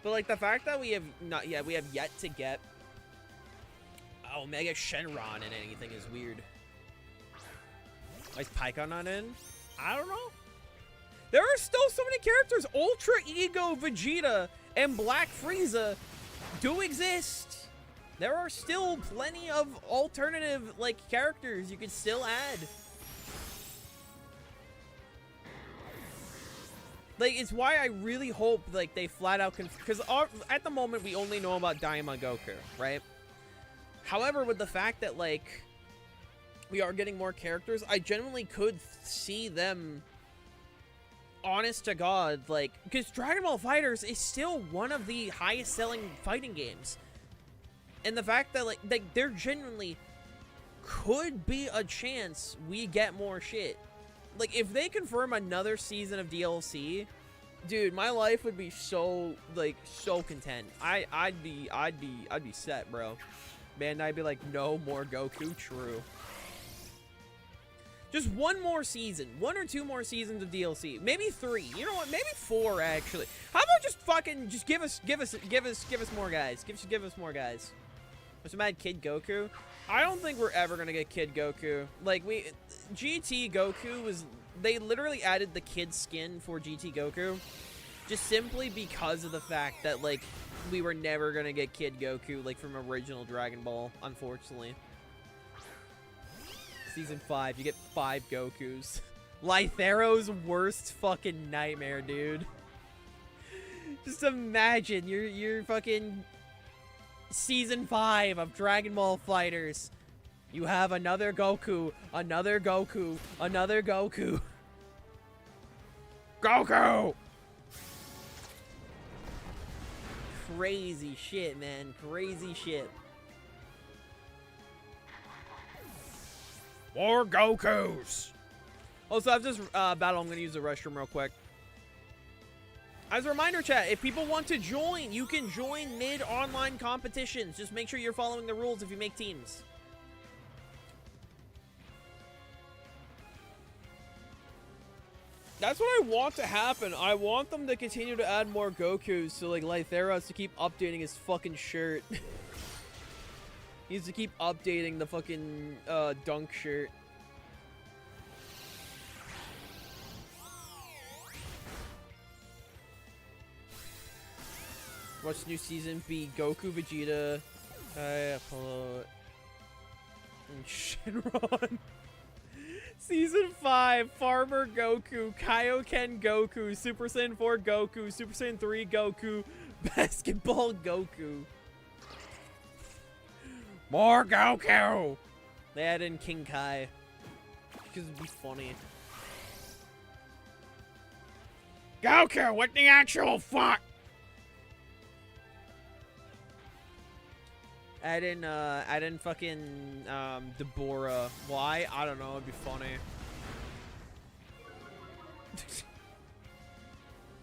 But like the fact that we have yet to get Omega Shenron in anything is weird. Like Pikkon not in? I don't know. There are still so many characters. Ultra Ego Vegeta and Black Frieza do exist. There are still plenty of alternative like characters you could still add. Like, it's why I really hope like they flat out because at the moment we only know about Daima Goku, right? However, with the fact that like we are getting more characters, I genuinely could see them, honest to God, like, because Dragon Ball FighterZ is still one of the highest selling fighting games. And the fact that like there genuinely could be a chance we get more shit. Like, if they confirm another season of DLC, dude, my life would be so, like, so content. I'd be set, bro. Man, I'd be like, no more Goku, true. Just one more season, 1 or 2 more seasons of DLC, maybe 3. You know what? Maybe 4 actually. How about just fucking just give us more guys. Give us more guys. Let's add Kid Goku. I don't think we're ever gonna get Kid Goku. Like GT Goku was, they literally added the kid skin for GT Goku, just simply because of the fact that like we were never gonna get Kid Goku like from original Dragon Ball, unfortunately. Season 5, you get 5 Gokus. Lythero's worst fucking nightmare, dude. Just imagine you're fucking Season 5 of Dragon Ball FighterZ. You have another Goku, another Goku, another Goku. Goku! Crazy shit, man. Crazy shit. More Gokus! Also, after this battle, I'm going to use the restroom real quick. As a reminder, chat, if people want to join, you can join mid-online competitions. Just make sure you're following the rules if you make teams. That's what I want to happen. I want them to continue to add more Gokus, so like Lythera has to keep updating his fucking shirt. He needs to keep updating the fucking dunk shirt. Watch the new season be Goku, Vegeta, Apollo, and Shenron. Season 5, Farmer Goku, Kaioken Goku, Super Saiyan 4 Goku, Super Saiyan 3 Goku, Basketball Goku. More Goku! They add in King Kai, because it'd be funny. Goku, what the actual fuck? Add in fucking, Deborah. Why? I don't know, it'd be funny.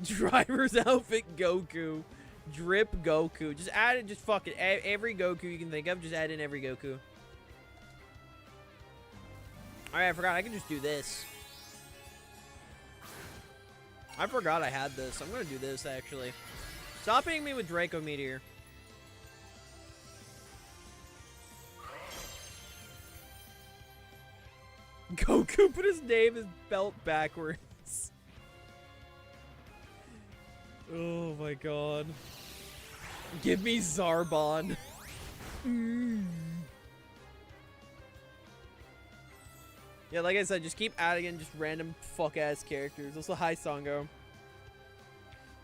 Driver's outfit Goku. Drip Goku. Just add it, just fuck it. Every Goku you can think of, just add in every Goku. Alright, I forgot, I can just do this. I forgot I had this. I'm gonna do this, actually. Stop hitting me with Draco Meteor. Goku put his name, his belt backwards. Oh my god. Give me Zarbon. Yeah, like I said, just keep adding in just random fuck-ass characters. Also, hi, Songo. What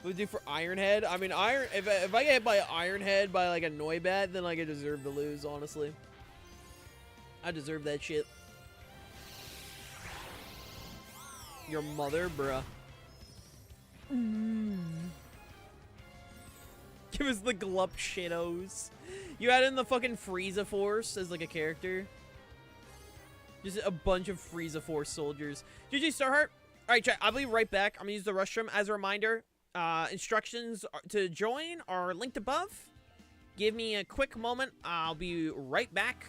do we do for Ironhead? I mean, if I get hit by Ironhead by like a Noibat, then like I deserve to lose, honestly. I deserve that shit. Your mother, bruh. Give us the Glup Shittos. You add in the fucking Frieza Force as like a character. Just a bunch of Frieza Force soldiers. GG Starheart. Alright, chat, I'll be right back. I'm gonna use the restroom. As a reminder, instructions to join are linked above. Give me a quick moment. I'll be right back.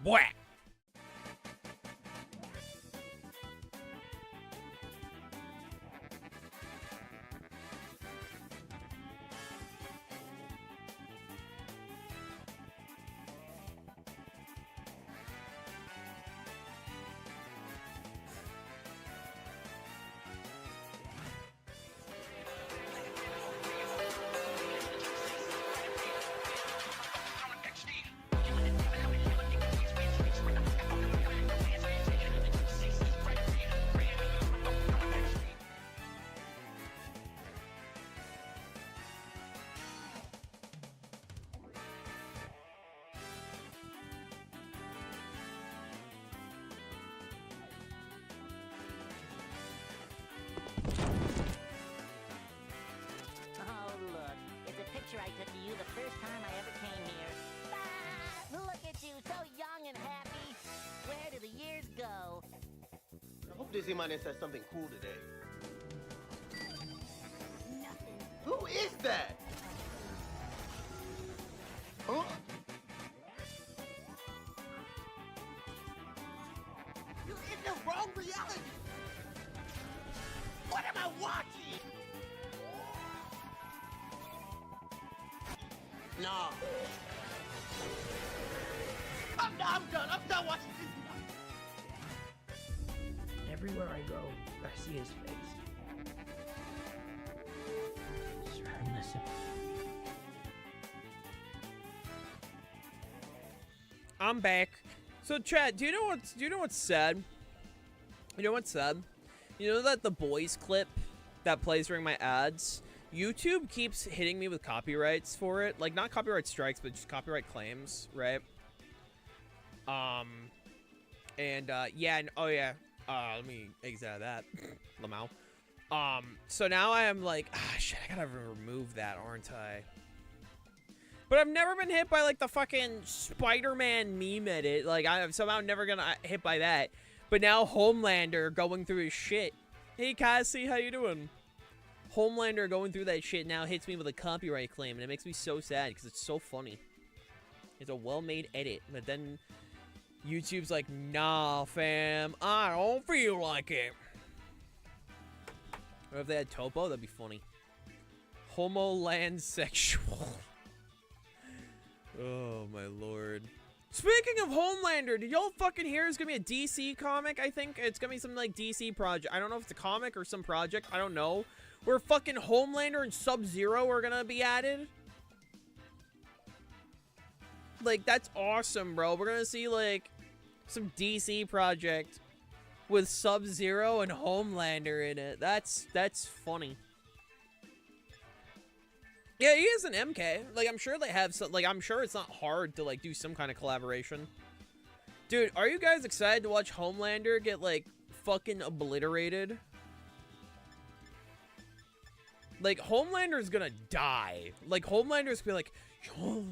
Boy. I took of you the first time I ever came here. Ah, look at you, so young and happy. Where do the years go? I hope Dizzy Mine says something cool today. Nothing. Who is that? Huh? You're in the wrong reality. What am I watching? No. I'm done. I'm done watching this. Everywhere I go, I see his face. Swear and listen. I'm back. So, chat, do you know what's sad? You know what's sad? You know that the boys clip that plays during my ads? YouTube keeps hitting me with copyrights for it. Like, not copyright strikes, but just copyright claims, right? Yeah, oh yeah. Let me exit out of that. Lamau. So now I am like, shit, I gotta remove that, aren't I? But I've never been hit by, like, the fucking Spider-Man meme edit. Like, I'm somehow never gonna hit by that. But now Homelander going through his shit. Hey, Cassie, how you doing? Homelander going through that shit now hits me with a copyright claim, and it makes me so sad because it's so funny. It's a well-made edit, but then YouTube's like, nah, fam, I don't feel like it. Or if they had Topo, that'd be funny. Homoland sexual. Oh, my lord. Speaking of Homelander, did y'all fucking hear it's gonna be a DC comic, I think? It's gonna be some, like, DC project. I don't know if it's a comic or some project. I don't know. Where fucking Homelander and Sub-Zero are gonna be added. Like, that's awesome, bro. We're gonna see, like, some DC project with Sub-Zero and Homelander in it. That's funny. Yeah, he is an MK. Like, I'm sure they have some, like, I'm sure it's not hard to, like, do some kind of collaboration. Dude, are you guys excited to watch Homelander get, like, fucking obliterated? Like, Homelander's gonna die. Like, Homelander's gonna be like, y'all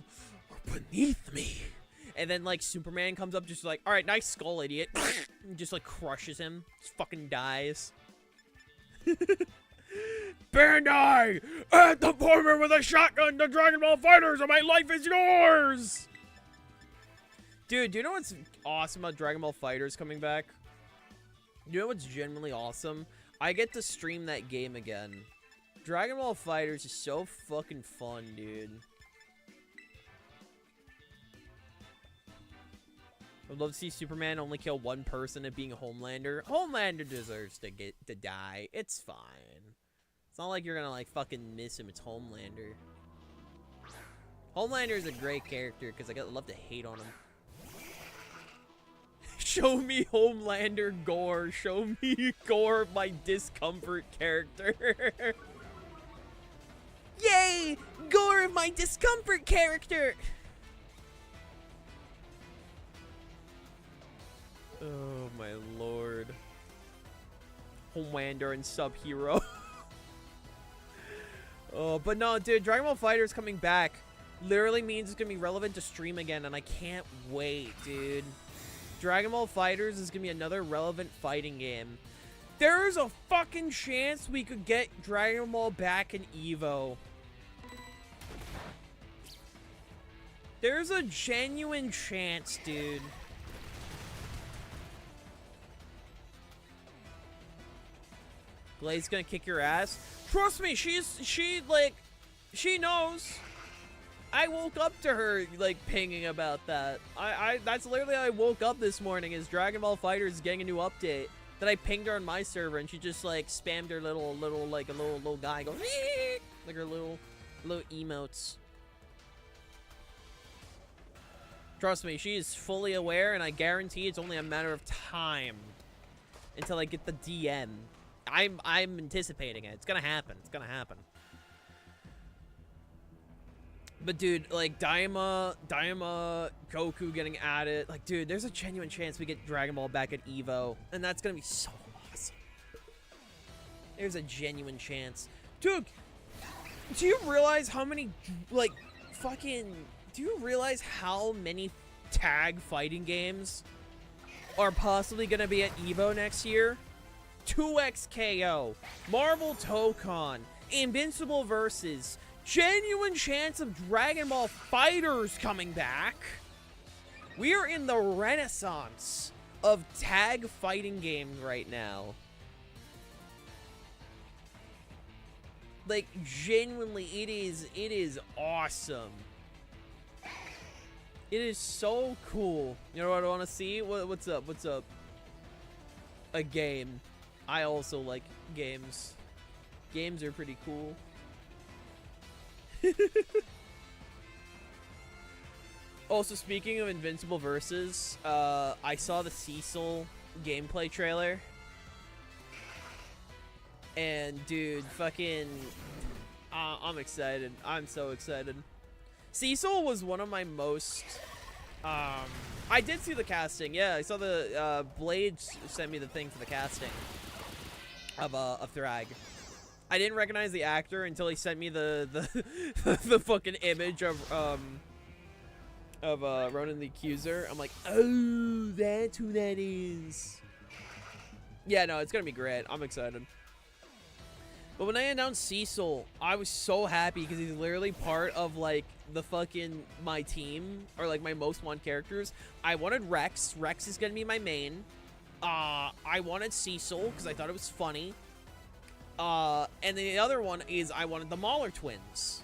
are beneath me. And then, like, Superman comes up just like, alright, nice skull, idiot. And just, like, crushes him. Just fucking dies. Bandai! At the former with a shotgun to Dragon Ball Fighters, or my life is yours! Dude, do you know what's awesome about Dragon Ball Fighters coming back? You know what's genuinely awesome? I get to stream that game again. Dragon Ball Fighters is so fucking fun, dude. I'd love to see Superman only kill one person at being a Homelander. Homelander deserves to die. It's fine. It's not like you're gonna, like, fucking miss him. It's Homelander. Homelander is a great character because I love to hate on him. Show me Homelander gore. Show me gore, my discomfort character. Yay! Gore, my discomfort character! Oh, my lord. Homelander and Sub-Hero. Oh, but no, dude, Dragon Ball FighterZ coming back literally means it's gonna be relevant to stream again, and I can't wait, dude. Dragon Ball FighterZ is gonna be another relevant fighting game. There's a fucking chance we could get Dragon Ball back in Evo. There's a genuine chance, dude. Blade's gonna kick your ass. Trust me, she knows. I woke up to her, like, pinging about that. That's literally how I woke up this morning, is Dragon Ball FighterZ getting a new update. That I pinged her on my server, and she just, like, spammed her little guy, go, like her little emotes. Trust me, she is fully aware, and I guarantee it's only a matter of time until I get the DM. I'm anticipating it. It's gonna happen. It's gonna happen. But dude, like Daima, Goku getting added. Like, dude, there's a genuine chance we get Dragon Ball back at EVO, and that's gonna be so awesome. There's a genuine chance. Dude, do you realize how many, like, do you realize how many tag fighting games are possibly gonna be at EVO next year? 2XKO, Marvel Tokon, Invincible Versus, genuine chance of Dragon Ball FighterZ coming back. We are in the renaissance of tag fighting games right now. Like, genuinely, it is awesome. It is so cool. You know what I want to see? What's up? What's up? A game. I also like games. Games are pretty cool. Also, speaking of Invincible Versus, I saw the Cecil gameplay trailer. And, dude, fucking... I'm excited. I'm so excited. Cecil was one of my most... I did see the casting. Yeah, I saw the... Blade sent me the thing for the casting of Thrag. I didn't recognize the actor until he sent me the the fucking image of Ronan the Accuser. I'm like, oh, that's who that is. Yeah, no, it's gonna be great. I'm excited. But when I announced Cecil, I was so happy because he's literally part of, like, the fucking my team, or like my most wanted characters. I wanted Rex. Rex is gonna be my main. I wanted Cecil because I thought it was funny. And the other one is I wanted the Mauler twins.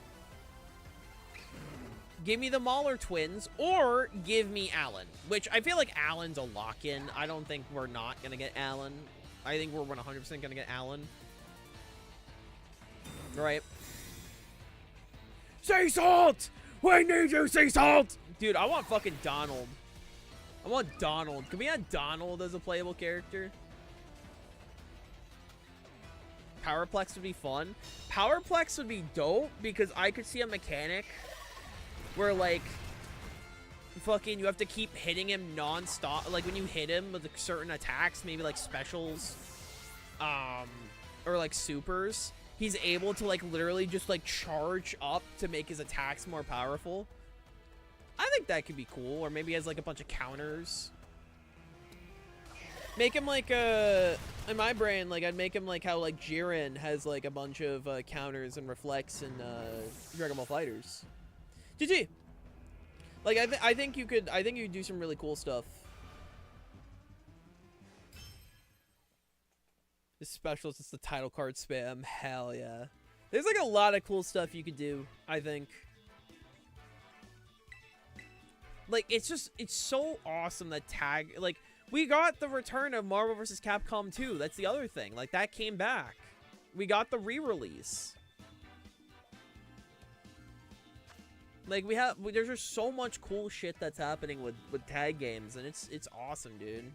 Give me the Mauler twins, or give me Alan, which I feel like Alan's a lock-in. I don't think we're not gonna get Alan. I think we're 100% gonna get Alan. Right. Say salt! We need you, say salt! Dude, I want fucking Donald. I want Donald. Can we add Donald as a playable character? Powerplex would be fun. Powerplex would be dope because I could see a mechanic where, like, fucking you have to keep hitting him non-stop. Like, when you hit him with certain attacks, maybe like specials, or like supers, he's able to, like, literally just, like, charge up to make his attacks more powerful. I think that could be cool. Or maybe he has, like, a bunch of counters. Make him like in my brain, like, I'd make him like how, like, Jiren has, like, a bunch of counters and reflects in Dragon Ball FighterZ. GG. Like, I think you could do some really cool stuff. This special is just the title card spam. Hell yeah. There's, like, a lot of cool stuff you could do, I think. Like, it's so awesome that tag, like, we got the return of Marvel vs. Capcom 2. That's the other thing. Like, that came back. We got the re-release. Like, there's just so much cool shit that's happening with tag games, and it's awesome, dude.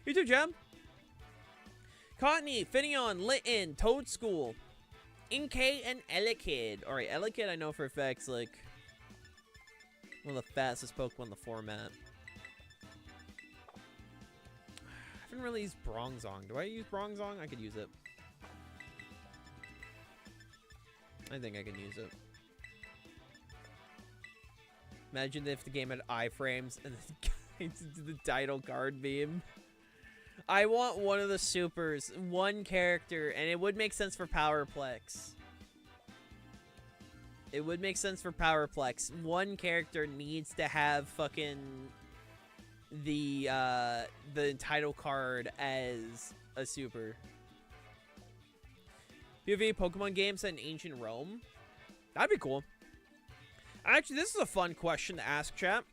You too, Gem. Cottony, Finion, Litton, Toad School, Inkay, and Elekid. Alright, Elekid I know for a fact, like, one of the fastest Pokemon in the format. I haven't really used Bronzong. Do I use Bronzong? I could use it. I think I can use it. Imagine if the game had iframes and the title card beam. I want one of the supers, one character, and it would make sense for Powerplex. It would make sense for Powerplex. One character needs to have fucking the title card as a super. PvE Pokemon game set in ancient Rome. That'd be cool. Actually, this is a fun question to ask, chat.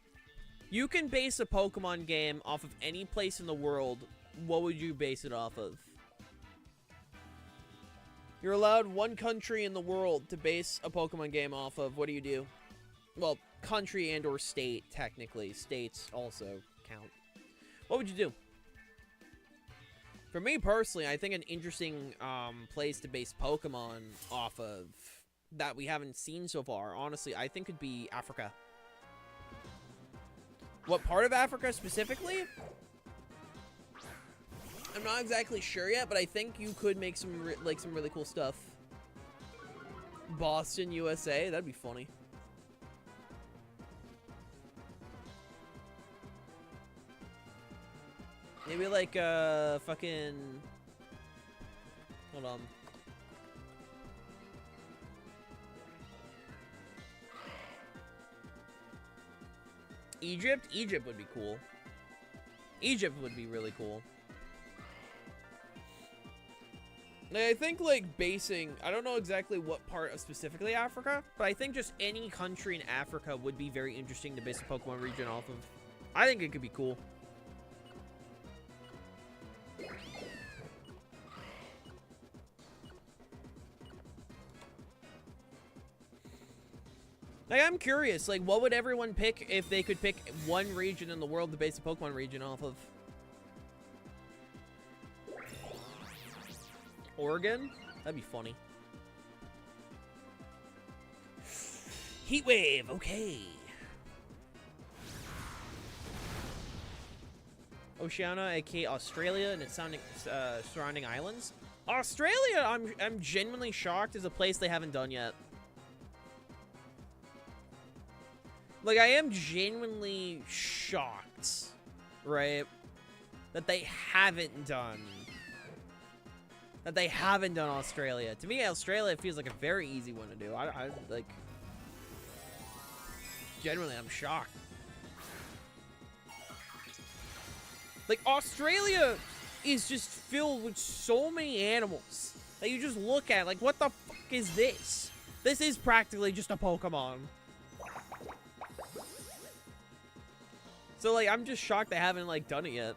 You can base a Pokemon game off of any place in the world. What would you base it off of? You're allowed one country in the world to base a Pokemon game off of. What do you do? Well, country and or state, technically. States also count. What would you do? For me personally, I think an interesting place to base Pokemon off of that we haven't seen so far, honestly, I think could be Africa. What part of Africa specifically? I'm not exactly sure yet, but I think you could make some really cool stuff. Boston, USA, that'd be funny. Maybe like fucking, hold on. Egypt? Egypt would be cool. Egypt would be really cool. I think, like, basing... I don't know exactly what part of specifically Africa, but I think just any country in Africa would be very interesting to base a Pokemon region off of. I think it could be cool. Like, I'm curious, like, what would everyone pick if they could pick one region in the world to base a Pokemon region off of? Oregon? That'd be funny. Heatwave, okay. Oceania, aka Australia, and its surrounding islands. Australia, I'm genuinely shocked, is a place they haven't done yet. Like, I am genuinely shocked, right, that they haven't done Australia. To me, Australia feels like a very easy one to do. I like, genuinely, I'm shocked. Like, Australia is just filled with so many animals that you just look at, like, what the fuck is this? This is practically just a Pokemon. So, like, I'm just shocked they haven't, like, done it yet.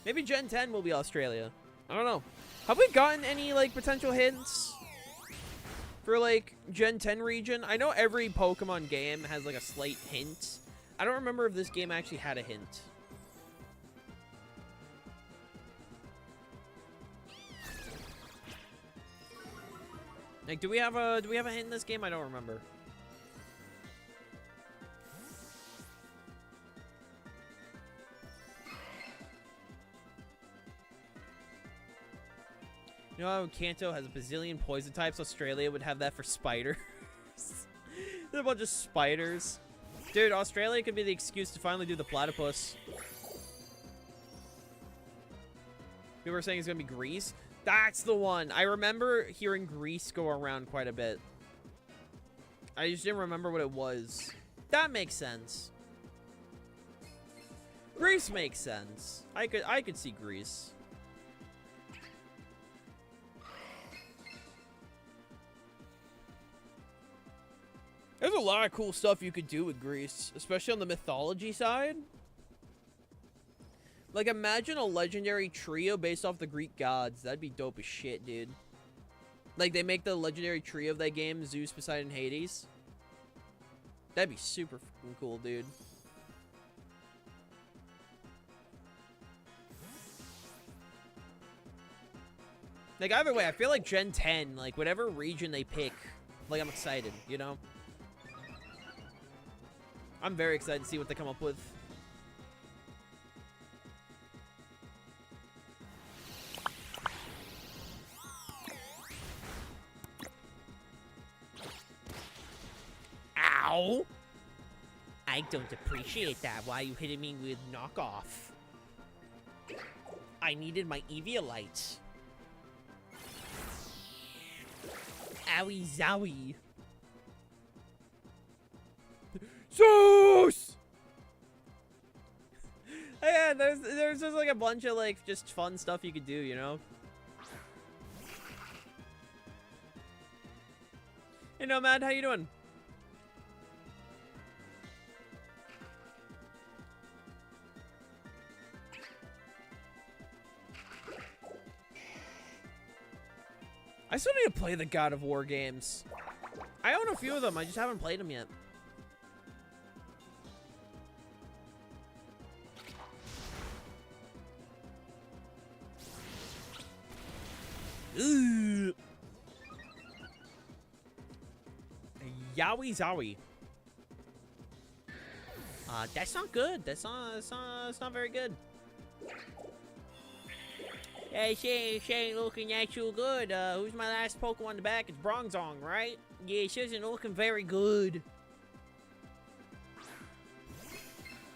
Maybe Gen 10 will be Australia. I don't know. Have we gotten any, like, potential hints for, like, Gen 10 region? I know every Pokemon game has, like, a slight hint. I don't remember if this game actually had a hint. Like, do we have a hint in this game? I don't remember. You know how Kanto has a bazillion poison types? Australia would have that for spiders. There's a bunch of spiders. Dude, Australia could be the excuse to finally do the platypus. People were saying it's gonna be Greece. That's the one. I remember hearing Greece go around quite a bit. I just didn't remember what it was. That makes sense. Greece makes sense. I could see Greece. There's a lot of cool stuff you could do with Greece, especially on the mythology side. Like, imagine a legendary trio based off the Greek gods. That'd be dope as shit, dude. Like, they make the legendary trio of that game, Zeus, Poseidon, Hades. That'd be super fucking cool, dude. Like, either way, I feel like Gen 10, like, whatever region they pick, like, I'm excited, you know? I'm very excited to see what they come up with. Ow! I don't appreciate that. Why are you hitting me with knockoff? I needed my Eviolite. Owie zowie. Zeus! Yeah, there's just like a bunch of like just fun stuff you could do, you know? Hey, Nomad, how you doing? I still need to play the God of War games. I own a few of them. I just haven't played them yet. Ooh. Yowie Zowie. That's not good. That's not very good. Hey, she ain't looking that too good. Who's my last Pokemon in the back? It's Bronzong, right? Yeah, she isn't looking very good.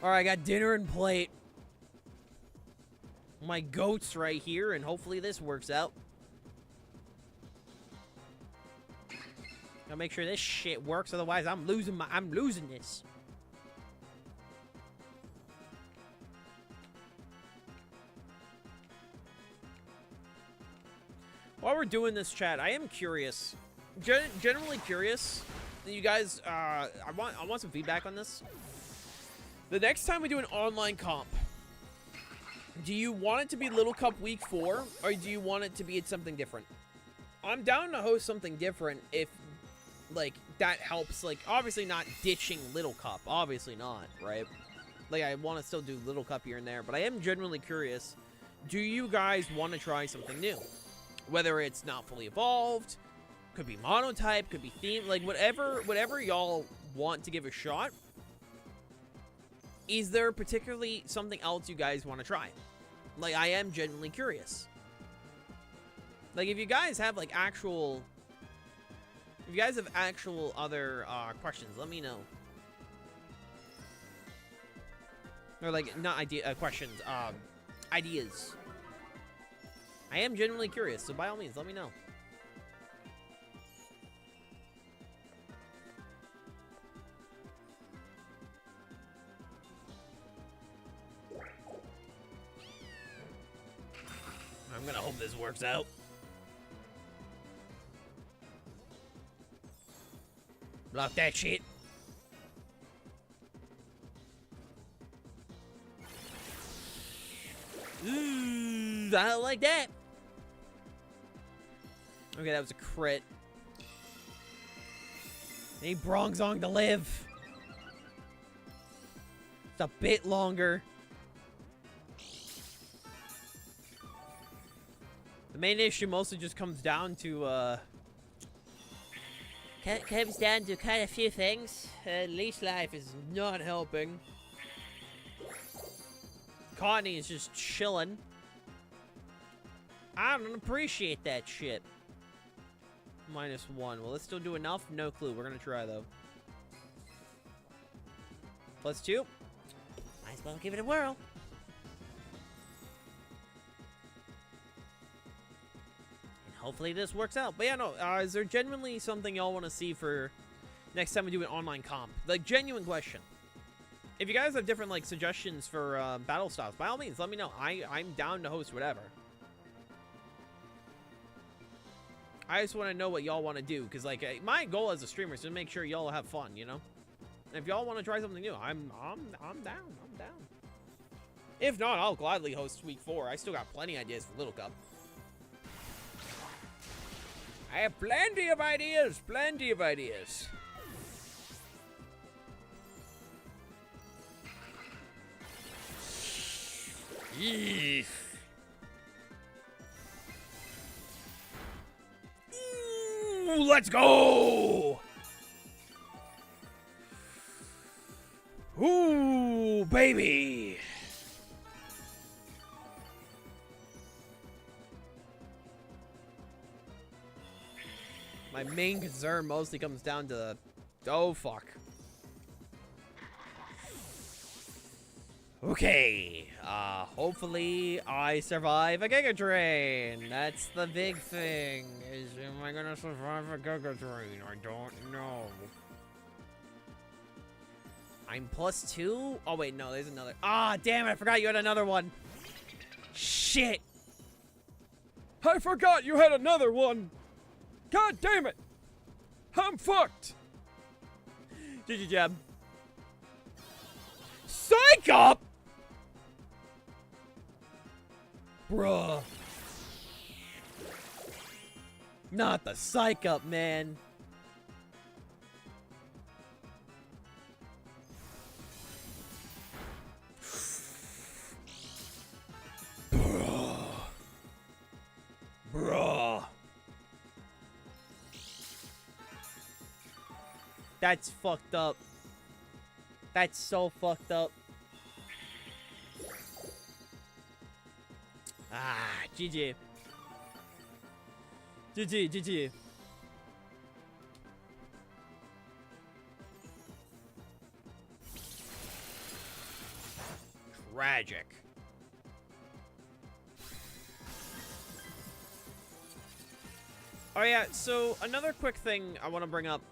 Alright, I got dinner and plate. My goat's right here, and hopefully this works out. Gotta make sure this shit works, otherwise I'm losing this. While we're doing this, chat, I am curious. Generally curious. You guys, I want some feedback on this. The next time we do an online comp, do you want it to be Little Cup Week 4, or do you want it to be something different? I'm down to host something different if, like, that helps. Like, obviously not ditching Little Cup. Obviously not, right? Like, I want to still do Little Cup here and there, but I am genuinely curious. Do you guys want to try something new? Whether it's not fully evolved, could be monotype, could be theme, like whatever y'all want to give a shot. Is there particularly something else you guys want to try? Like, I am genuinely curious. Like, if you guys have like actual, if you guys have actual other questions, let me know. Or like not questions, ideas. I am genuinely curious, so by all means, let me know. I'm gonna hope this works out. Block that shit. Ooh, I don't like that. Okay, that was a crit. Need Bronzong to live. It's a bit longer. The main issue mostly just comes down to, comes down to kind of a few things. Leash life is not helping. Courtney is just chilling. I don't appreciate that shit. -1. Will this still do enough? No clue. We're gonna try though. +2. Might as well give it a whirl. And hopefully this works out. But yeah, no. Is there genuinely something y'all want to see for next time we do an online comp? Like, genuine question. If you guys have different like suggestions for battle styles, by all means, let me know. I'm down to host whatever. I just want to know what y'all want to do, because like my goal as a streamer is to make sure y'all have fun, you know. And if y'all want to try something new, I'm down. I'm down. If not, I'll gladly host week 4. I still got plenty of ideas for Little Cup. I have plenty of ideas. Plenty of ideas. Eesh. Ooh, let's go! Ooh, baby! My main concern mostly comes down to... Oh, fuck. Okay, hopefully I survive a Giga Drain. That's the big thing. Am I gonna survive a Giga Drain? I don't know. I'm +2? Oh wait, no, there's another. Ah, damn it, I forgot you had another one. Shit. I forgot you had another one. God damn it. I'm fucked! GG Jab. Psych up! Bruh. Not the psych up, man. Bruh. That's fucked up. That's so fucked up. Ah, GG. GG, GG. Tragic. Oh yeah, so another quick thing I want to bring up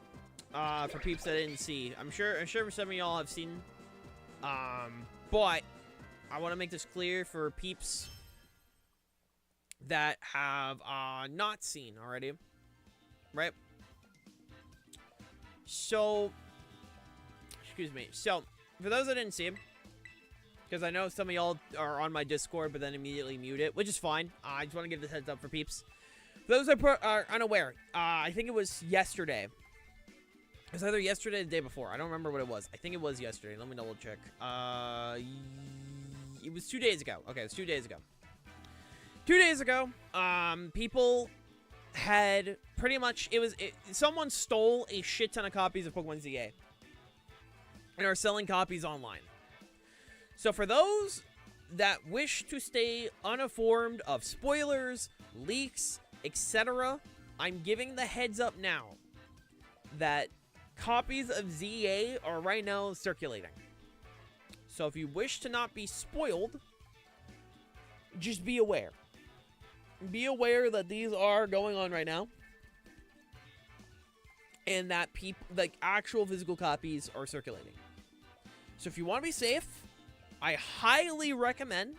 for peeps that didn't see. I'm sure some of y'all have seen. But I want to make this clear for peeps that have not seen already. Right? So, excuse me. So, for those that didn't see, because I know some of y'all are on my Discord but then immediately mute it, which is fine. I just want to give this heads up for peeps. For those that are unaware, I think it was yesterday. It was either yesterday or the day before. I don't remember what it was. I think it was yesterday. Let me double check. It was 2 days ago. Okay, it was 2 days ago. 2 days ago, people had pretty much, someone stole a shit ton of copies of Pokemon ZA and are selling copies online. So for those that wish to stay uninformed of spoilers, leaks, etc., I'm giving the heads up now that copies of ZA are right now circulating. So if you wish to not be spoiled, just be aware. Be aware that these are going on right now. And that like actual physical copies are circulating. So if you want to be safe, I highly recommend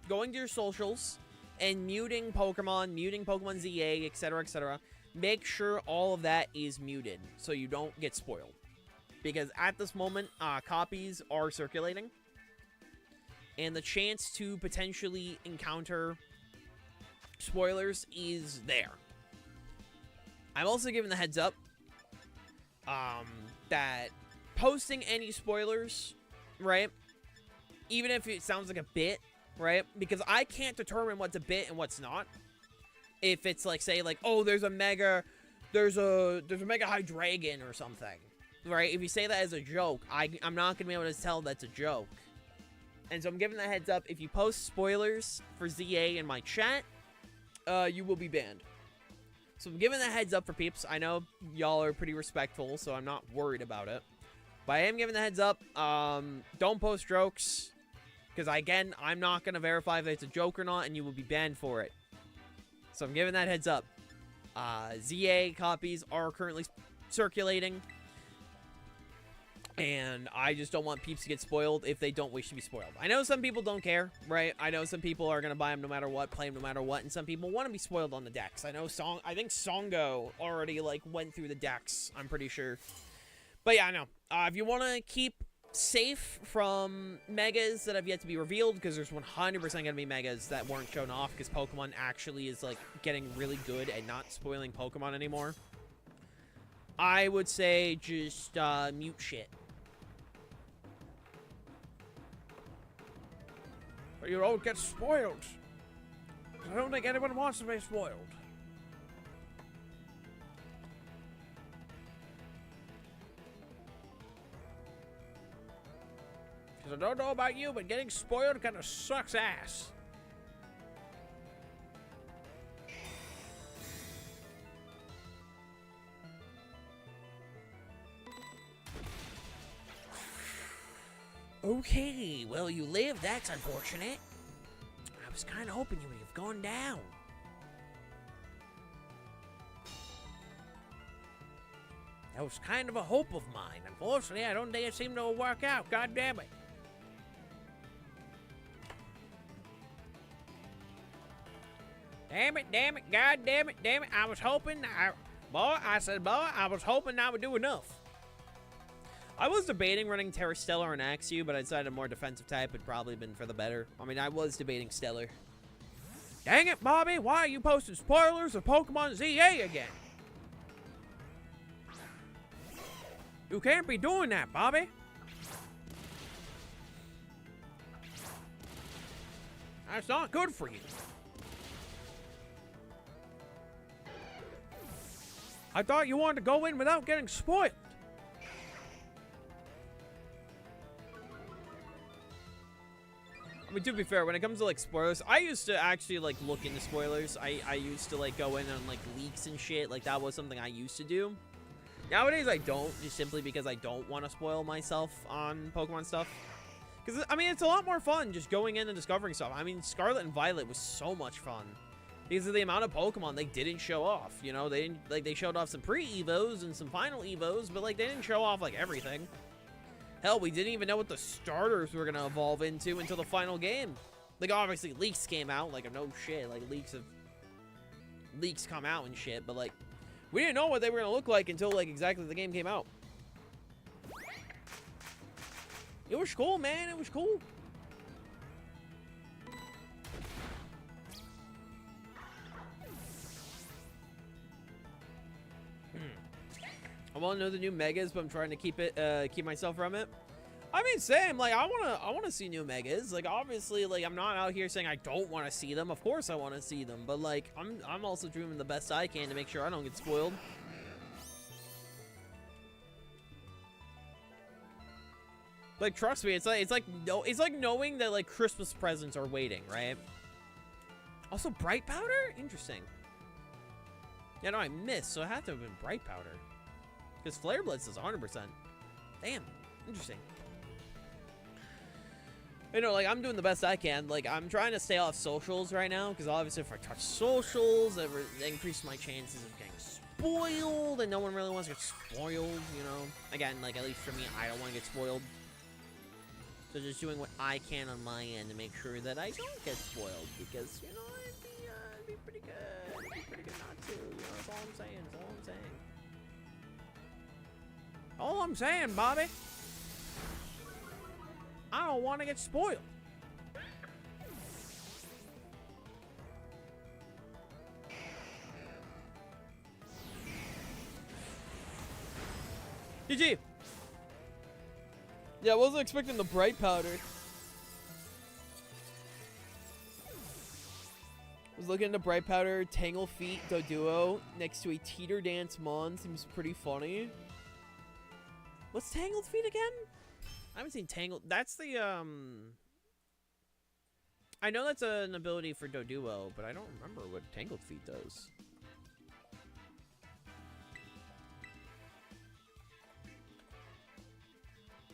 going to your socials and muting Pokemon ZA, etc., etc. Make sure all of that is muted so you don't get spoiled. Because at this moment, copies are circulating. And the chance to potentially encounter spoilers is there. I'm also giving the heads up that posting any spoilers, right? Even if it sounds like a bit, right? Because I can't determine what's a bit and what's not. If it's like, say, like, oh, there's a mega high dragon or something, right? If you say that as a joke, I'm not gonna be able to tell that's a joke. And so I'm giving the heads up. If you post spoilers for ZA in my chat, you will be banned. So I'm giving the heads up for peeps. I know y'all are pretty respectful, so I'm not worried about it. But I am giving the heads up. Don't post jokes. Because, again, I'm not going to verify if it's a joke or not, and you will be banned for it. So I'm giving that heads up. ZA copies are currently circulating. And I just don't want peeps to get spoiled if they don't wish to be spoiled. I know some people don't care, right? I know some people are going to buy them no matter what, play them no matter what, and some people want to be spoiled on the decks. I think Songo already, like, went through the decks, I'm pretty sure. But yeah, I know. If you want to keep safe from megas that have yet to be revealed, because there's 100% going to be megas that weren't shown off, because Pokemon actually is, like, getting really good at not spoiling Pokemon anymore, I would say just mute shit. You don't get spoiled. I don't think anyone wants to be spoiled. Because I don't know about you, but getting spoiled kind of sucks ass. Okay, well, you lived. That's unfortunate. I was kind of hoping you would have gone down. That was kind of a hope of mine. Unfortunately, I don't think it seemed to work out. God damn it. Damn it, God damn it. I was hoping, boy, I was hoping I would do enough. I was debating running Terra Stellar and Axew, but I decided a more defensive type would probably been for the better. I mean, I was debating Stellar. Dang it, Bobby, why are you posting spoilers of Pokemon ZA again? You can't be doing that, Bobby. That's not good for you. I thought you wanted to go in without getting spoiled. I mean, to be fair, when it comes to, like, spoilers, I used to actually, like, look into spoilers. I used to, like, go in on, like, leaks and shit. Like, that was something I used to do. Nowadays, I don't, just simply because I don't want to spoil myself on Pokemon stuff. Because, I mean, it's a lot more fun just going in and discovering stuff. I mean, Scarlet and Violet was so much fun. Because of the amount of Pokemon they didn't show off, you know? They didn't, like, they showed off some pre-Evos and some final Evos, but, like, they didn't show off, like, everything. Hell, we didn't even know what the starters were gonna evolve into until the final game. Like, obviously, leaks came out, like, no shit, like, leaks come out and shit, but, like, we didn't know what they were gonna look like until, like, exactly the game came out. It was cool, man, it was cool. I want to know the new megas, but I'm trying to keep myself from it. I mean, same. Like, I wanna see new megas. Like, obviously, like, I'm not out here saying I don't want to see them. Of course, I want to see them. But like, I'm also doing the best I can to make sure I don't get spoiled. Like, trust me, it's like knowing that like Christmas presents are waiting, right? Also, bright powder? Interesting. Yeah, no, I missed, so it had to have been bright powder. Because Flare Blitz is 100%. Damn. Interesting. You know, like, I'm doing the best I can. Like, I'm trying to stay off socials right now. Because obviously if I touch socials, it increases my chances of getting spoiled. And no one really wants to get spoiled, you know. Again, like, at least for me, I don't want to get spoiled. So just doing what I can on my end to make sure that I don't get spoiled. Because, you know, it'd be pretty good. It'd be pretty good not to. You know, that's all I'm saying. That's all I'm saying. All I'm saying, Bobby, I don't want to get spoiled. GG. Yeah, I wasn't expecting the bright powder. I was looking into bright powder, Tangle Feet, Doduo, next to a Teeter Dance Mon. Seems pretty funny. What's Tangled Feet again? I haven't seen Tangled. That's the, I know that's an ability for Doduo, but I don't remember what Tangled Feet does.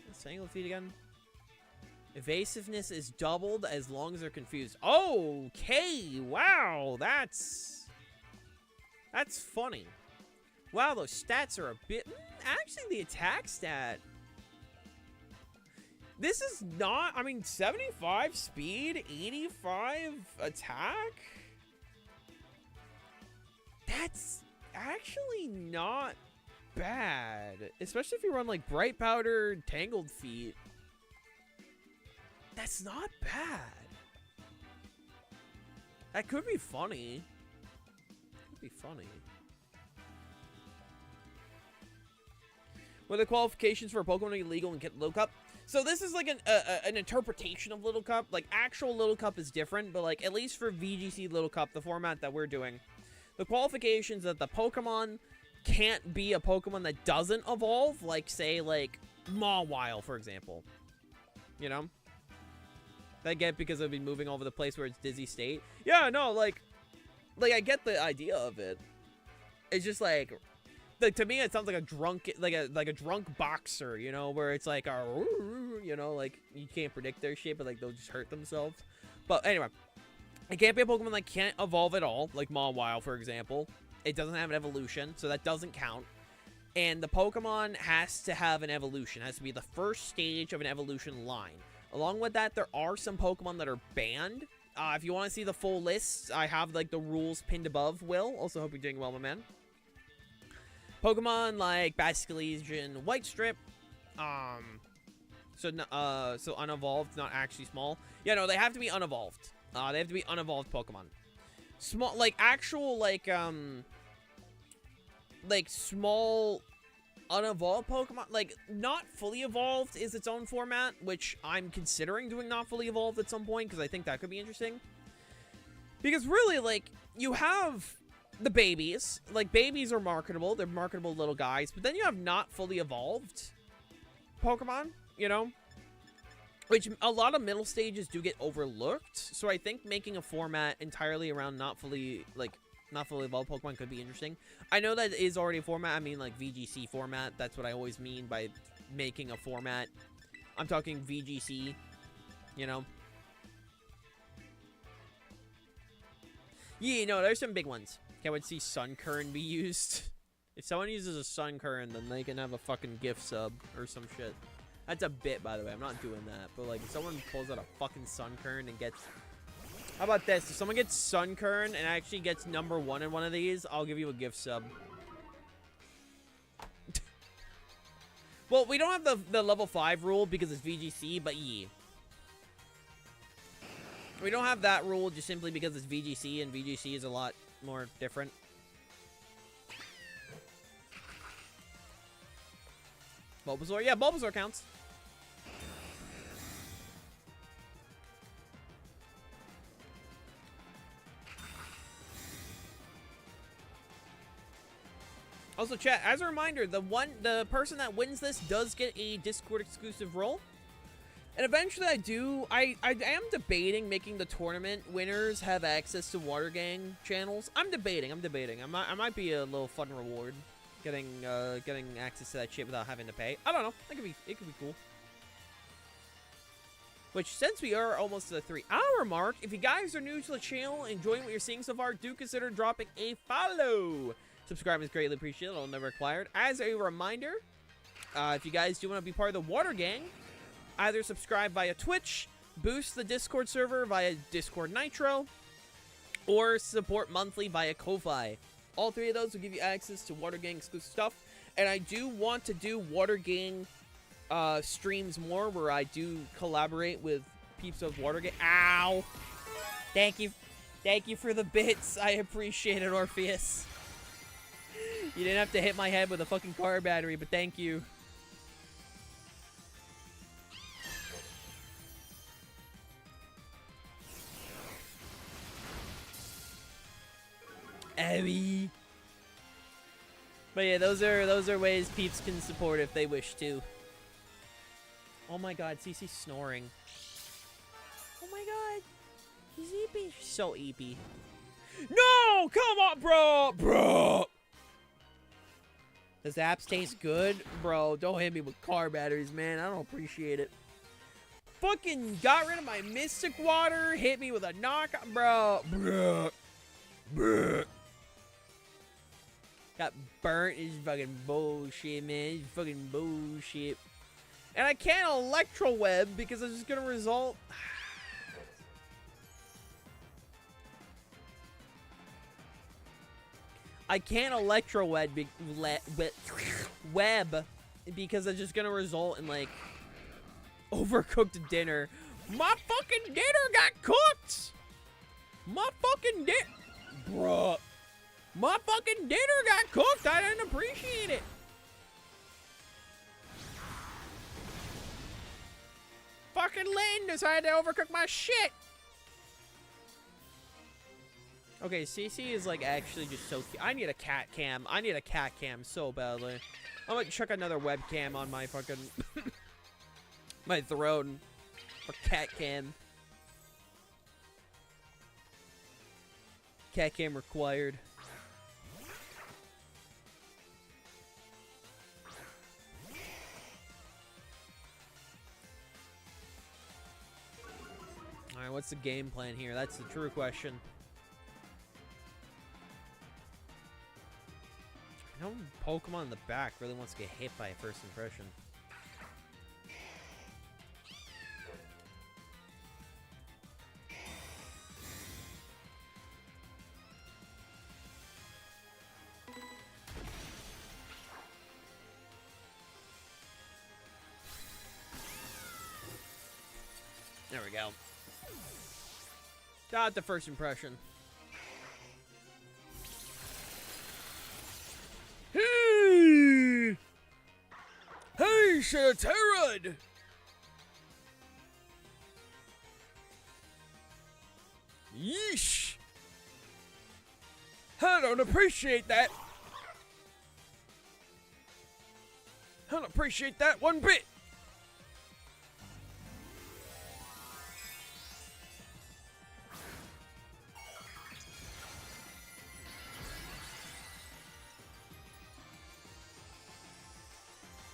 What's Tangled Feet again? Evasiveness is doubled as long as they're confused. Okay, wow, that's funny. Wow, those stats are a bit... Actually, the attack stat... This is not... I mean, 75 speed, 85 attack? That's actually not bad. Especially if you run, like, Bright Powder, Tangled Feet. That's not bad. That could be funny. Could be funny. What are the qualifications for a Pokemon illegal and get Little Cup? So this is like an interpretation of Little Cup. Like, actual Little Cup is different, but like, at least for VGC Little Cup, the format that we're doing, the qualifications that the Pokemon can't be a Pokemon that doesn't evolve, like, say, like, Mawile, for example. You know? I get because it'd be moving all over the place where it's dizzy state. Yeah, no, like I get the idea of it. It's just like to me, it sounds like a drunk, like a drunk boxer, you know, where it's like, you know, like you can't predict their shit, but like they'll just hurt themselves. But anyway, it can't be a Pokemon that can't evolve at all, like Mawile, for example. It doesn't have an evolution, so that doesn't count. And the Pokemon has to have an evolution. It has to be the first stage of an evolution line. Along with that, there are some Pokemon that are banned. If you want to see the full list, I have like the rules pinned above. Will, also hope you're doing well, my man. Pokemon like Basculegion White Strip, so unevolved, not actually small. Yeah, no, they have to be unevolved. They have to be unevolved Pokemon. Small, like actual, like small unevolved Pokemon, like not fully evolved is its own format, which I'm considering doing not fully evolved at some point because I think that could be interesting. Because really, like, you have the babies. Like, babies are marketable. They're marketable little guys. But then you have not fully evolved Pokemon, you know? Which a lot of middle stages do get overlooked. So I think making a format entirely around not fully evolved Pokemon could be interesting. I know that is already a format. I mean, like, VGC format. That's what I always mean by making a format. I'm talking VGC, you know? Yeah, no, there's some big ones. Can't wait to see Sunkern be used. If someone uses a Sunkern, then they can have a fucking gift sub or some shit. That's a bit, by the way. I'm not doing that. But, like, if someone pulls out a fucking Sunkern and gets... How about this? If someone gets Sunkern and actually gets #1 in one of these, I'll give you a gift sub. Well, we don't have the level 5 rule because it's VGC, but yeah. We don't have that rule just simply because it's VGC, and VGC is a lot more different. Bulbasaur? Yeah, Bulbasaur counts. Also, chat, as a reminder, the person that wins this does get a Discord exclusive role. And eventually I am debating making the tournament winners have access to Water Gang channels. I'm debating. I might be a little fun reward getting access to that shit without having to pay. I don't know. It could be cool. Which, since we are almost to the 3-hour mark, if you guys are new to the channel, enjoying what you're seeing so far, do consider dropping a follow. Subscribing is greatly appreciated. It'll never required. As a reminder, if you guys do want to be part of the Water Gang, either subscribe via Twitch, boost the Discord server via Discord Nitro, or support monthly via Ko-Fi. All three of those will give you access to Water Gang exclusive stuff. And I do want to do Water Gang streams more, where I do collaborate with peeps of Water Gang. Ow! Thank you for the bits. I appreciate it, Orpheus. You didn't have to hit my head with a fucking car battery, but thank you. Abby. But yeah, those are ways peeps can support if they wish to. Oh my god, CC's snoring. Oh my god. He's eepy. So eepy. No! Come on, bro! Does the apps taste good? Bro, don't hit me with car batteries, man. I don't appreciate it. Fucking got rid of my Mystic Water. Hit me with a knockout. Bro. Got burnt. It's fucking bullshit, man. It's fucking bullshit. And I can't Electro Web because it's just gonna result... I can't Electro Web because it's just gonna result in, like, overcooked dinner. My fucking dinner got cooked! My fucking Bruh. My fucking dinner got cooked! I didn't appreciate it! Fucking Lynn decided to overcook my shit! Okay, CC is, like, actually just so cute. I need a cat cam. I need a cat cam so badly. I'm gonna chuck another webcam on my fucking... my throne. For cat cam. Cat cam required. Alright, what's the game plan here? That's the true question. No Pokemon in the back really wants to get hit by a first impression. go. Got the first impression. Hey! Hey, Shatterud! Yeesh! I don't appreciate that. I don't appreciate that one bit.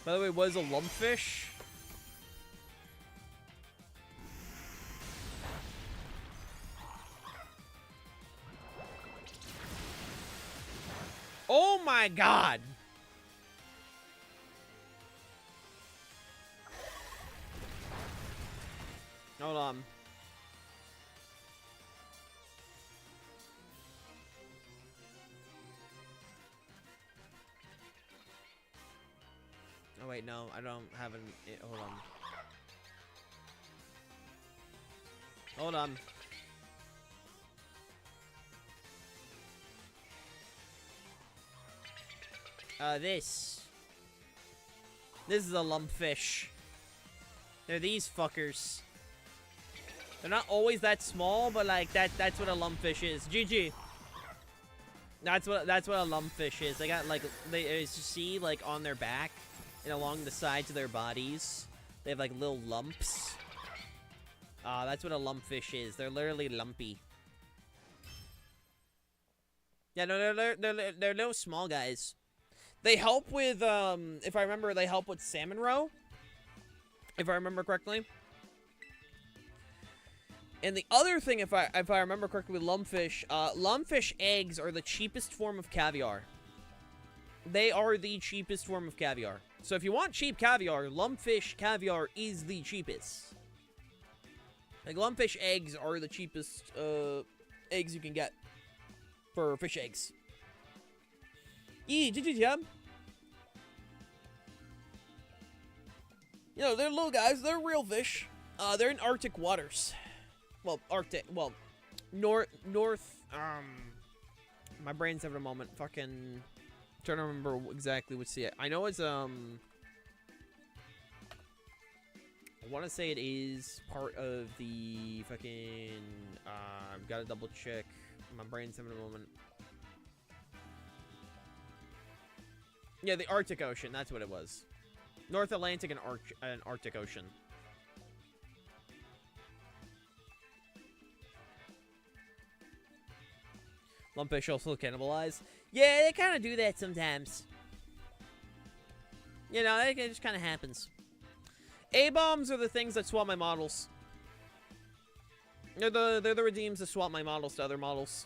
By the way, was a lumpfish? Oh my god! Hold on. Oh wait, no, I don't have an. Hold on. Hold on. This is a lumpfish. They're these fuckers. They're not always that small, but like that's what a lumpfish is. GG. That's what a lumpfish is. They got like as you see like on their back and along the sides of their bodies, they have like little lumps. That's what a lumpfish is. They're literally lumpy. Yeah, no, they're little small guys. They help with if I remember, they help with salmon roe. If I remember correctly. And the other thing, if I remember correctly, with lumpfish, lumpfish eggs are the cheapest form of caviar. They are the cheapest form of caviar. So if you want cheap caviar, lumpfish caviar is the cheapest. Like, lumpfish eggs are the cheapest eggs you can get for fish eggs. Yeah. You know, they're little guys. They're real fish. They're in Arctic waters. Well, Arctic. Well, north. My brain's having a moment. Fucking trying to remember exactly what sea. I know it's I want to say it is part of the fucking. I've got to double check. My brain's having a moment. Yeah, the Arctic Ocean. That's what it was. North Atlantic and Arctic Ocean. Lumpfish also cannibalize. Yeah, they kind of do that sometimes. You know, it just kind of happens. A-bombs are the things that swap my models. They're the redeems that swap my models to other models.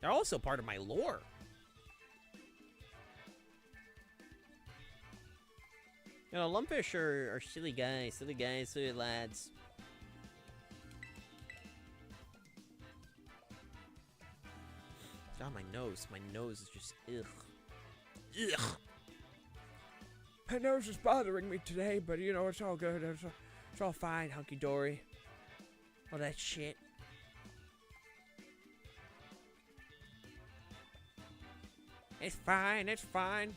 They're also part of my lore. You know, lumpfish are silly guys, silly lads. God, my nose is just ugh. My nose is bothering me today, but you know, it's all good. It's all fine, hunky-dory. All that shit. It's fine, it's fine.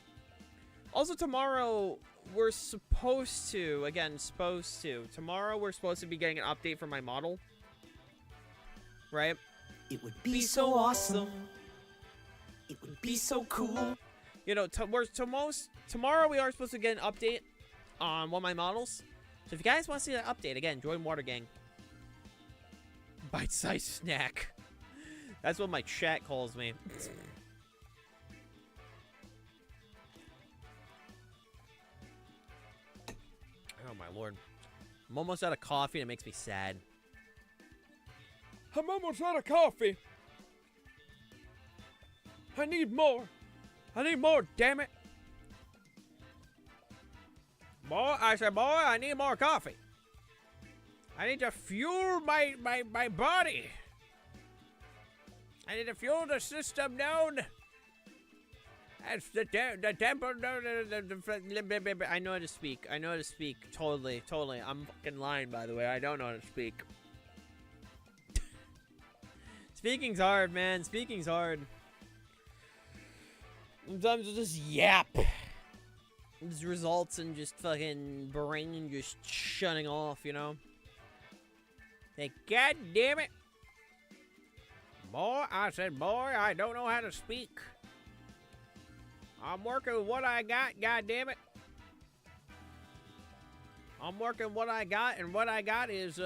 Also, tomorrow, we're supposed to, tomorrow we're supposed to be getting an update for my model. Right? It would be so awesome. It would be so cool. You know, tomorrow we are supposed to get an update on one of my models. So if you guys want to see that update, again, join Water Gang. Bite-sized snack. That's what my chat calls me. Oh my lord. I'm almost out of coffee and it makes me sad. I'm almost out of coffee. I need more. I need more, damn it. Boy, I said, boy, I need more coffee. I need to fuel my body. I need to fuel the system known That's the temple. I know how to speak. I know how to speak. Totally. I'm fucking lying, by the way. I don't know how to speak. Speaking's hard, man. Speaking's hard. Sometimes I'll just yap. This results in just fucking brain just shutting off, you know? Like, God damn it. Boy, I said, boy, I don't know how to speak. I'm working with what I got, God damn it. I'm working what I got, and what I got is,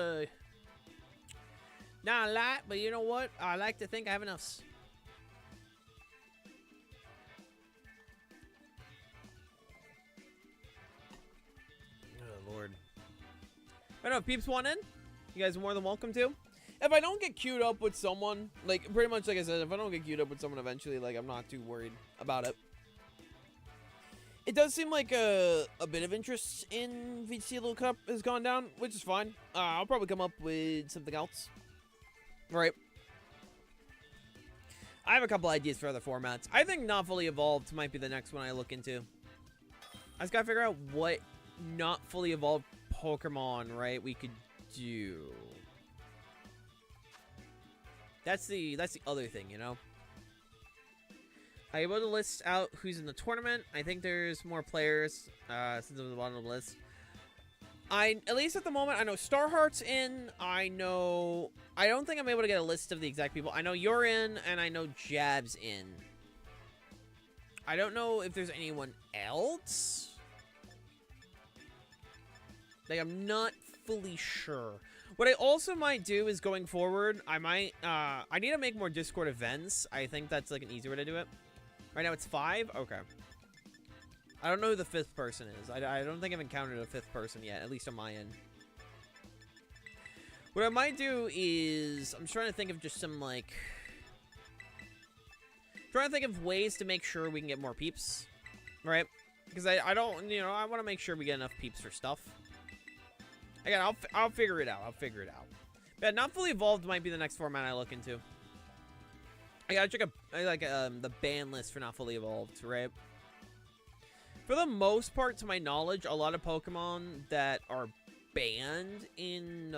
not a lot, but you know what? I like to think I have enough. Oh, Lord. I don't know if peeps want in. You guys are more than welcome to. If I don't get queued up with someone, like, pretty much like I said, if I don't get queued up with someone eventually, like, I'm not too worried about it. It does seem like a bit of interest in VGC Little Cup has gone down, which is fine. I'll probably come up with something else. Right. I have a couple ideas for other formats. I think Not Fully Evolved might be the next one I look into. I just gotta figure out what not fully evolved Pokemon, right, we could do. That's the other thing, you know? I'm able to list out who's in the tournament. I think there's more players since I'm at the bottom of the list. At least at the moment, I know Starheart's in. I don't think I'm able to get a list of the exact people. I know you're in, and I know Jab's in. I don't know if there's anyone else. Like, I'm not fully sure. What I also might do is going forward, I need to make more Discord events. I think that's like an easier way to do it. Right now it's 5? Okay. I don't know who the 5th person is. I don't think I've encountered a 5th person yet, at least on my end. What I might do is, I'm trying to think of just some, like... trying to think of ways to make sure we can get more peeps. Right? Because I don't, you know, I want to make sure we get enough peeps for stuff. Again, I'll figure it out. But Not Fully Evolved might be the next format I look into. I gotta check the ban list for Not Fully Evolved, right? For the most part, to my knowledge, a lot of Pokemon that are banned in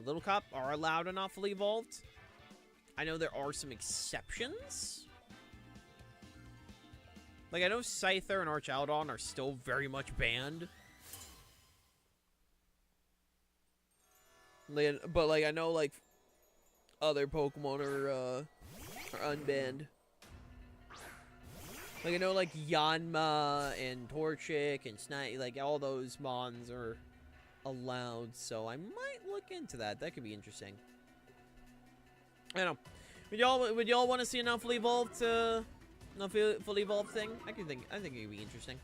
Little Cup are allowed to Not Fully Evolved. I know there are some exceptions. Like, I know Scyther and Archaeodon are still very much banned. But, like, I know, like, other Pokemon are unbanned. Like, I know, like, Yanma and Torchic and Snite, like, all those mons are allowed, so I might look into that. That could be interesting. I don't know. Would y'all want to see a Not Fully Evolved, Not Fully Evolved thing? I think it could be interesting.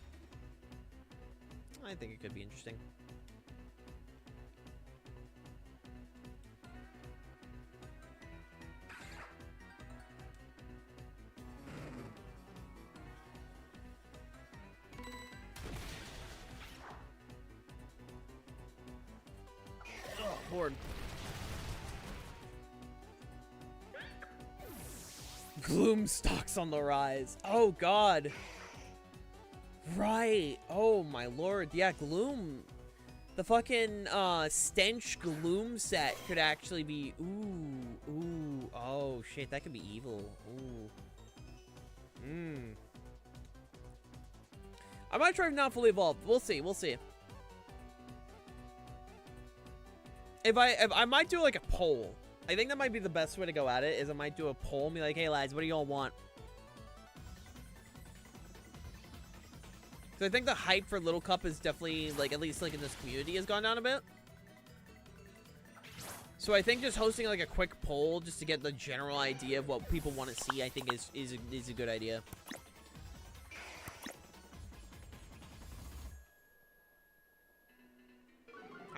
I think it could be interesting. Board. Gloom stocks on the rise. Oh god. Right. Oh my lord. Yeah, Gloom. The fucking stench Gloom set could actually be ooh. Oh shit, that could be evil. Ooh. I might try Not Fully Evolved. We'll see. If I might do like a poll. I think that might be the best way to go at it, is I might do a poll and be like, hey lads, what do y'all want? So I think the hype for Little Cup is definitely, like, at least like in this community has gone down a bit. So I think just hosting like a quick poll just to get the general idea of what people want to see, I think is a good idea.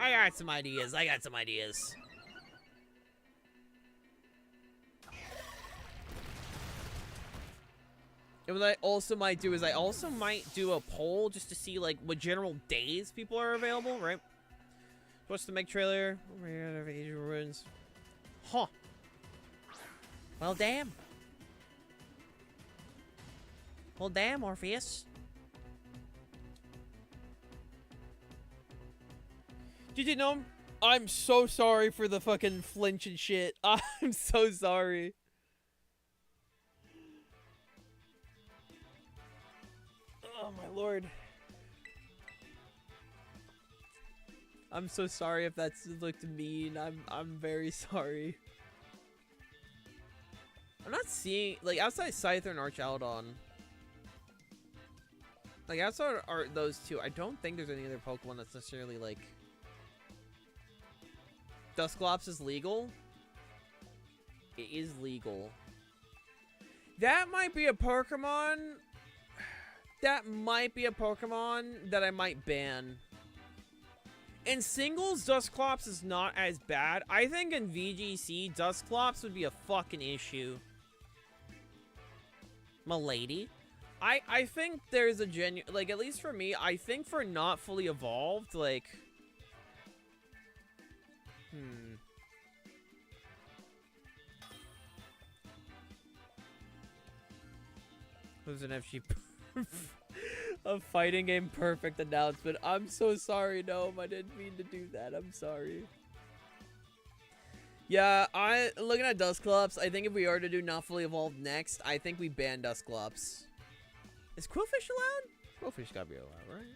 I got some ideas. And what I also might do is I also might do a poll just to see like what general days people are available, right? What's the make trailer? Oh my god, I have Asian ruins. Huh. Well, damn. Well, damn, Morpheus. GG Gnome, I'm so sorry for the fucking flinch and shit. I'm so sorry. Oh my lord. I'm so sorry if that's looked mean. I'm very sorry. I'm not seeing, like, outside Scyther and Archaludon. Like, outside are those two, I don't think there's any other Pokemon that's necessarily, like... Dusclops is legal? It is legal. That might be a Pokemon... That might be a Pokemon that I might ban. In singles, Dusclops is not as bad. I think in VGC, Dusclops would be a fucking issue. Milady. I think there's a genuine... Like, at least for me, I think for not fully evolved, like... There's an FG... A fighting game perfect announcement. I'm so sorry, Gnome. I didn't mean to do that. I'm sorry. Yeah, looking at Dusclops, I think if we are to do not fully evolved next, I think we ban Dusclops. Is Quillfish allowed? Quillfish gotta be allowed, right?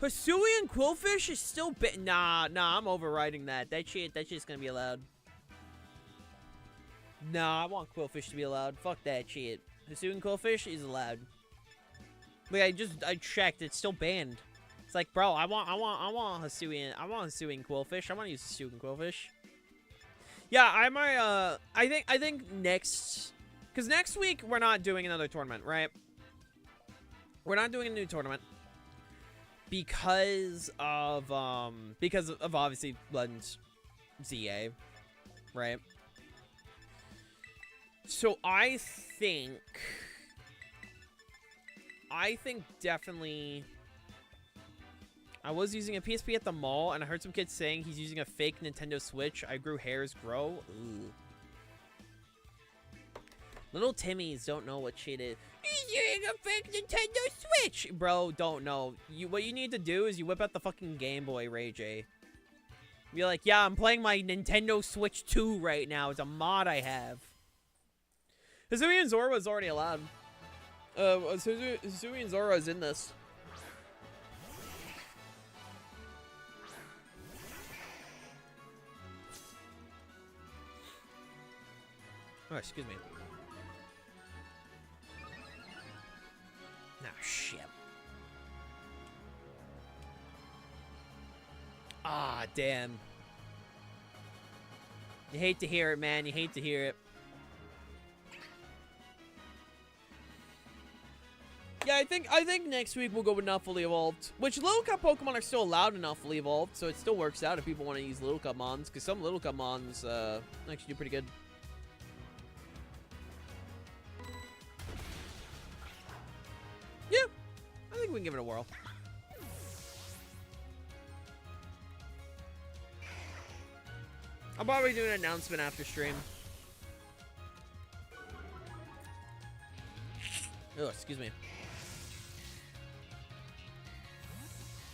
Hisuian Quillfish is still nah, I'm overriding that. That shit's gonna be allowed. Nah, I want Quillfish to be allowed. Fuck that shit. Hisuian Quillfish is allowed. Like, I checked, it's still banned. It's like, bro, I want Hisuian Quillfish. I want to use Hisuian Quillfish. Yeah, I might, I think next, because next week we're not doing another tournament, right? We're not doing a new tournament because of obviously Legends ZA, right? So I think definitely... I was using a PSP at the mall, and I heard some kids saying he's using a fake Nintendo Switch. I grew hairs grow. Ooh. Little Timmies don't know what shit is. He's using a fake Nintendo Switch! Bro, don't know. What you need to do is you whip out the fucking Game Boy, Ray J. Be like, yeah, I'm playing my Nintendo Switch 2 right now. It's a mod I have. Hisuian Zora was already allowed. Hisuian Zora is in this. Oh, excuse me. Nah, shit. Ah, damn. You hate to hear it, man. You hate to hear it. Yeah, I think next week we'll go with not fully evolved. Which Little Cup Pokemon are still allowed in not fully evolved, so it still works out if people want to use Little Cup Mons, because some Little Cup Mons actually do pretty good. Yeah, I think we can give it a whirl. I'll probably do an announcement after stream. Oh, excuse me.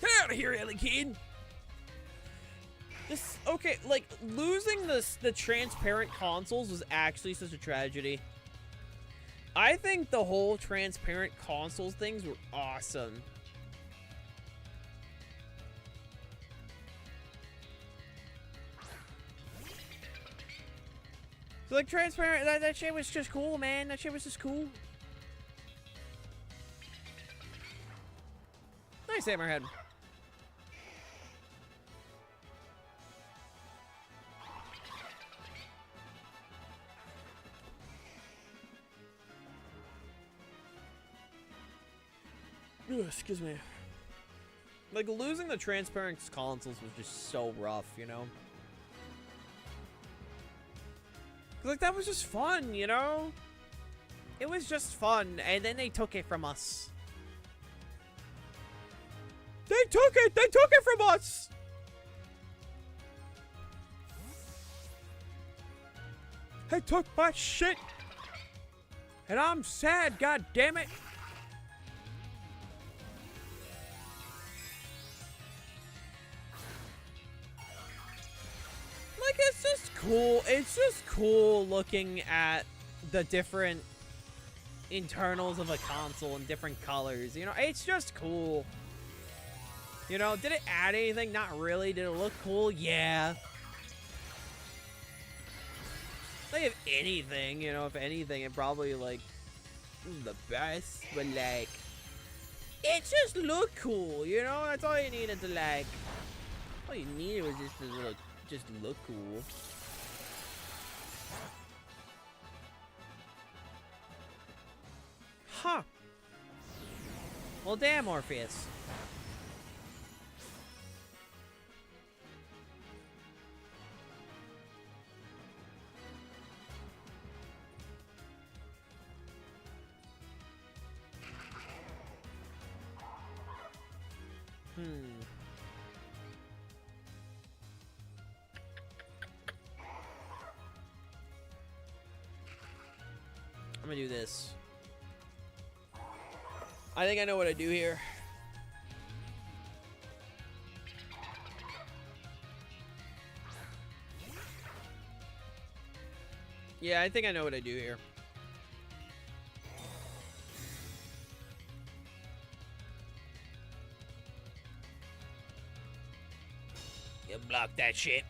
Get out of here, Ellie Kid! Okay, like, losing the transparent consoles was actually such a tragedy. I think the whole transparent consoles things were awesome. So, like, transparent, that shit was just cool, man. That shit was just cool. Nice Hammerhead. Ugh, excuse me. Like, losing the transparent consoles was just so rough, you know? Like, that was just fun, you know? It was just fun, and then they took it from us. They took it! They took it from us! They took my shit! And I'm sad, god damn it. Like, it's just cool. It's just cool looking at the different internals of a console in different colors. You know, it's just cool. You know, did it add anything? Not really. Did it look cool? Yeah. Like, if anything, you know, if anything, it probably, like, the best, but, like, it just looked cool, you know? That's all you needed to, like, all you needed was just to look, cool. Huh. Well, damn, Orpheus. I'm gonna do this. I think I know what I do here. Yeah, I think I know what I do here. You block that shit.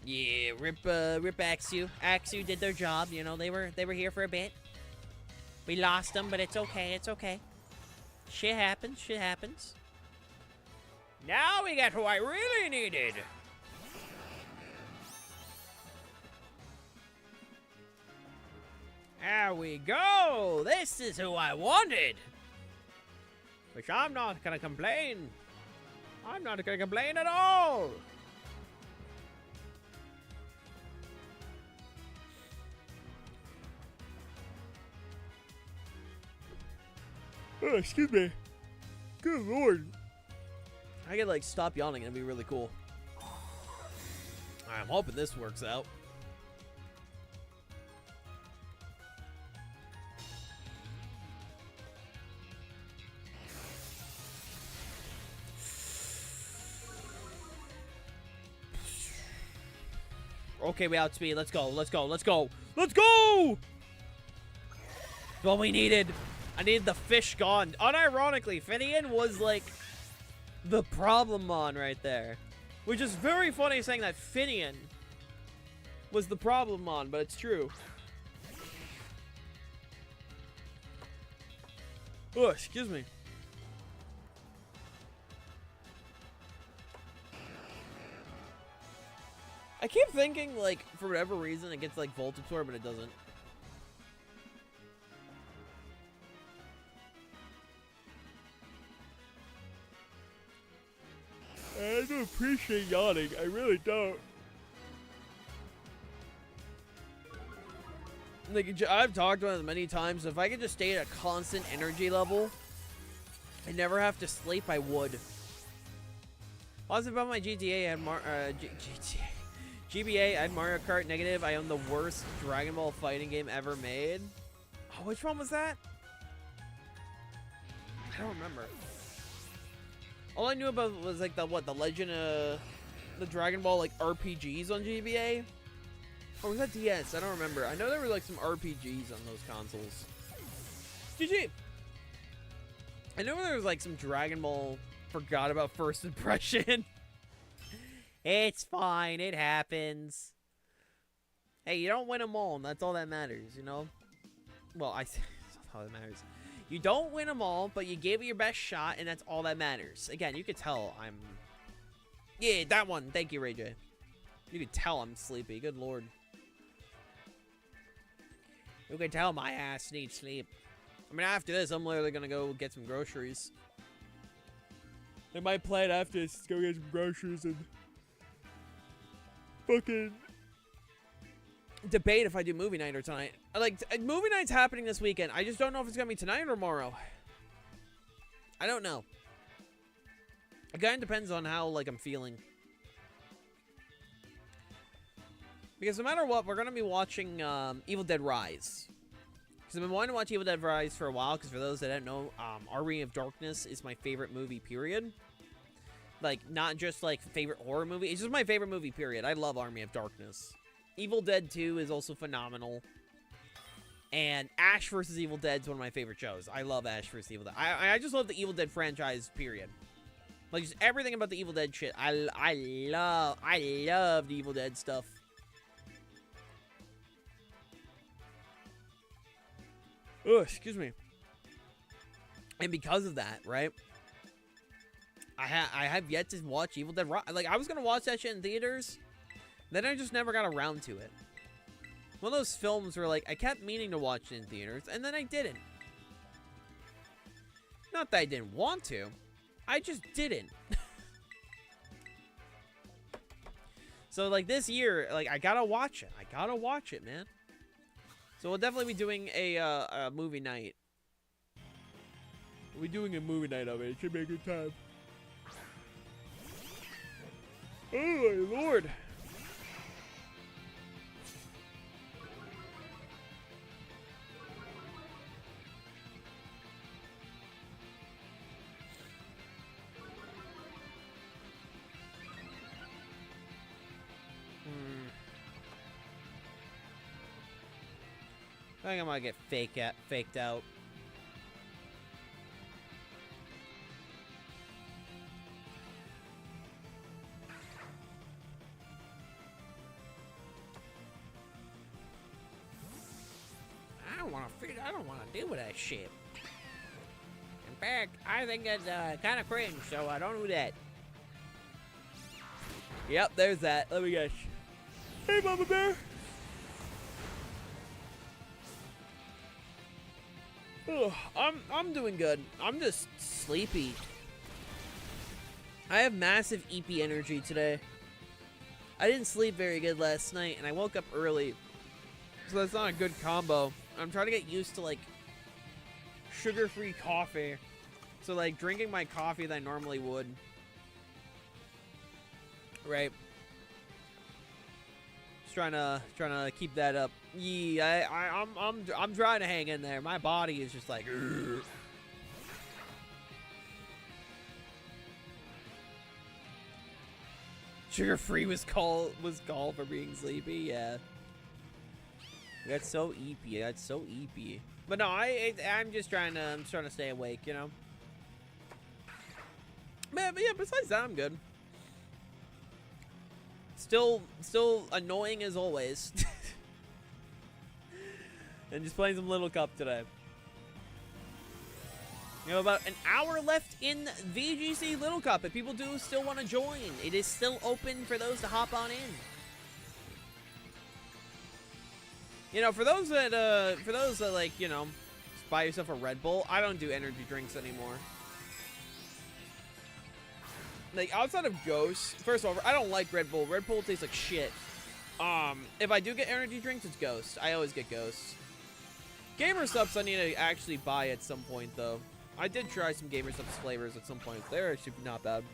Yeah, rip Axu. Axu did their job, you know, they were here for a bit. We lost them, but it's okay, it's okay. Shit happens, shit happens. Now we got who I really needed. There we go. This is who I wanted. Which I'm not gonna complain. I'm not gonna complain at all. Oh, excuse me. Good lord. I could, like, stop yawning and it'd be really cool. I'm hoping this works out. Okay, we outspeed. Let's go. Let's go. Let's go. Let's go! What we needed. I needed the fish gone. Unironically, Finian was, like, the problem mon right there. Which is very funny saying that Finian was the problem mon, but it's true. Oh, excuse me. I keep thinking, like, for whatever reason, it gets, like, Vtuber, but it doesn't. I don't appreciate yawning. I really don't. Like, I've talked about it many times. If I could just stay at a constant energy level and never have to sleep, I would. What's about my GTA? I had GTA. GBA, I had Mario Kart negative. I own the worst Dragon Ball fighting game ever made. Oh, which one was that? I don't remember. All I knew about was like the Legend of the Dragon Ball like RPGs on GBA. Or was that DS? I don't remember. I know there were like some RPGs on those consoles. GG. I know there was like some Dragon Ball. Forgot about First Impression. It's fine. It happens. Hey, you don't win them all, and that's all that matters, you know? Well, that's all that matters. You don't win them all, but you gave it your best shot, and that's all that matters. Again, you could tell I'm... Yeah, that one. Thank you, Ray J. You could tell I'm sleepy. Good lord. You can tell my ass needs sleep. I mean, after this, I'm literally gonna go get some groceries. I might play it after this. Go get some groceries and... fucking... debate if I do movie night or tonight. Like, movie night's happening this weekend. I just don't know if it's gonna be tonight or tomorrow. I don't know. It kind of depends on how, like, I'm feeling. Because no matter what, we're going to be watching Evil Dead Rise. Because I've been wanting to watch Evil Dead Rise for a while, because for those that don't know, Army of Darkness is my favorite movie, period. Like, not just, like, favorite horror movie. It's just my favorite movie, period. I love Army of Darkness. Evil Dead 2 is also phenomenal. And Ash vs. Evil Dead is one of my favorite shows. I love Ash vs. Evil Dead. I just love the Evil Dead franchise, period. Like, just everything about the Evil Dead shit. I love the Evil Dead stuff. Oh, excuse me. And because of that, right? I have yet to watch Evil Dead Rise. Like, I was gonna watch that shit in theaters, then I just never got around to it. One of those films where, like, I kept meaning to watch it in theaters, and then I didn't. Not that I didn't want to. I just didn't. So, like, this year, like, I gotta watch it. I gotta watch it, man. So we'll definitely be doing a movie night. We'll be doing a movie night of it. It should be a good time. Oh, my Lord. I think I might get faked out. I don't want to deal with that shit. In fact, I think it's kind of cringe, so I don't do that. Yep, there's that. Let me guess. Hey, Mama Bear. Oh, I'm doing good. I'm just sleepy. I have massive EP energy today. I didn't sleep very good last night, and I woke up early. So that's not a good combo. I'm trying to get used to, like, sugar-free coffee. So, like, drinking my coffee that I normally would. Right. Just trying to keep that up. Yeah, I'm trying to hang in there. My body is just like, ugh. Sugar-free was called for being sleepy. Yeah. That's so EP. That's so EP. But no, I'm just trying to stay awake, you know. But yeah, besides that, I'm good. Still annoying as always. And just playing some Little Cup today. You know, about an hour left in VGC Little Cup. If people do still want to join, it is still open for those to hop on in. You know, for those that like, you know, just buy yourself a Red Bull. I don't do energy drinks anymore. Like, outside of Ghost, first of all, I don't like Red Bull. Red Bull tastes like shit. If I do get energy drinks, it's Ghost. I always get Ghost. Gamer Subs I need to actually buy at some point, though. I did try some Gamer Subs flavors at some point. They're actually not bad.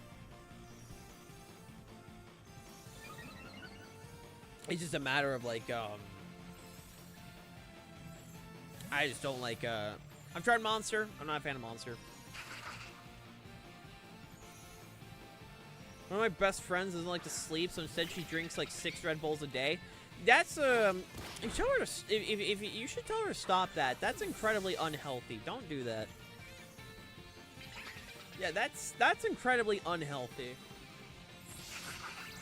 It's just a matter of, like, I just don't like, I've tried Monster. I'm not a fan of Monster. One of my best friends doesn't like to sleep, so instead she drinks like 6 Red Bulls a day. That's, you tell her to, if you should tell her to stop that. That's incredibly unhealthy. Don't do that. Yeah, that's incredibly unhealthy.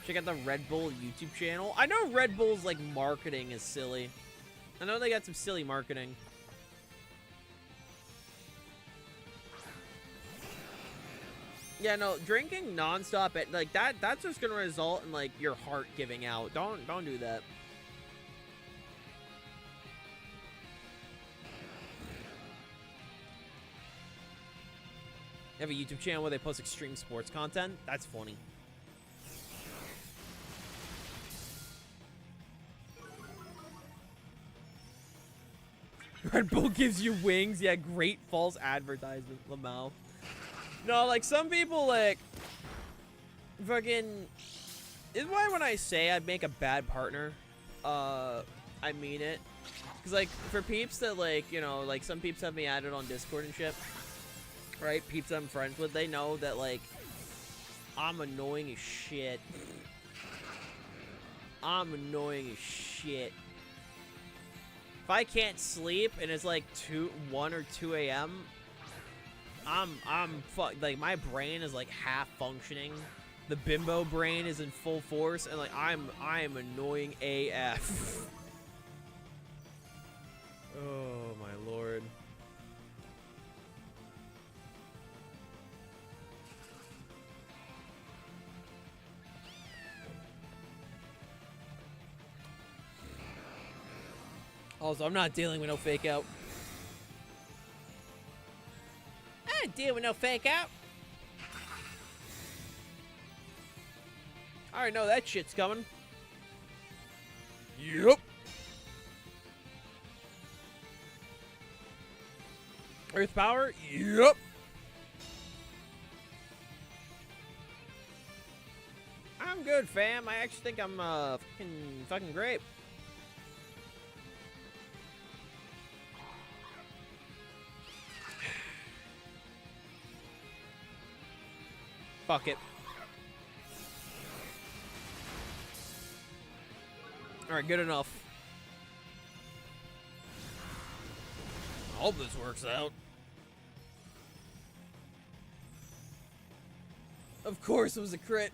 Check out the Red Bull YouTube channel. I know Red Bull's, like, marketing is silly. I know they got some silly marketing. Yeah, no, drinking nonstop at like that's just gonna result in like your heart giving out. Don't do that. They have a YouTube channel where they post extreme sports content. That's funny. Red Bull gives you wings. Yeah, great false advertisement, Lamau. No, like, some people, like, fucking... This is why when I say I'd make a bad partner, I mean it. Cause like for peeps that like, you know, like some peeps have me added on Discord and shit. Right? Peeps I'm friends with, they know that like I'm annoying as shit. I'm annoying as shit. If I can't sleep and it's like 1 or 2 a.m., like my brain is like half functioning. The bimbo brain is in full force, and like I am annoying AF. Oh my lord. Also, I'm not dealing with no fake out. I ain't dealing with no fake out. I already know that shit's coming. Yup. Earth power? Yup. I'm good, fam. I actually think I'm fucking great. Fuck it. Alright, good enough. I hope this works out. Of course it was a crit.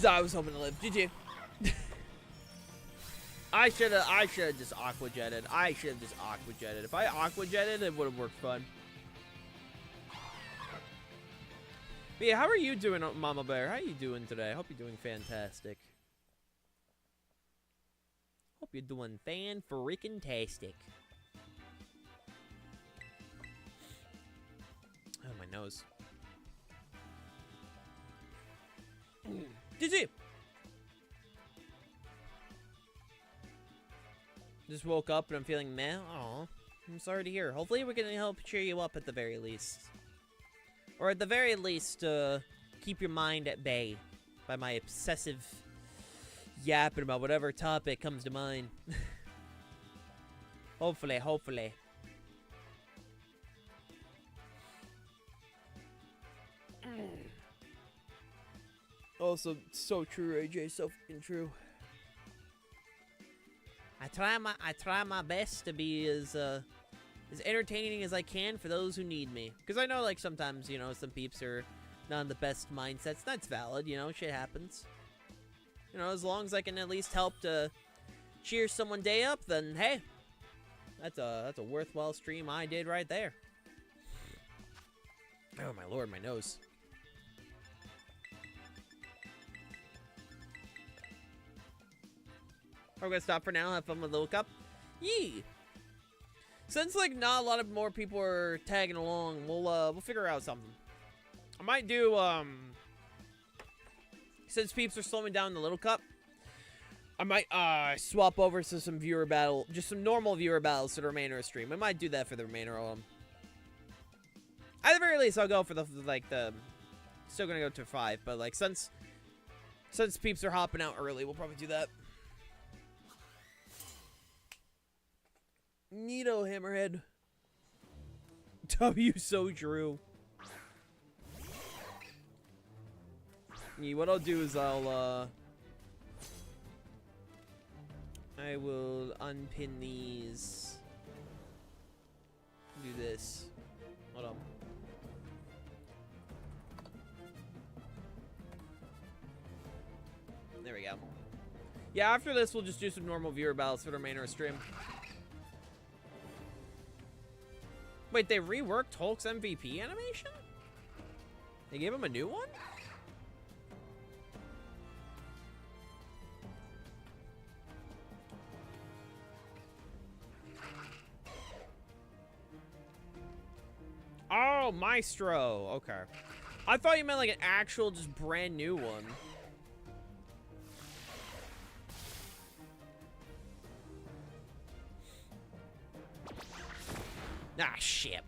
I was hoping to live. GG. I should have just aqua jetted. If I aqua jetted, it would have worked fun. But yeah, how are you doing, Mama Bear? How are you doing today? I hope you're doing fantastic. Hope you're doing fan-freaking-tastic. Oh, my nose. GG! Just woke up and I'm feeling meh. Aw, I'm sorry to hear. Hopefully we can help cheer you up at the very least. Or at the very least, keep your mind at bay by my obsessive yapping about whatever topic comes to mind. Hopefully. Also, so true, AJ, so fucking true. I try my best to be as entertaining as I can for those who need me. Because I know, like, sometimes, you know, some peeps are not in the best mindsets. That's valid, you know, shit happens. You know, as long as I can at least help to cheer someone day up, then, hey, that's a worthwhile stream I did right there. Oh, my lord, my nose. We're gonna stop for now, have fun with the Little Cup. Yee! Since, like, not a lot of more people are tagging along, we'll figure out something. I might do, since peeps are slowing down the Little Cup, I might, swap over to some viewer battle, just some normal viewer battles for the remainder of the stream. I might do that for the remainder of them. At the very least, I'll go for still gonna go to 5, but, like, since peeps are hopping out early, we'll probably do that. Neato, Hammerhead. W so true. Yeah, what I'll do is I will unpin these. Do this. Hold on. There we go. Yeah, after this, we'll just do some normal viewer battles for the remainder of stream. Wait, they reworked Hulk's MVP animation? They gave him a new one? Oh, Maestro. Okay. I thought you meant like an actual, just brand new one. Ah, shit.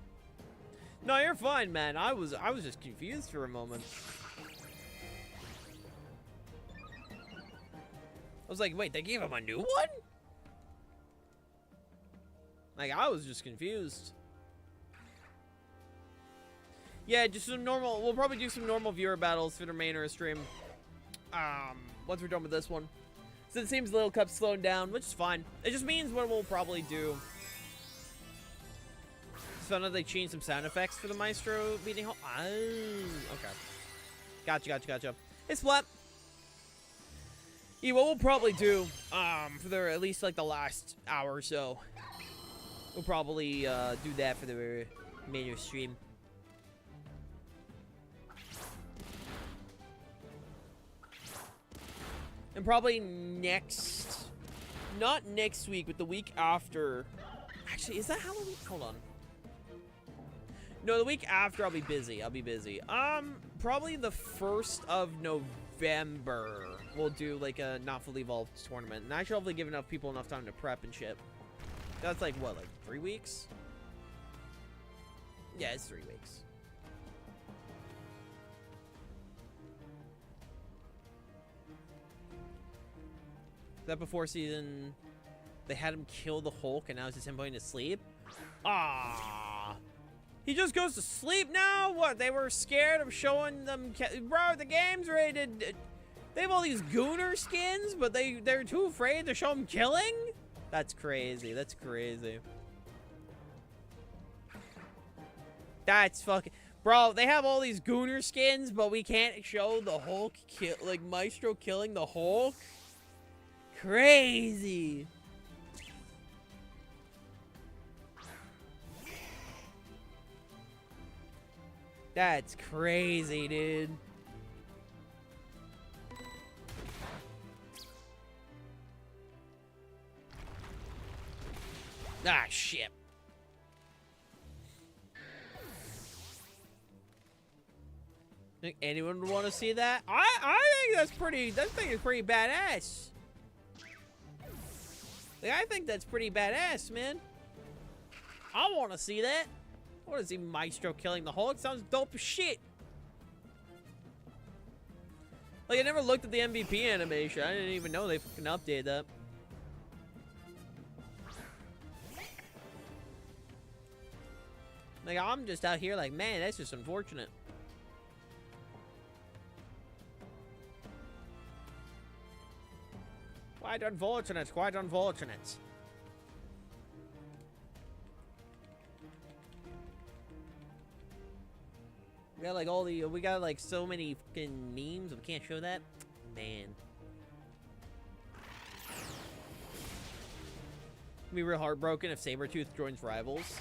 No, you're fine, man. I was just confused for a moment. I was like, wait, they gave him a new one? Like, I was just confused. Yeah, just some normal, we'll probably do some normal viewer battles for the remainder of stream. Once we're done with this one. So it seems Little Cup's slowing down, which is fine. It just means what we'll probably do. Just found out they changed some sound effects for the Maestro beating home. Oh, okay. Gotcha. Hey, Splat. Yeah, what we'll probably do, for at least like the last hour or so, we'll probably do that for the remainder of stream. And probably not next week, but the week after. Actually, is that Halloween? Hold on. No, the week after I'll be busy. Probably the 1st of November, we'll do like a not fully evolved tournament. And I should hopefully give people enough time to prep and shit. That's like, what, like 3 weeks? Yeah, it's 3 weeks. That before season, they had him kill the Hulk, and now it's just him going to sleep? Ah, he just goes to sleep now? What, they were scared of showing them? Bro, the game's rated. They have all these Gooner skins, but they're too afraid to show him killing? That's crazy. That's crazy. That's fucking... Bro, they have all these Gooner skins, but we can't show the Hulk like Maestro killing the Hulk? Crazy. That's crazy, dude. Ah, shit. Think anyone would want to see that? I think that's pretty. That thing is pretty badass. Like, I think that's pretty badass, man. I want to see that. I want to see Maestro killing the Hulk. Sounds dope as shit. Like, I never looked at the MVP animation. I didn't even know they fucking updated that. Like, I'm just out here like, man, that's just unfortunate. Quite unfortunate, quite unfortunate. We got like we got like so many fucking memes, we can't show that? Man. It'd be real heartbroken if Sabretooth joins Rivals.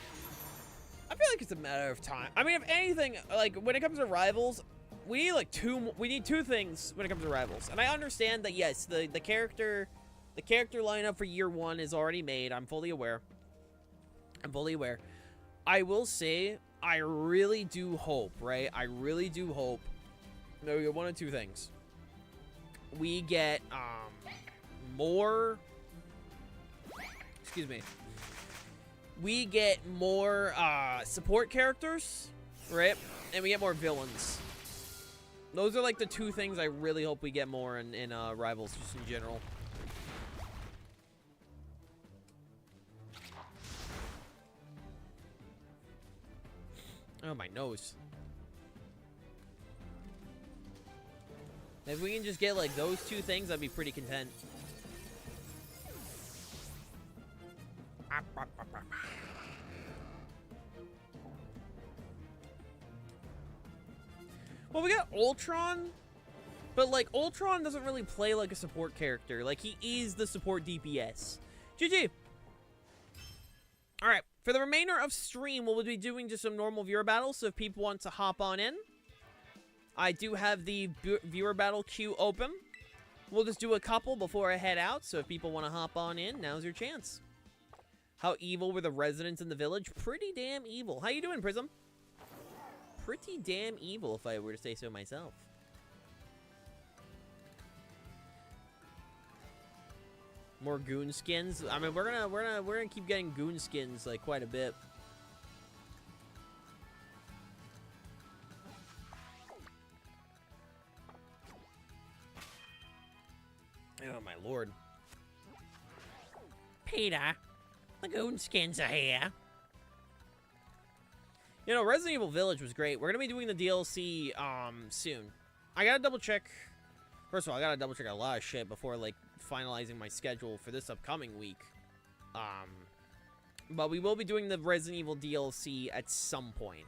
I feel like it's a matter of time. I mean, if anything, like, when it comes to Rivals, we need like two things when it comes to Rivals. And I understand that, yes, the character lineup for year 1 is already made. I'm fully aware. I will say, I really do hope, right? I really do hope. No, we get one of two things. We get more. Excuse me. We get more support characters, right? And we get more villains. Those are like the two things I really hope we get more in Rivals, just in general. Oh, my nose. If we can just get like those two things, I'd be pretty content. Well, we got Ultron, but like Ultron doesn't really play like a support character. Like, he is the support DPS. GG. All right, for the remainder of stream, we'll be doing just some normal viewer battles. So if people want to hop on in, I do have the viewer battle queue open. We'll just do a couple before I head out. So if people want to hop on in, now's your chance. How evil were the residents in the village? Pretty damn evil. How you doing, Prism? Pretty damn evil, if I were to say so myself. More goon skins. I mean, we're gonna keep getting goon skins like quite a bit. Oh my lord. Peter, lagoon skins are here. You know, Resident Evil Village was great. We're gonna be doing the DLC soon. I gotta double check. First of all, I gotta double check a lot of shit before like finalizing my schedule for this upcoming week. But we will be doing the Resident Evil DLC at some point.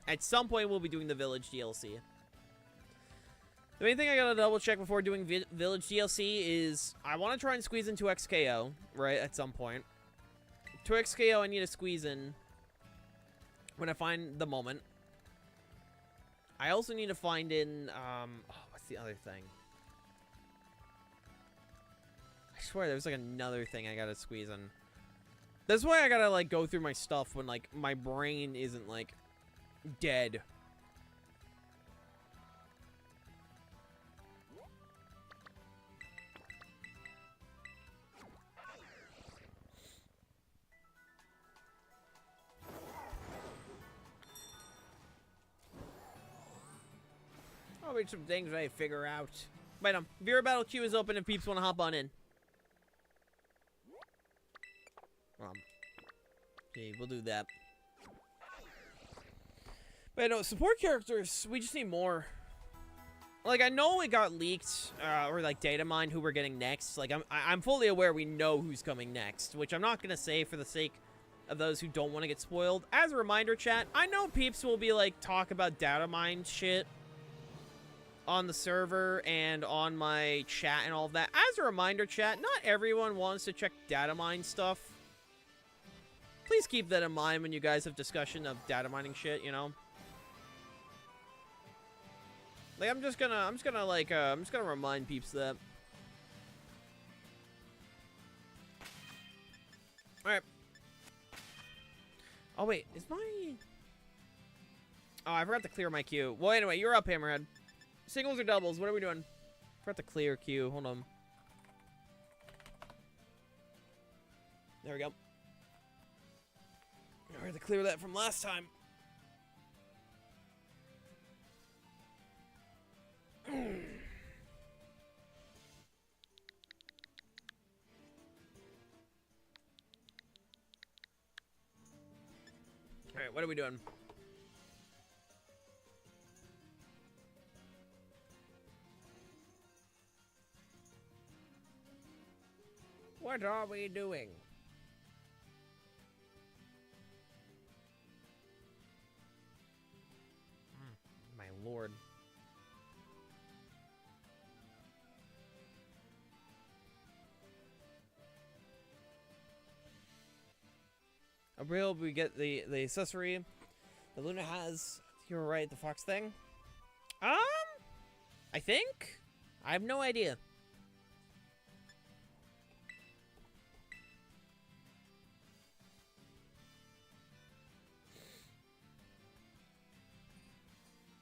At some point, we'll be doing the Village DLC. The main thing I gotta double check before doing Village DLC is I want to try and squeeze into XKO, right, at some point. To XKO, I need to squeeze in when I find the moment. I also need to find in, what's the other thing? I swear there's like another thing I gotta squeeze in. That's why I gotta like go through my stuff when like my brain isn't like dead. I'll be some things I figure out. Wait, Vera Battle Queue is open if peeps want to hop on in. Okay, we'll do that. But no, support characters, we just need more. Like, I know it got leaked, or like data mined who we're getting next. Like, I'm fully aware we know who's coming next, which I'm not gonna say for the sake of those who don't want to get spoiled. As a reminder, chat, I know peeps will be like talk about data mine shit on the server and on my chat and all of that. As a reminder, chat, not everyone wants to check data mine stuff. Please keep that in mind when you guys have discussion of data mining shit, you know? Like, I'm just gonna remind peeps that. Alright. Oh, wait, is my... Oh, I forgot to clear my queue. Well, anyway, you're up, Hammerhead. Singles or doubles? What are we doing? Forgot to clear queue. Hold on. There we go. I had to clear that from last time. Alright, what are we doing? What are we doing? My lord. Abril, we get the accessory that Luna has. You're right, the fox thing. I think? I have no idea.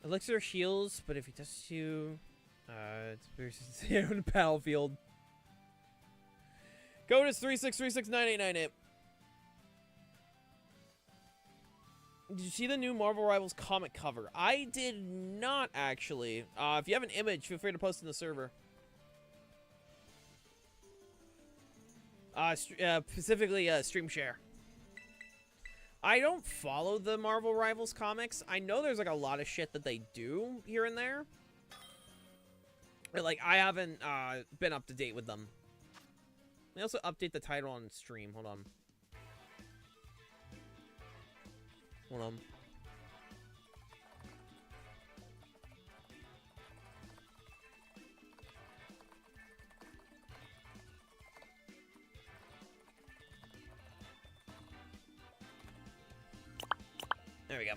Elixir heals, but if he touches you, it's very on the battlefield. Code is 36369898. Did you see the new Marvel Rivals comic cover? I did not, actually. If you have an image, feel free to post in the server. Specifically, stream share. I don't follow the Marvel Rivals comics. I know there's, like, a lot of shit that they do here and there. But, like, I haven't, been up to date with them. They also update the title on stream. Hold on. Hold on. There we go.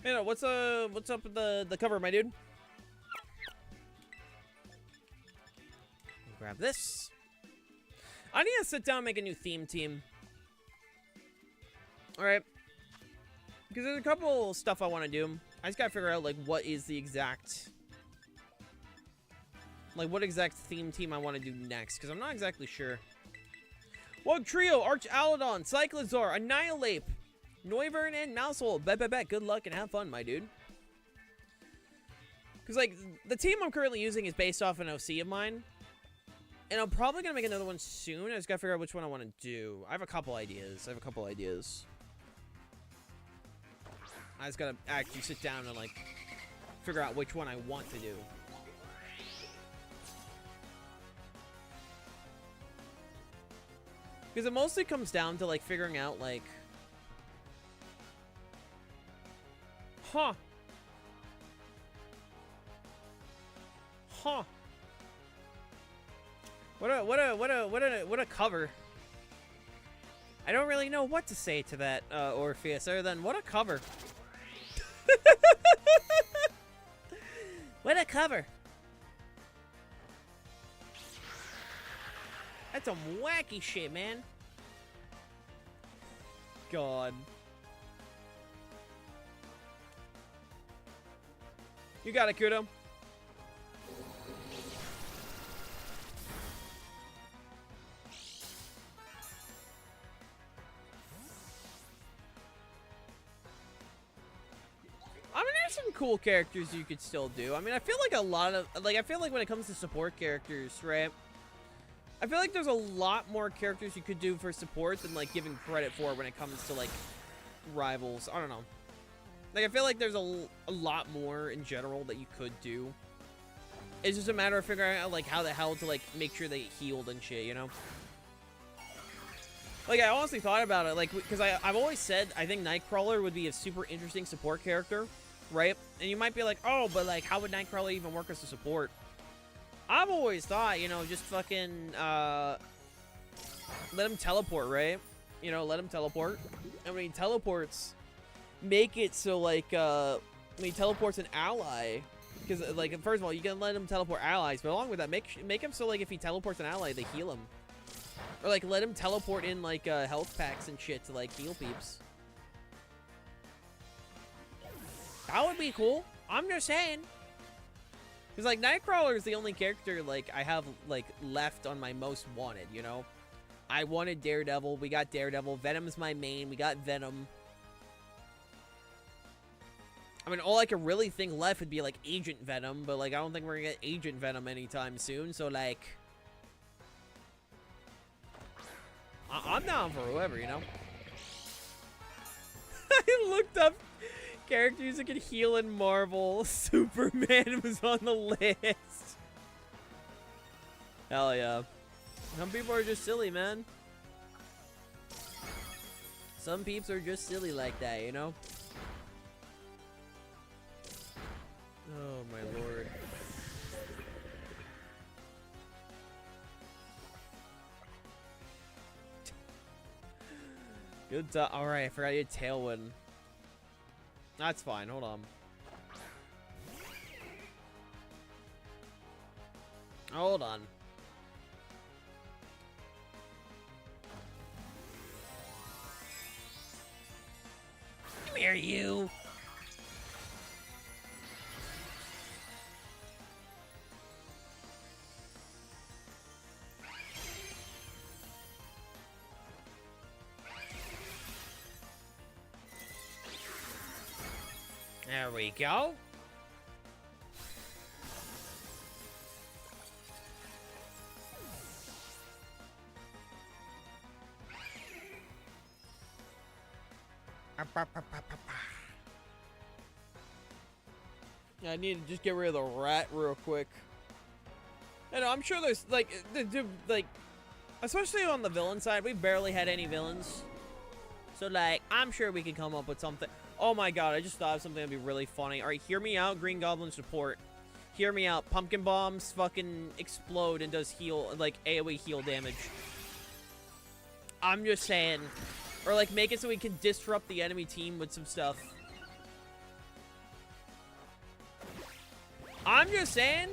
Hey, no, what's up with the cover, my dude? Grab this. I need to sit down and make a new theme team. Alright. Because there's a couple stuff I want to do. I just gotta figure out, like, what is the exact... Like, what exact theme team I want to do next. Because I'm not exactly sure. Wug Trio, Arch Aladon, Cyclozor, Annihilate, Noivern, and Mousehole. Bet. Good luck and have fun, my dude. Because, like, the team I'm currently using is based off an OC of mine. And I'm probably going to make another one soon. I just got to figure out which one I want to do. I have a couple ideas. I just got to actually sit down and, like, figure out which one I want to do. Because it mostly comes down to, like, figuring out, like... Huh. What a cover. I don't really know what to say to that, Orpheus, other than what a cover. What a cover. That's some wacky shit, man. God. You got it, Kudo. I mean, there's some cool characters you could still do. I mean, I feel like a lot of, like, I feel like when it comes to support characters, right? I feel like there's a lot more characters you could do for support than, like, giving credit for when it comes to, like, rivals. I don't know. Like, I feel like there's a lot more in general that you could do. It's just a matter of figuring out, like, how the hell to, like, make sure they get healed and shit, you know? Like, I honestly thought about it, like, because I've always said I think Nightcrawler would be a super interesting support character, right? And you might be like, oh, but, like, how would Nightcrawler even work as a support? I've always thought, you know, just fucking, let him teleport, right? You know, let him teleport. And when he teleports, make it so, like, when he teleports an ally, because, like, first of all, you can let him teleport allies, but along with that, make him so, like, if he teleports an ally, they heal him. Or, like, let him teleport in, like, health packs and shit to, like, heal peeps. That would be cool. I'm just saying. Because, like, Nightcrawler is the only character, like, I have, like, left on my most wanted, you know? I wanted Daredevil. We got Daredevil. Venom's my main. We got Venom. I mean, all I could really think left would be, like, Agent Venom. But, like, I don't think we're gonna get Agent Venom anytime soon. So, like... I'm down for whoever, you know? I looked up characters that could heal in Marvel. Superman was on the list. Hell yeah. Some people are just silly, man. Some peeps are just silly like that, you know? Oh, my lord. Good job. Alright, I forgot you had Tailwind. That's fine. Hold on. Hold on. Come here, you. There we go. Yeah, I need to just get rid of the rat real quick. And I'm sure there's like, especially on the villain side, we barely had any villains. So like, I'm sure we can come up with something. Oh my god, I just thought of something that'd be really funny. Alright, hear me out, Green Goblin support. Hear me out. Pumpkin bombs fucking explode and does heal, like, AoE heal damage. I'm just saying. Or, like, make it so we can disrupt the enemy team with some stuff. I'm just saying.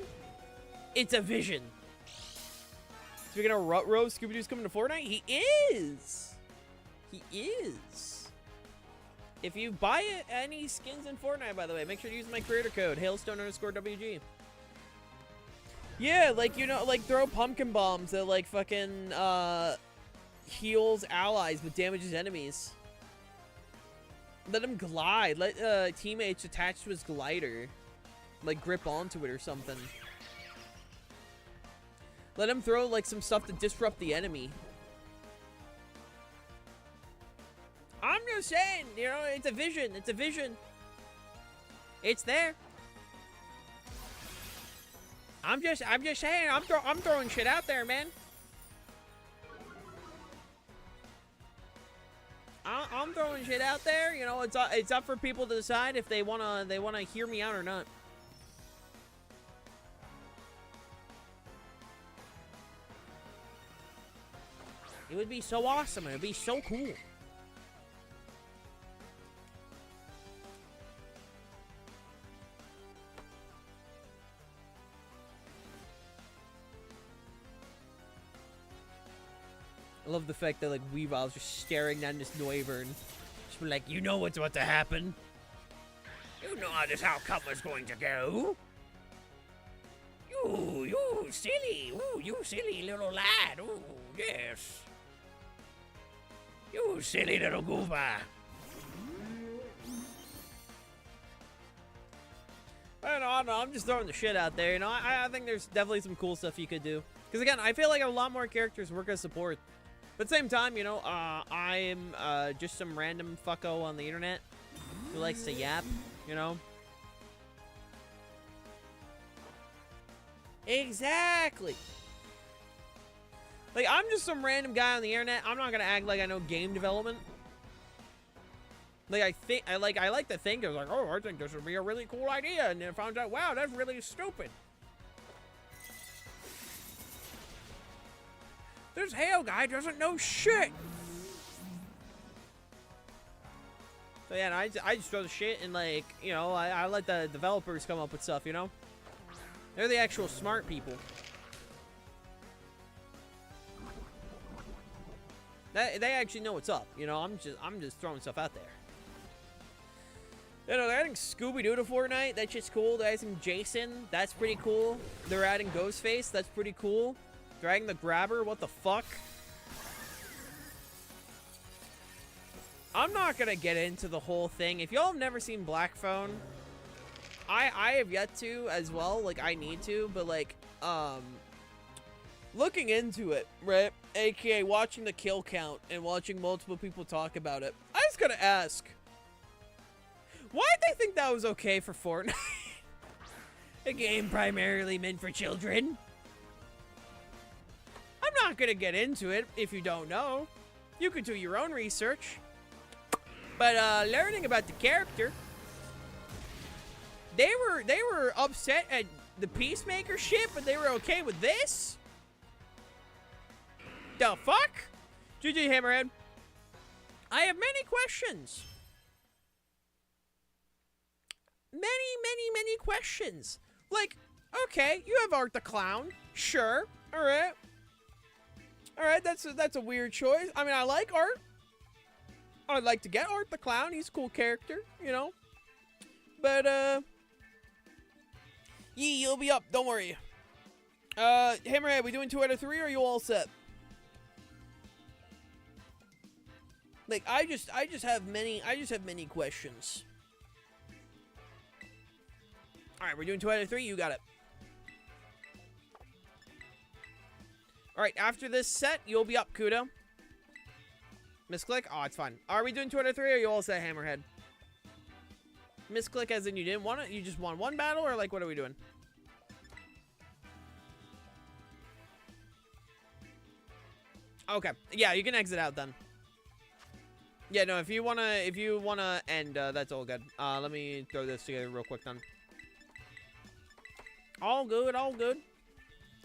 It's a vision. Speaking of Rut Rose, Scooby-Doo's coming to Fortnite? He is. He is. If you buy any skins in Fortnite, by the way, make sure to use my creator code, Hailstone_WG. Yeah, like, you know, like, throw pumpkin bombs that, like, fucking, heals allies but damages enemies. Let him glide. Let, teammates attach to his glider. like, grip onto it or something. Let him throw, like, some stuff to disrupt the enemy. I'm just saying, you know, it's a vision. It's a vision. It's there. I'm just saying, I'm throwing shit out there, man. I'm throwing shit out there. You know, it's up for people to decide if they wanna hear me out or not. It would be so awesome. It would be so cool. I love the fact that, like, Weevil's just staring down this Noivern. Just like, you know what's about to happen. You know how this outcome is going to go. You silly. Ooh, you silly little lad. Ooh, yes. You silly little goober. I don't know. I'm just throwing the shit out there. You know, I think there's definitely some cool stuff you could do. Because, again, I feel like a lot more characters work as support. But at the same time, you know, I'm just some random fucko on the internet who likes to yap, you know? Exactly. Like, I'm just some random guy on the internet. I'm not gonna act like I know game development. Like, I like to think of, like, oh, I think this would be a really cool idea, and then I found out, wow, that's really stupid. This Hale guy doesn't know shit. So yeah, I just throw the shit, and, like, you know, I let the developers come up with stuff, you know? They're the actual smart people. They actually know what's up, you know? I'm just throwing stuff out there. You know, they're adding Scooby-Doo to Fortnite. That's just cool. They're adding Jason. That's pretty cool. They're adding Ghostface. That's pretty cool. Dragging the Grabber. What the fuck? I'm not gonna get into the whole thing. If y'all have never seen Black Phone, I have yet to as well. Like, I need to, but, like, looking into it, right? AKA watching the kill count and watching multiple people talk about it. I just gotta ask, why did they think that was okay for Fortnite? A game primarily meant for children. I'm not gonna get into it if you don't know. You can do your own research. But learning about the character, they were upset at the Peacemaker shit, but they were okay with this? The fuck? GG Hammerhead. I have many questions. Many questions. Like, okay, you have Art the Clown. Sure. Alright. Alright, that's a weird choice. I mean, I like Art. I'd like to get Art the Clown. He's a cool character, you know. But, Yee, you'll be up. Don't worry. Hammerhead, we doing 2 out of 3, or are you all set? Like, I just have many questions. Alright, we're doing 2 out of 3. You got it. Alright, after this set, you'll be up, Kudo. Misclick? Oh, it's fine. Are we doing 2 out of 3, or are you all set, Hammerhead? Misclick as in you didn't want it? You just won 1 battle, or, like, what are we doing? Okay. Yeah, you can exit out then. Yeah, no, if you wanna end, that's all good. Let me throw this together real quick then. All good, all good.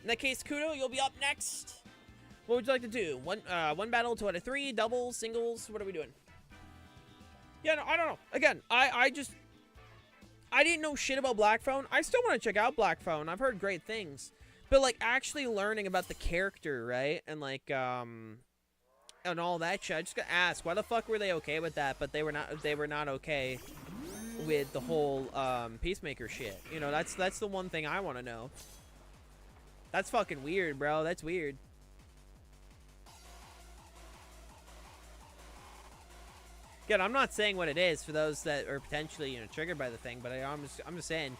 In that case, Kudo, you'll be up next. What would you like to do? One battle, 2 out of 3, doubles, singles. What are we doing? Yeah, no, I don't know. Again, I didn't know shit about Black Phone. I still want to check out Black Phone. I've heard great things. But, like, actually learning about the character, right? And, like, and all that shit. I just gotta ask, why the fuck were they okay with that, but they were not okay with the whole, Peacemaker shit? You know, that's the one thing I want to know. That's fucking weird, bro. That's weird. Again, I'm not saying what it is for those that are potentially, you know, triggered by the thing, but I'm just saying.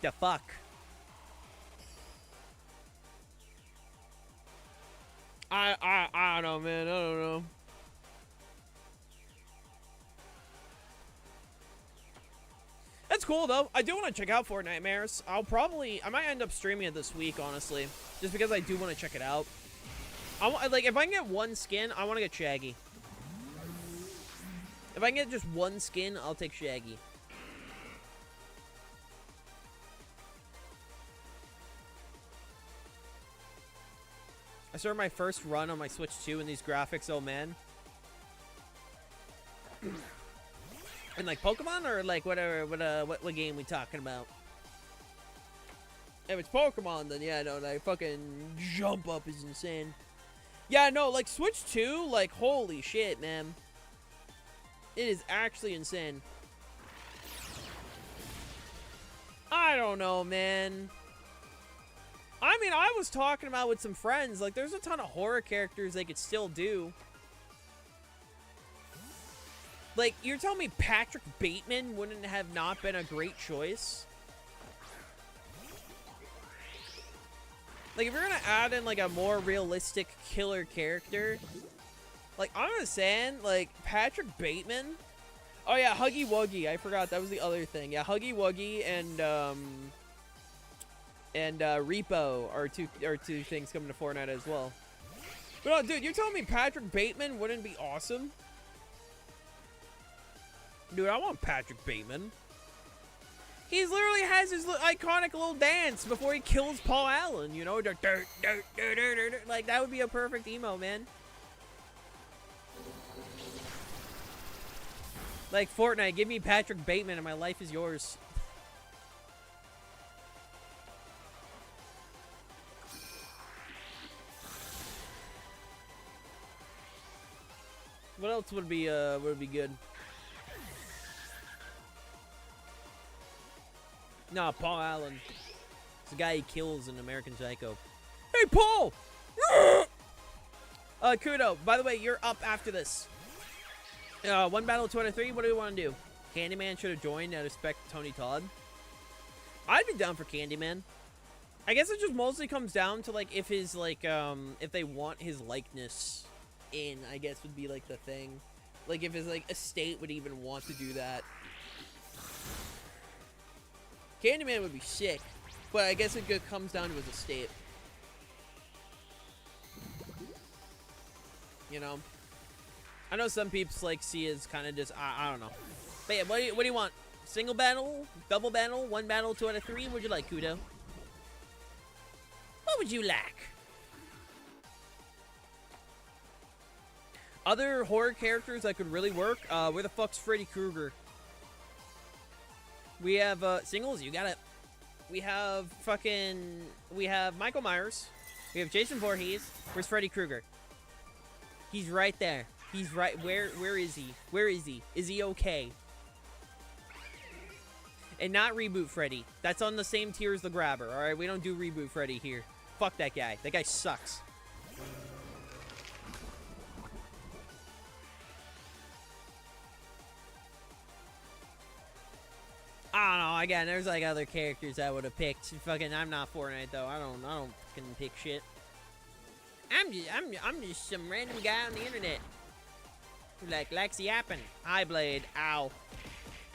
The fuck? I don't know, man. I don't know. That's cool though. I do want to check out Fortnite Mares. I might end up streaming it this week, honestly, just because I do want to check it out. Like, if I can get one skin, I want to get Shaggy. If I can get just one skin, I'll take Shaggy. I started my first run on my Switch 2 in these graphics, oh man. And like Pokemon or like whatever, what game we talking about? If it's Pokemon, then yeah, no, like fucking jump up is insane. Yeah, no, like Switch 2, like holy shit, man. It is actually insane. I don't know, man. I mean, I was talking about with some friends, like there's a ton of horror characters they could still do. Like, you're telling me Patrick Bateman wouldn't have not been a great choice? Like, if you're gonna add in, like, a more realistic killer character, like, I'm just saying, like, Patrick Bateman. Oh, yeah, Huggy Wuggy. I forgot. That was the other thing. Yeah, Huggy Wuggy and Repo are two things coming to Fortnite as well. But, no, dude, you're telling me Patrick Bateman wouldn't be awesome? Dude, I want Patrick Bateman. He literally has his iconic little dance before he kills Paul Allen, you know? Like, that would be a perfect emo, man. Like, Fortnite, give me Patrick Bateman and my life is yours. What else would be good? Nah, Paul Allen. It's the guy he kills in American Psycho. Hey, Paul! Kudo, by the way, you're up after this. One battle, 2 out of 3. What do you want to do? Candyman should have joined out of respect to Tony Todd. I'd be down for Candyman. I guess it just mostly comes down to, like, if his, like, if they want his likeness in, I guess would be, like, the thing. Like, if his, like, estate would even want to do that. Candyman would be sick, but I guess it comes down to his estate. You know? I know some peeps, like, see as kind of just, I don't know. But yeah, what do you want? Single battle? Double battle? 1 battle, 2 out of 3? What would you like, Kudo? What would you like? Other horror characters that could really work? Where the fuck's Freddy Krueger? We have, singles, you got it. We have Michael Myers. We have Jason Voorhees. Where's Freddy Krueger? He's right there. He's right, where is he? Where is he? Is he okay? And not Reboot Freddy. That's on the same tier as the Grabber, alright? We don't do Reboot Freddy here. Fuck that guy. That guy sucks. I don't know. Again, there's like other characters I would have picked. Fucking, I'm not Fortnite though. I don't fucking pick shit. I'm just some random guy on the internet who likes yapping. Hi, Blade. Ow.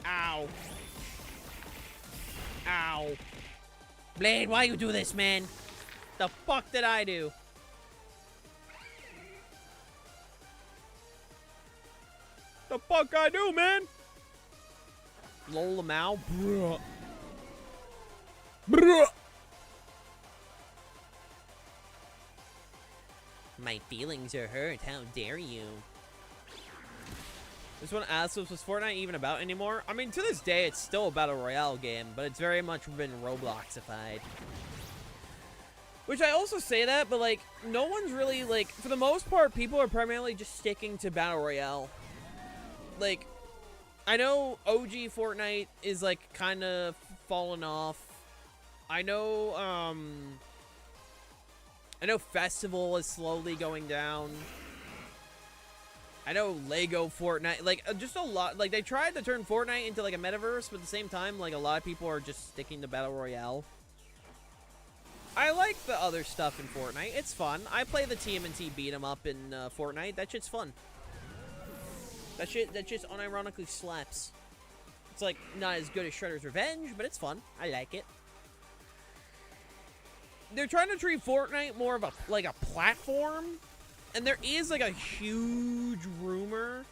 Ow. Ow. Blade, why you do this, man? The fuck did I do? The fuck I do, man? Lola Mao? Bruh. Bruh. My feelings are hurt. How dare you? I just want to ask, was Fortnite even about anymore? I mean, to this day, it's still a Battle Royale game, but it's very much been Robloxified. Which I also say that, but, like, no one's really, like, for the most part, people are primarily just sticking to Battle Royale. Like, I know OG Fortnite is, like, kind of falling off. I know Festival is slowly going down. I know Lego Fortnite, like, just a lot, like, they tried to turn Fortnite into, like, a metaverse, but at the same time, like, a lot of people are just sticking to Battle Royale. I like the other stuff in Fortnite. It's fun. I play the TMNT beat 'em up in Fortnite. That shit's fun. That shit just unironically slaps. It's, like, not as good as Shredder's Revenge, but it's fun. I like it. They're trying to treat Fortnite more of a, like, a platform. And there is, like, a huge rumor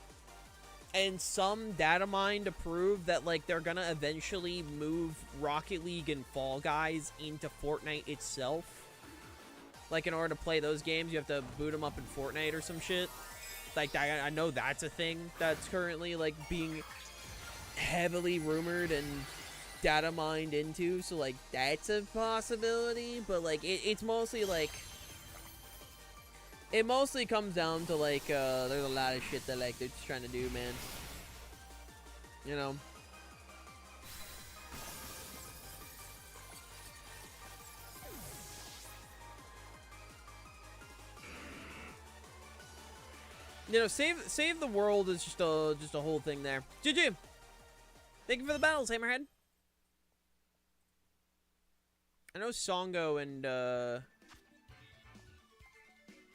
and some data mine to prove that, like, they're gonna eventually move Rocket League and Fall Guys into Fortnite itself. Like, in order to play those games, you have to boot them up in Fortnite or some shit. Like, I know that's a thing that's currently, like, being heavily rumored and data mined into. So, like, that's a possibility. But, like, it's mostly, like... It mostly comes down to, like, there's a lot of shit that, like, they're just trying to do, man. You know? You know, save the world is just a whole thing there. GG! Thank you for the battles, Hammerhead. I know Songo and, I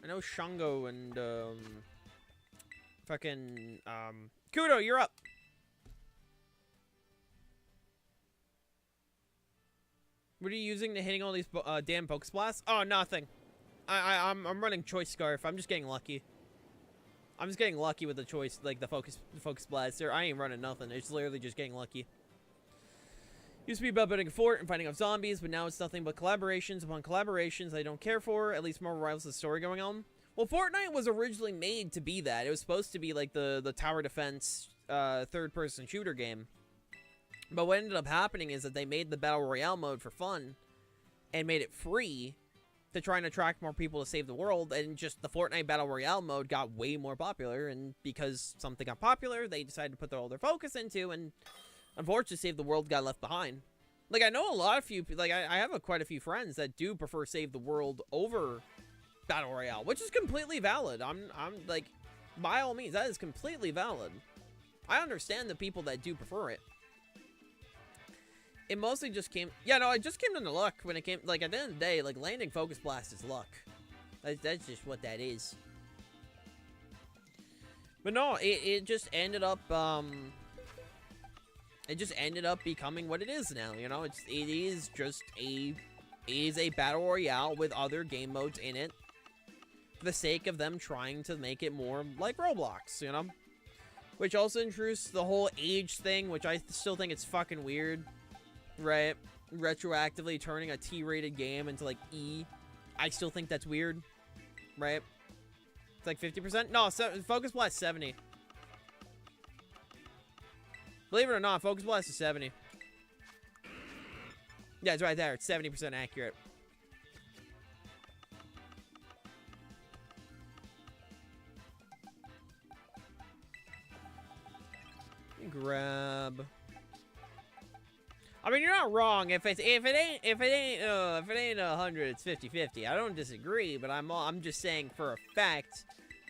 know Shango and, fucking, Kudo, you're up. What are you using to hitting all these, damn Poke Blasts? Oh, nothing. I'm running Choice Scarf. I'm just getting lucky. I'm just getting lucky with the choice, like, the Focus Blaster. I ain't running nothing. It's literally just getting lucky. Used to be about building a fort and fighting off zombies, but now it's nothing but collaborations upon collaborations I don't care for. At least more rivals the story going on. Well, Fortnite was originally made to be that. It was supposed to be like the tower defense third-person shooter game. But what ended up happening is that they made the Battle Royale mode for fun and made it free to try and attract more people to save the world, and just the Fortnite Battle Royale mode got way more popular, and because something got popular, they decided to put all their focus into, and unfortunately, Save the World got left behind. Like, I know a lot of few, like, I have quite a few friends that do prefer Save the World over Battle Royale, which is completely valid. I'm like, by all means, that is completely valid. I understand the people that do prefer it. It mostly just came, yeah, no, it just came into luck when it came, like, at the end of the day, like, landing Focus Blast is luck. That's just what that is. But no, it just ended up, it just ended up becoming what it is now, you know? It is just a Battle Royale with other game modes in it for the sake of them trying to make it more like Roblox, you know? Which also introduced the whole age thing, which I still think it's fucking weird, right? Retroactively turning a T-rated game into, like, E. I still think that's weird, right? It's like 50%? No, Focus Blast 70. Believe it or not, Focus Blast is 70. Yeah, it's right there. It's 70% accurate. Grab. I mean, you're not wrong. If it ain't 100, it's 50-50. I don't disagree, but I'm just saying for a fact,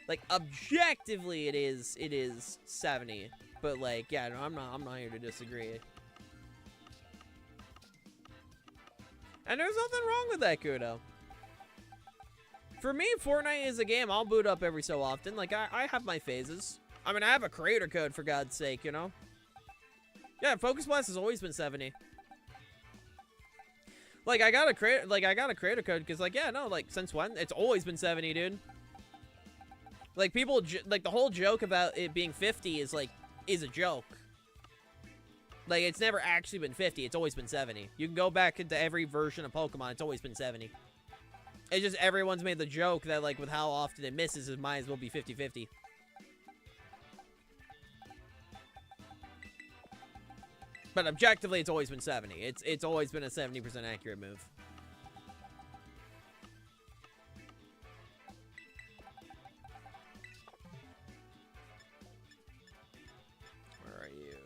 like, objectively, it is 70. But, like, yeah, no, I'm not here to disagree. And there's nothing wrong with that, Kudo. For me, Fortnite is a game I'll boot up every so often. Like, I have my phases. I mean, I have a creator code, for God's sake, you know? Yeah, Focus Blast has always been 70. Like, I got a creator code, because, like, yeah, no, like, since when? It's always been 70, dude. Like, people, like, the whole joke about it being 50 is, like, is a joke. Like, it's never actually been 50. It's always been 70. You can go back into every version of Pokemon. It's always been 70. It's just everyone's made the joke that, like, with how often it misses, it might as well be 50-50. But objectively, it's always been 70. It's always been a 70% accurate move. Where are you?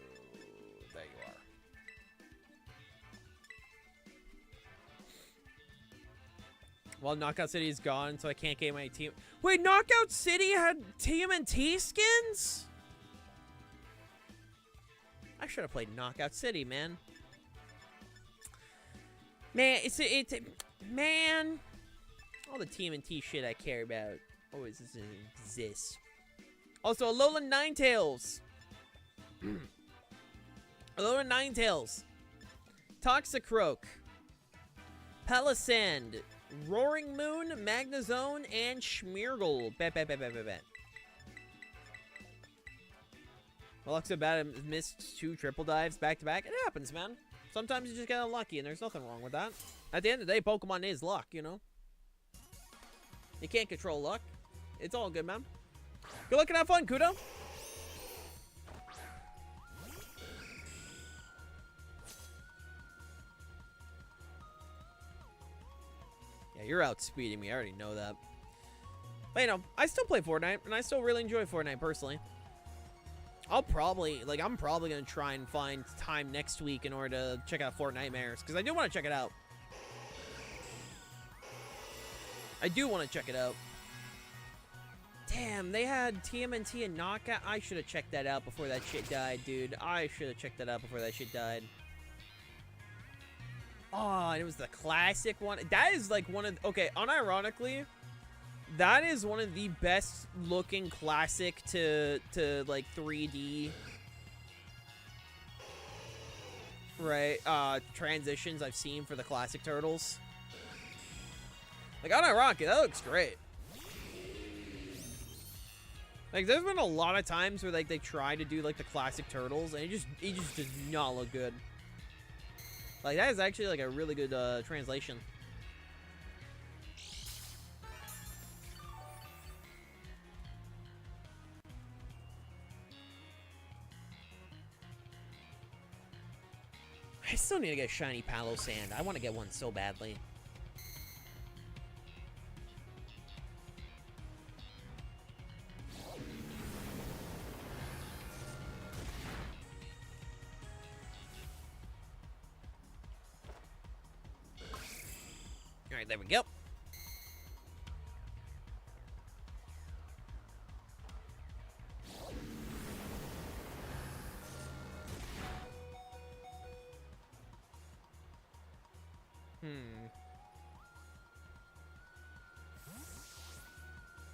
There you are. Well, Knockout City is gone, so I can't get my team. Wait, Knockout City had TMNT skins? I should have played Knockout City, man. Man, man. All the TMNT shit I care about always exists. Also, Alolan Ninetales. Alolan Ninetales. Toxicroak. Palisand. Roaring Moon, Magnezone, and Schmeargle. Bet. Well, bad I missed 2 triple dives back to back. It happens, man. Sometimes you just get unlucky, and there's nothing wrong with that. At the end of the day, Pokemon is luck, you know? You can't control luck. It's all good, man. Good luck and have fun, Kudo. Yeah, you're outspeeding me. I already know that. But, you know, I still play Fortnite, and I still really enjoy Fortnite, personally. I'm probably going to try and find time next week in order to check out Fortnitemares, because I do want to check it out. I do want to check it out. Damn, they had TMNT and Knockout. I should have checked that out before that shit died, dude. I should have checked that out before that shit died. Oh, and it was the classic one. That is like one of... Okay, unironically, that is one of the best looking classic to like 3D... Right, transitions I've seen for the classic turtles. Like, unironically, that looks great. Like, there's been a lot of times where, like, they try to do, like, the classic turtles, and it just does not look good. Like, that is actually, like, a really good, translation. I still need to get a shiny Palo-Sand. I want to get one so badly. Alright, there we go.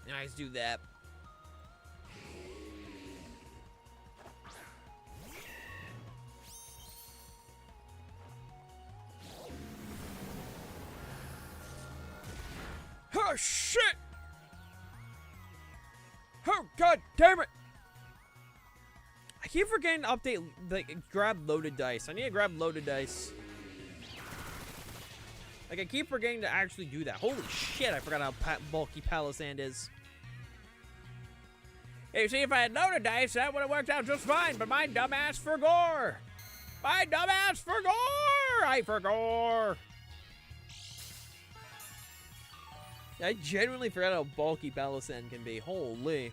Nice, do that. Oh, shit! Oh, god damn it! I keep forgetting to update, like, grab loaded dice. I need to grab loaded dice. Like, I keep forgetting to actually do that. Holy shit, I forgot how bulky Palo-Sand is. Hey, see, if I had loaded dice, that would have worked out just fine, but my dumbass forgore! My dumbass forgore! I forgore! I genuinely forgot how bulky Palo-Sand can be. Holy.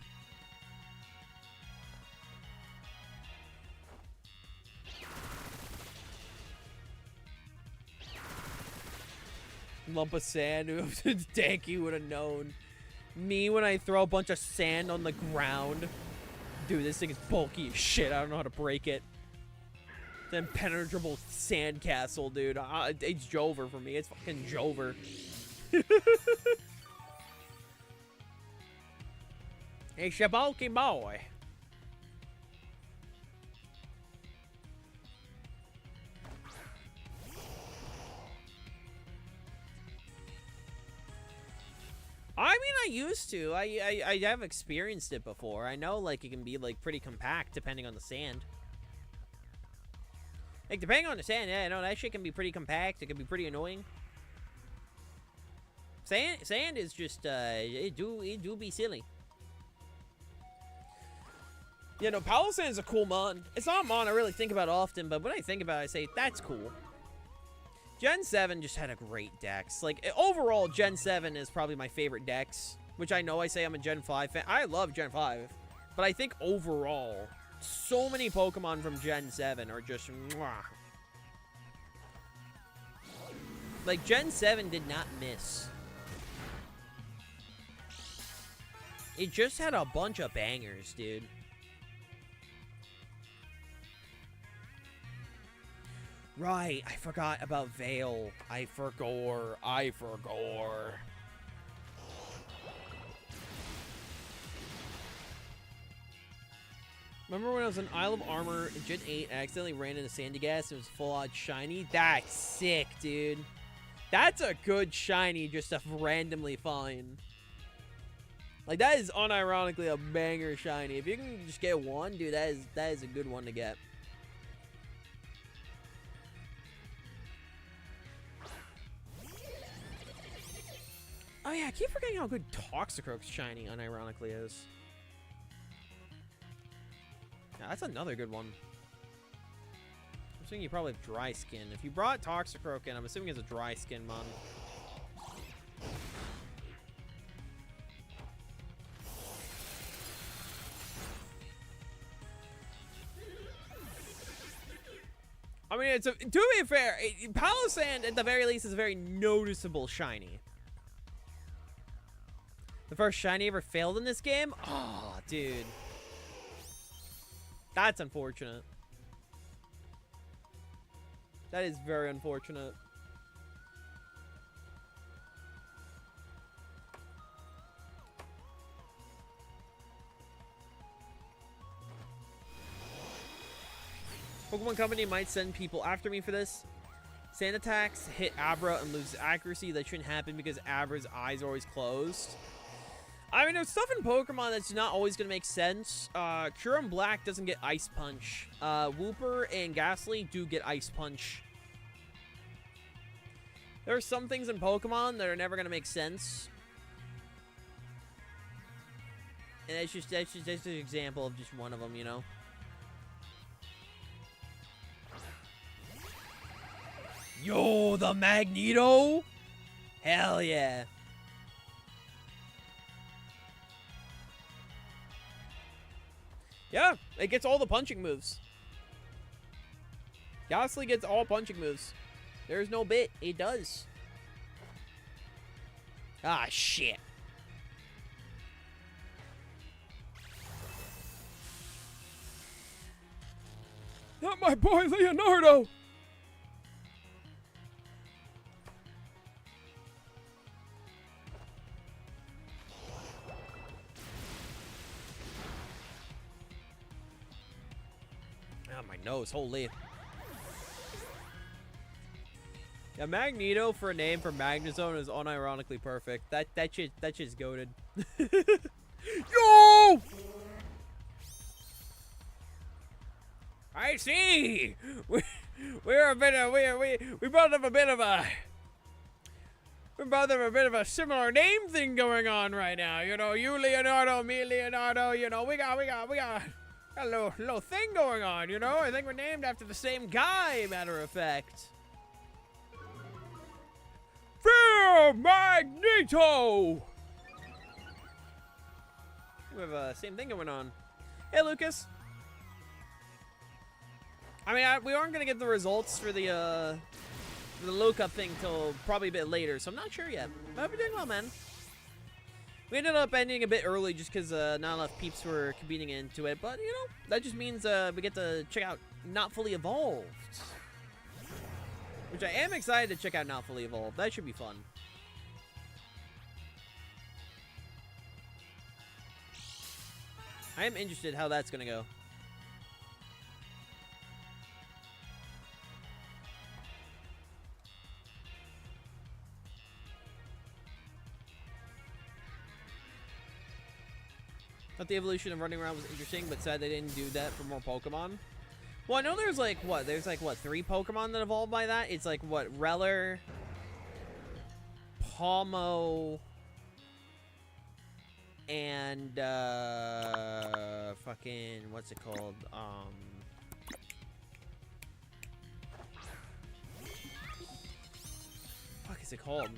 Lump of sand. Danky would have known. Me when I throw a bunch of sand on the ground. Dude, this thing is bulky as shit. I don't know how to break it. It's an impenetrable sand castle, dude. It's Jover for me. It's fucking Jover. It's your bulky boy. I mean, I used to. I have experienced it before. I know, like, it can be, like, pretty compact depending on the sand. Like, depending on the sand, yeah, I know that shit can be pretty compact. It can be pretty annoying. Sand is just, it do be silly. Yeah, no, Palo-Sand is a cool mon. It's not a mon I really think about often, but when I think about it, I say, that's cool. Gen 7 just had a great dex. Like, overall, Gen 7 is probably my favorite dex, which I know I say I'm a Gen 5 fan. I love Gen 5, but I think overall, so many Pokemon from Gen 7 are just mwah. Like, Gen 7 did not miss. It just had a bunch of bangers, dude. Right, I forgot about Veil. I forgot. Remember when I was in Isle of Armor in Gen 8, I accidentally ran into Sandy Gas and it was full-on shiny? That's sick, dude. That's a good shiny just to randomly find. Like, that is unironically a banger shiny. If you can just get one, dude, that is a good one to get. Oh yeah, I keep forgetting how good Toxicroak's shiny unironically is. Yeah, that's another good one. I'm assuming you probably have dry skin. If you brought Toxicroak in, I'm assuming it's a dry skin mon. I mean, to be fair, Palossand at the very least is a very noticeable shiny. The first shiny ever failed in this game? Oh, dude. That's unfortunate. That is very unfortunate. Pokemon Company might send people after me for this. Sand attacks hit Abra and lose accuracy. That shouldn't happen because Abra's eyes are always closed. I mean, there's stuff in Pokemon that's not always going to make sense. Kyurem Black doesn't get Ice Punch. Wooper and Ghastly do get Ice Punch. There are some things in Pokemon that are never going to make sense. And that's just an example of just one of them, you know? Yo, the Magneto? Hell yeah. Yeah, it gets all the punching moves. Ghastly gets all punching moves. There's no bit. It does. Ah, shit. Not my boy Leonardo! Oh, my nose. Holy. Yeah, Magneto for a name for Magnezone is unironically perfect. That shit's goated. Yo! I see. We both have a bit of a similar name thing going on right now. You know, you Leonardo, me Leonardo. You know, we got a little thing going on. You know, I think we're named after the same guy. Matter of fact. Fear Magneto! We have the same thing going on. Hey, Lucas. I mean, we aren't gonna get the results for the Loka thing till probably a bit later, so I'm not sure yet. But we're doing well, man. We ended up ending a bit early just because not enough peeps were competing into it, but you know, that just means we get to check out Not Fully Evolved, which I am excited to check out Not Fully Evolved. That should be fun. I am interested how that's gonna go. Thought the evolution of running around was interesting, but sad they didn't do that for more Pokemon. Well, I know there's like, what? There's like, what, 3 Pokemon that evolved by that? It's like, what, Reller, Palmo, and, fucking, what's it called? Fuck is it called?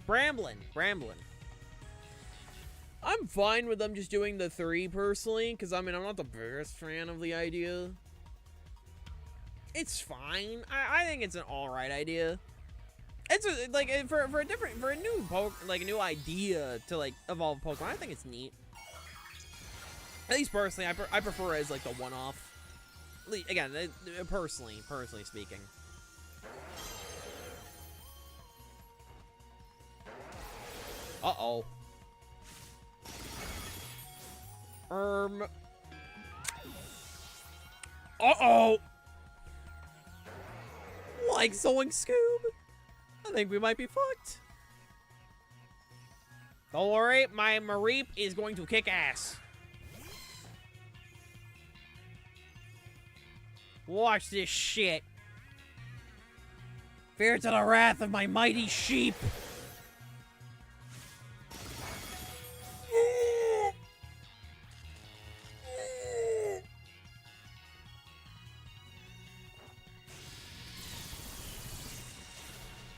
Bramblin. I'm fine with them just doing the 3 personally, because I mean, I'm not the biggest fan of the idea. It's fine. I think it's an alright idea. It's like for a new new idea to like evolve Pokemon. I think it's neat. At least personally, I prefer it as like the one-off. Again, personally speaking. Uh-oh. Uh-oh. Like sewing Scoob. I think we might be fucked. Don't worry, my Mareep is going to kick ass. Watch this shit. Fear to the wrath of my mighty sheep.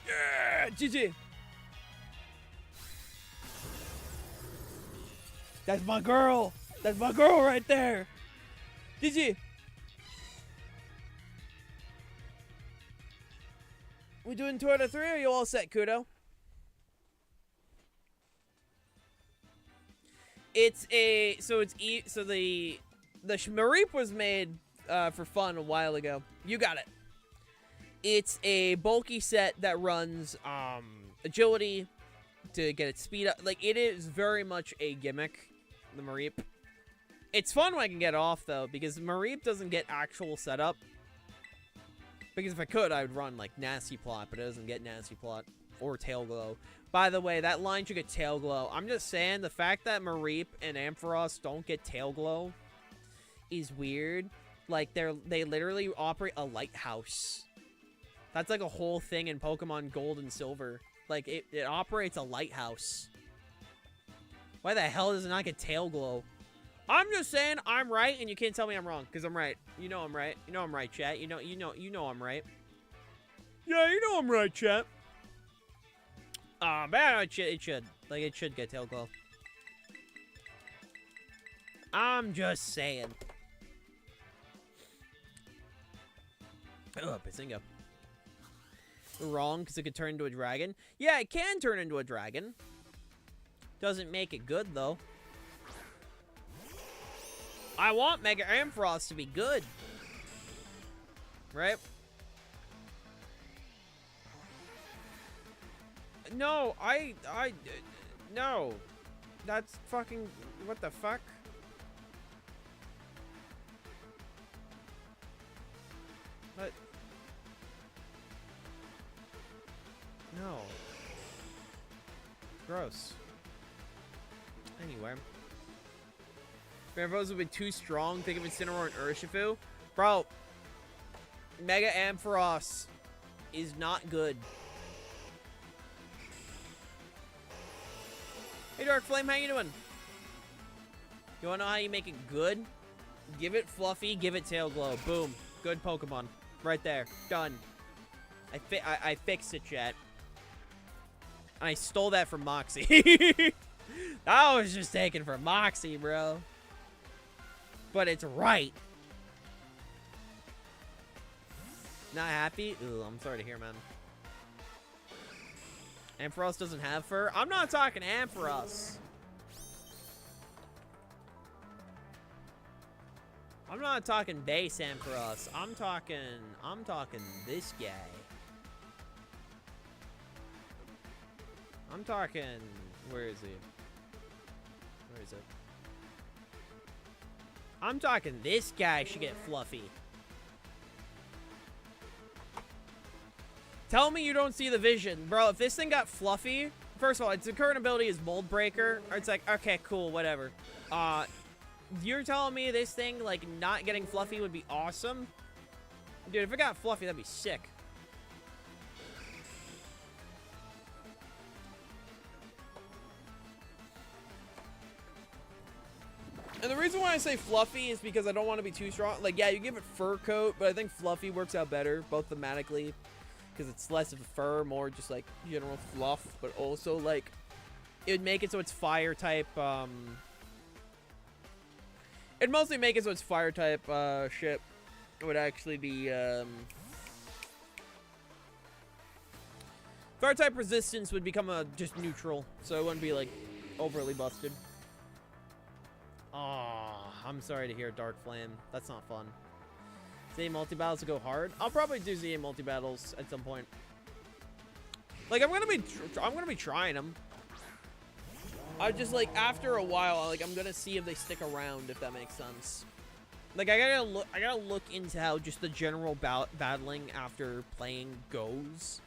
Yeah, GG. That's my girl. That's my girl right there. GG. We doing 2 out of 3, or are you all set, Kudo? It's a so the Mareep was made for fun a while ago. You got it. It's a bulky set that runs agility to get its speed up. Like, it is very much a gimmick, the Mareep. It's fun when I can get off though, because Mareep doesn't get actual setup. Because if I could, I would run, like, Nasty Plot, but it doesn't get Nasty Plot or Tail Glow. By the way, that line should get Tail Glow. I'm just saying, the fact that Mareep and Ampharos don't get Tail Glow is weird. Like, they literally operate a lighthouse. That's, like, a whole thing in Pokemon Gold and Silver. Like, it operates a lighthouse. Why the hell does it not get Tail Glow? I'm just saying I'm right, and you can't tell me I'm wrong, because I'm right. You know I'm right. You know I'm right, chat. You know I'm right. Yeah, you know I'm right, chat. But it should. Like, it should get Tail Glow. I'm just saying. Oh, Bazinga. Wrong, because it could turn into a dragon. Yeah, it can turn into a dragon. Doesn't make it good, though. I want Mega Ampharos to be good. Right? No, no. That's fucking, what the fuck? What? No. Gross. Anyway. Ampharos would be too strong. Think of Incineroar and Urshifu. Bro. Mega Ampharos is not good. Hey, Dark Flame, how you doing? You wanna know how you make it good? Give it Fluffy, give it Tail Glow. Boom. Good Pokemon. Right there. Done. I fixed it, chat. And I stole that from Moxie. That was just taken from Moxie, bro. But it's right. Not happy? Ooh, I'm sorry to hear, man. Ampharos doesn't have fur? I'm not talking Ampharos. I'm not talking base Ampharos. I'm talking this guy. I'm talking, where is he? Where is it? I'm talking this guy should get Fluffy. Tell me you don't see the vision. Bro, if this thing got Fluffy, first of all, its current ability is Mold Breaker. Or it's like, okay, cool, whatever. You're telling me this thing, like, not getting Fluffy would be awesome? Dude, if it got Fluffy, that'd be sick. And the reason why I say Fluffy is because I don't want to be too strong. Like, yeah, you give it Fur Coat, but I think Fluffy works out better, both thematically. Because it's less of a fur, more just, like, general fluff. But also, like, it would make it so it's Fire type, it'd mostly make it so it's Fire type, shit. It would actually be, Fire type resistance would become a just neutral, so it wouldn't be like overly busted. Oh, I'm sorry to hear Dark Flame. That's not fun. ZA multi-battles to go hard. I'll probably do ZA multi-battles at some point. Like I'm gonna be trying them. I just like after a while, like I'm gonna see if they stick around, if that makes sense. Like I gotta look into how just the general battling after playing goes.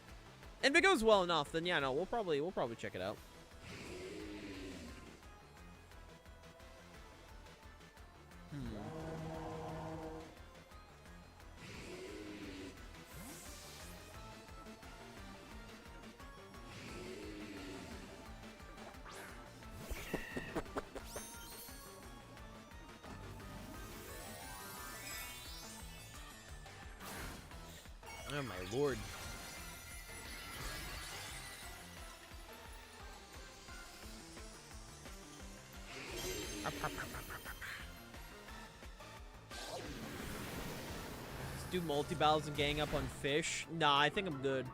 And if it goes well enough, then yeah, no, we'll probably check it out. Oh my lord. Let's do multi-battles and gang up on fish. Nah, I think I'm good.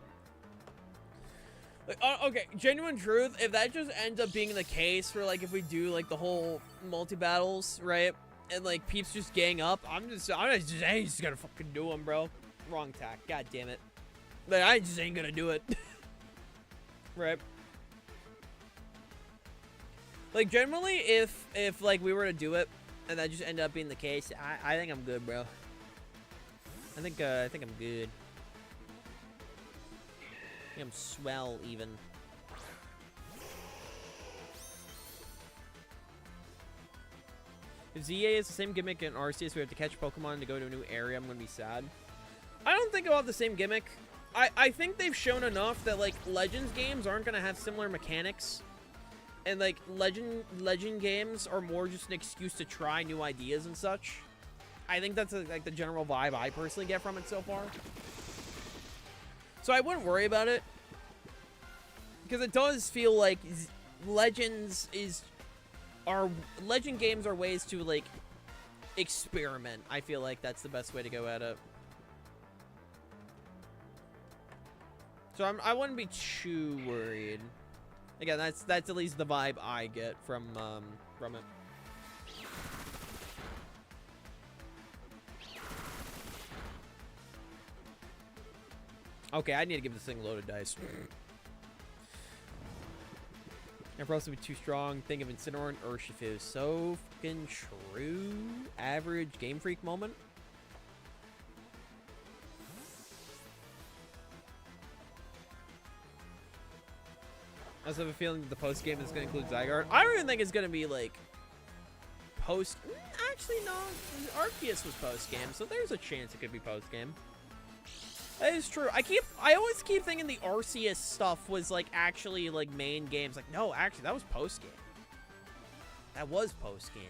Like, okay, genuine truth, if that just ends up being the case for, like, if we do, like, the whole multi-battles, right? And, like, peeps just gang up, I ain't just gonna fucking do them, bro. Wrong tack. God damn it. Like, I just ain't gonna do it. Right? Like, generally, if, like, we were to do it, and that just ended up being the case, I think I'm good, bro. I think I'm good. I think I'm swell, even. If ZA is the same gimmick in Arceus, we have to catch Pokemon to go to a new area, I'm gonna be sad. I don't think I'll have the same gimmick. I think they've shown enough that, like, Legends games aren't gonna have similar mechanics. And, like, Legend games are more just an excuse to try new ideas and such. I think that's, like, the general vibe I personally get from it so far. So I wouldn't worry about it. Because it does feel like Legend games are ways to, like, experiment. I feel like that's the best way to go at it. So I wouldn't be too worried. Again, that's at least the vibe I get from it. Okay, I need to give this thing a load of dice. And for us to be too strong, think of Incineroar and Urshifu. So fucking true. Average Game Freak moment. I also have a feeling that the post game is going to include Zygarde. I don't even think it's going to be like post. Actually, no. Arceus was post game, so there's a chance it could be post game. That is true. I always keep thinking the Arceus stuff was like actually like main games. Like, no, actually, that was post game. That was post game.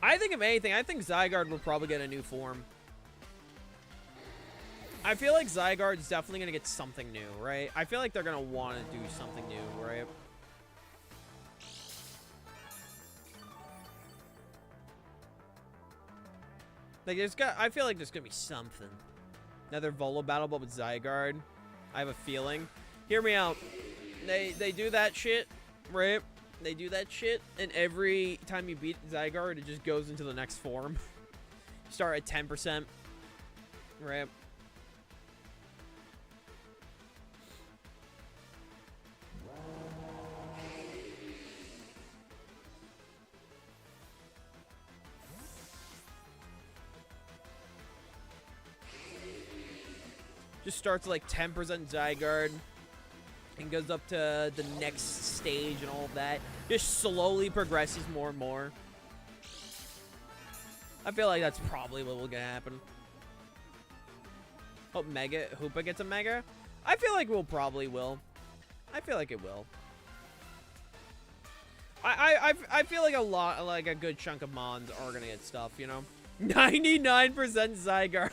I think if anything, I think Zygarde will probably get a new form. I feel like Zygarde's definitely going to get something new, right? I feel like they're going to want to do something new, right? Like, I feel like there's going to be something. Another Volo battle, but with Zygarde. I have a feeling. Hear me out. They do that shit, right? They do that shit, and every time you beat Zygarde, it just goes into the next form. Start at 10%, right? Just starts like 10% Zygarde and goes up to the next stage and all of that. Just slowly progresses more and more. I feel like that's probably what will gonna happen. Hope Hoopa gets a Mega. I feel like we'll probably will. I feel like it will. I feel like a good chunk of Mons are gonna get stuff, you know? 99% Zygarde.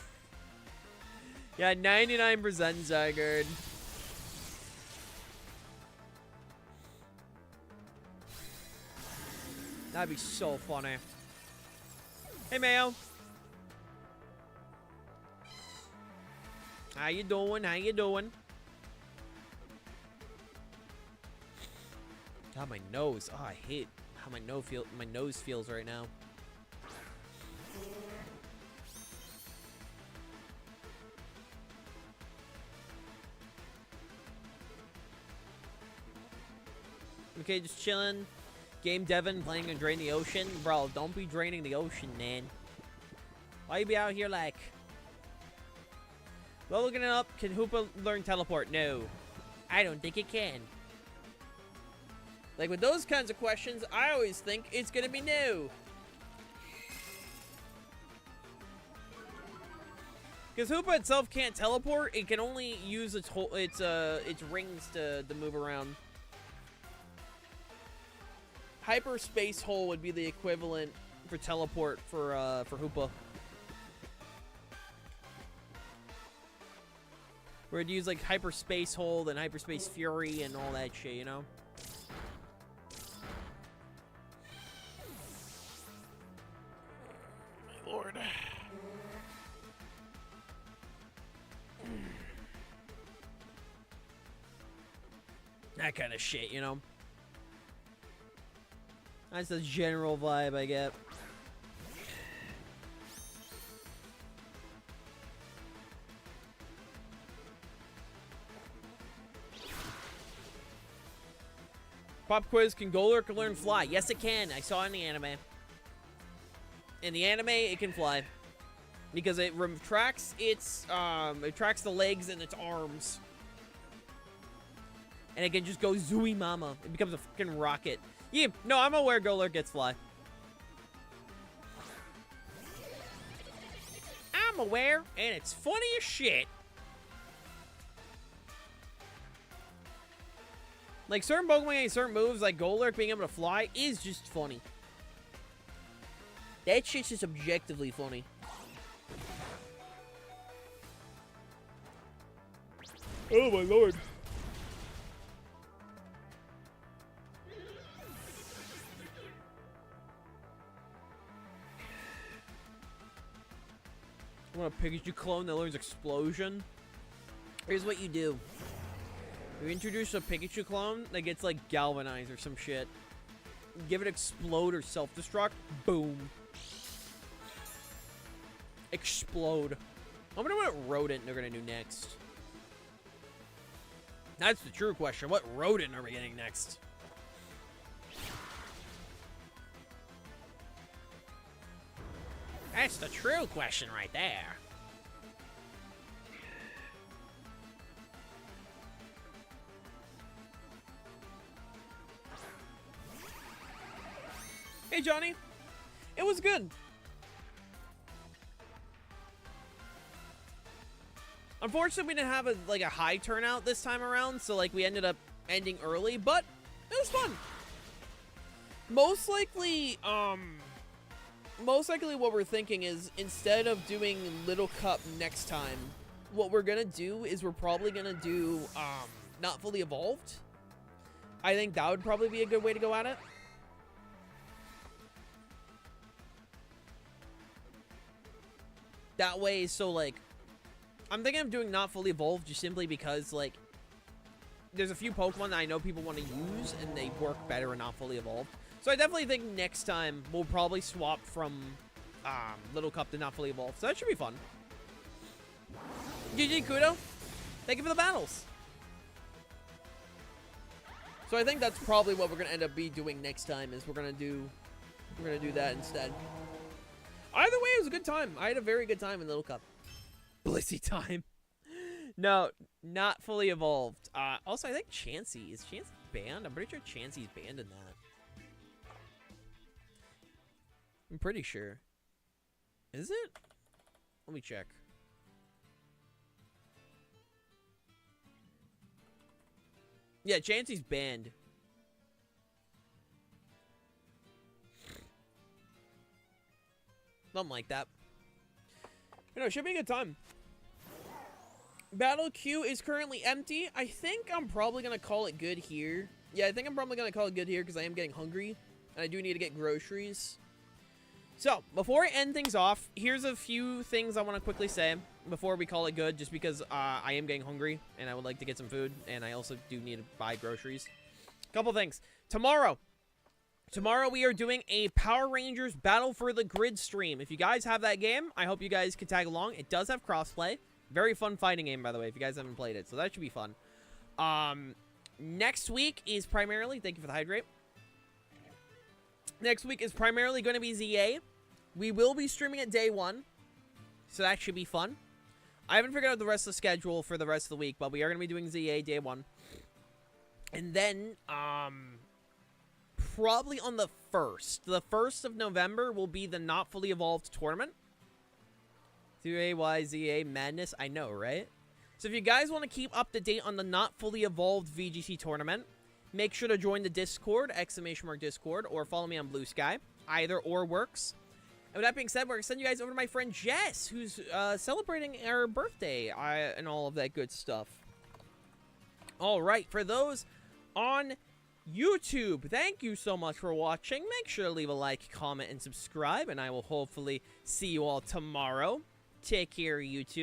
Yeah, 99% Zygarde. That'd be so funny. Hey, Mayo. How you doing? How you doing? God, my nose. Oh, I hate how my nose feels right now. Okay, just chilling. Game Devon playing and drain the ocean. Bro, don't be draining the ocean, man. Why you be out here like... Well, looking it up, can Hoopa learn teleport? No. I don't think it can. Like, with those kinds of questions, I always think it's gonna be no. Because Hoopa itself can't teleport. It can only use its rings to move around. Hyperspace hole would be the equivalent for teleport for Hoopa. Where it'd use like hyperspace hold and hyperspace fury and all that shit, you know? My lord. That kind of shit, you know? That's the general vibe I get. Pop quiz, can Golurk learn fly? Yes, it can. I saw it in the anime. In the anime, it can fly. Because it retracts its, it tracks the legs and its arms. And it can just go zooey mama. It becomes a fucking rocket. Yeah, no, I'm aware Golurk gets fly. I'm aware, and it's funny as shit. Like, certain Pokemon getting certain moves, like Golurk being able to fly, is just funny. That shit's just objectively funny. Oh, my lord. I want a Pikachu clone that learns Explosion. Here's what you do. You introduce a Pikachu clone that gets, like, galvanized or some shit. Give it Explode or Self-Destruct. Boom. Explode. I wonder what rodent they're gonna do next. That's the true question. What rodent are we getting next? That's the true question right there. Hey, Johnny. It was good. Unfortunately, we didn't have a high turnout this time around, so like we ended up ending early, but it was fun. Most likely what we're thinking is instead of doing Little Cup next time, what we're gonna do is we're probably gonna do Not Fully Evolved. I think that would probably be a good way to go at it. That way, so like I'm thinking of doing Not Fully Evolved just simply because like there's a few Pokemon that I know people want to use and they work better in Not Fully Evolved. So I definitely think next time we'll probably swap from Little Cup to Not Fully Evolved. So that should be fun. GG Kudo. Thank you for the battles. So I think that's probably what we're gonna end up doing next time is we're gonna do that instead. Either way, it was a good time. I had a very good time in Little Cup. Blissey time. No, Not Fully Evolved. Also, I think Chansey. Is Chansey banned? I'm pretty sure Chansey's banned in that. I'm pretty sure. Is it? Let me check. Yeah, Chansey's banned. Something like that. You know, it should be a good time. Battle queue is currently empty. I think I'm probably going to call it good here. Yeah, I think I'm probably going to call it good here because I am getting hungry. And I do need to get groceries. So, before I end things off, here's a few things I want to quickly say before we call it good, just because I am getting hungry, and I would like to get some food, and I also do need to buy groceries. Couple things. Tomorrow we are doing a Power Rangers Battle for the Grid stream. If you guys have that game, I hope you guys can tag along. It does have crossplay. Very fun fighting game, by the way, if you guys haven't played it, so that should be fun. Next week is primarily, thank you for the hydrate. Next week is primarily going to be ZA. We will be streaming at day 1, so that should be fun. I haven't figured out the rest of the schedule for the rest of the week, but we are going to be doing ZA day 1. And then, probably on the 1st. The 1st of November will be the Not Fully Evolved tournament. ZA madness, I know, right? So if you guys want to keep up to date on the Not Fully Evolved VGC tournament, make sure to join the Discord, !Discord, or follow me on Blue Sky. Either or works. And with that being said, we're going to send you guys over to my friend Jess, who's celebrating her birthday and all of that good stuff. All right, for those on YouTube, thank you so much for watching. Make sure to leave a like, comment, and subscribe, and I will hopefully see you all tomorrow. Take care, YouTube.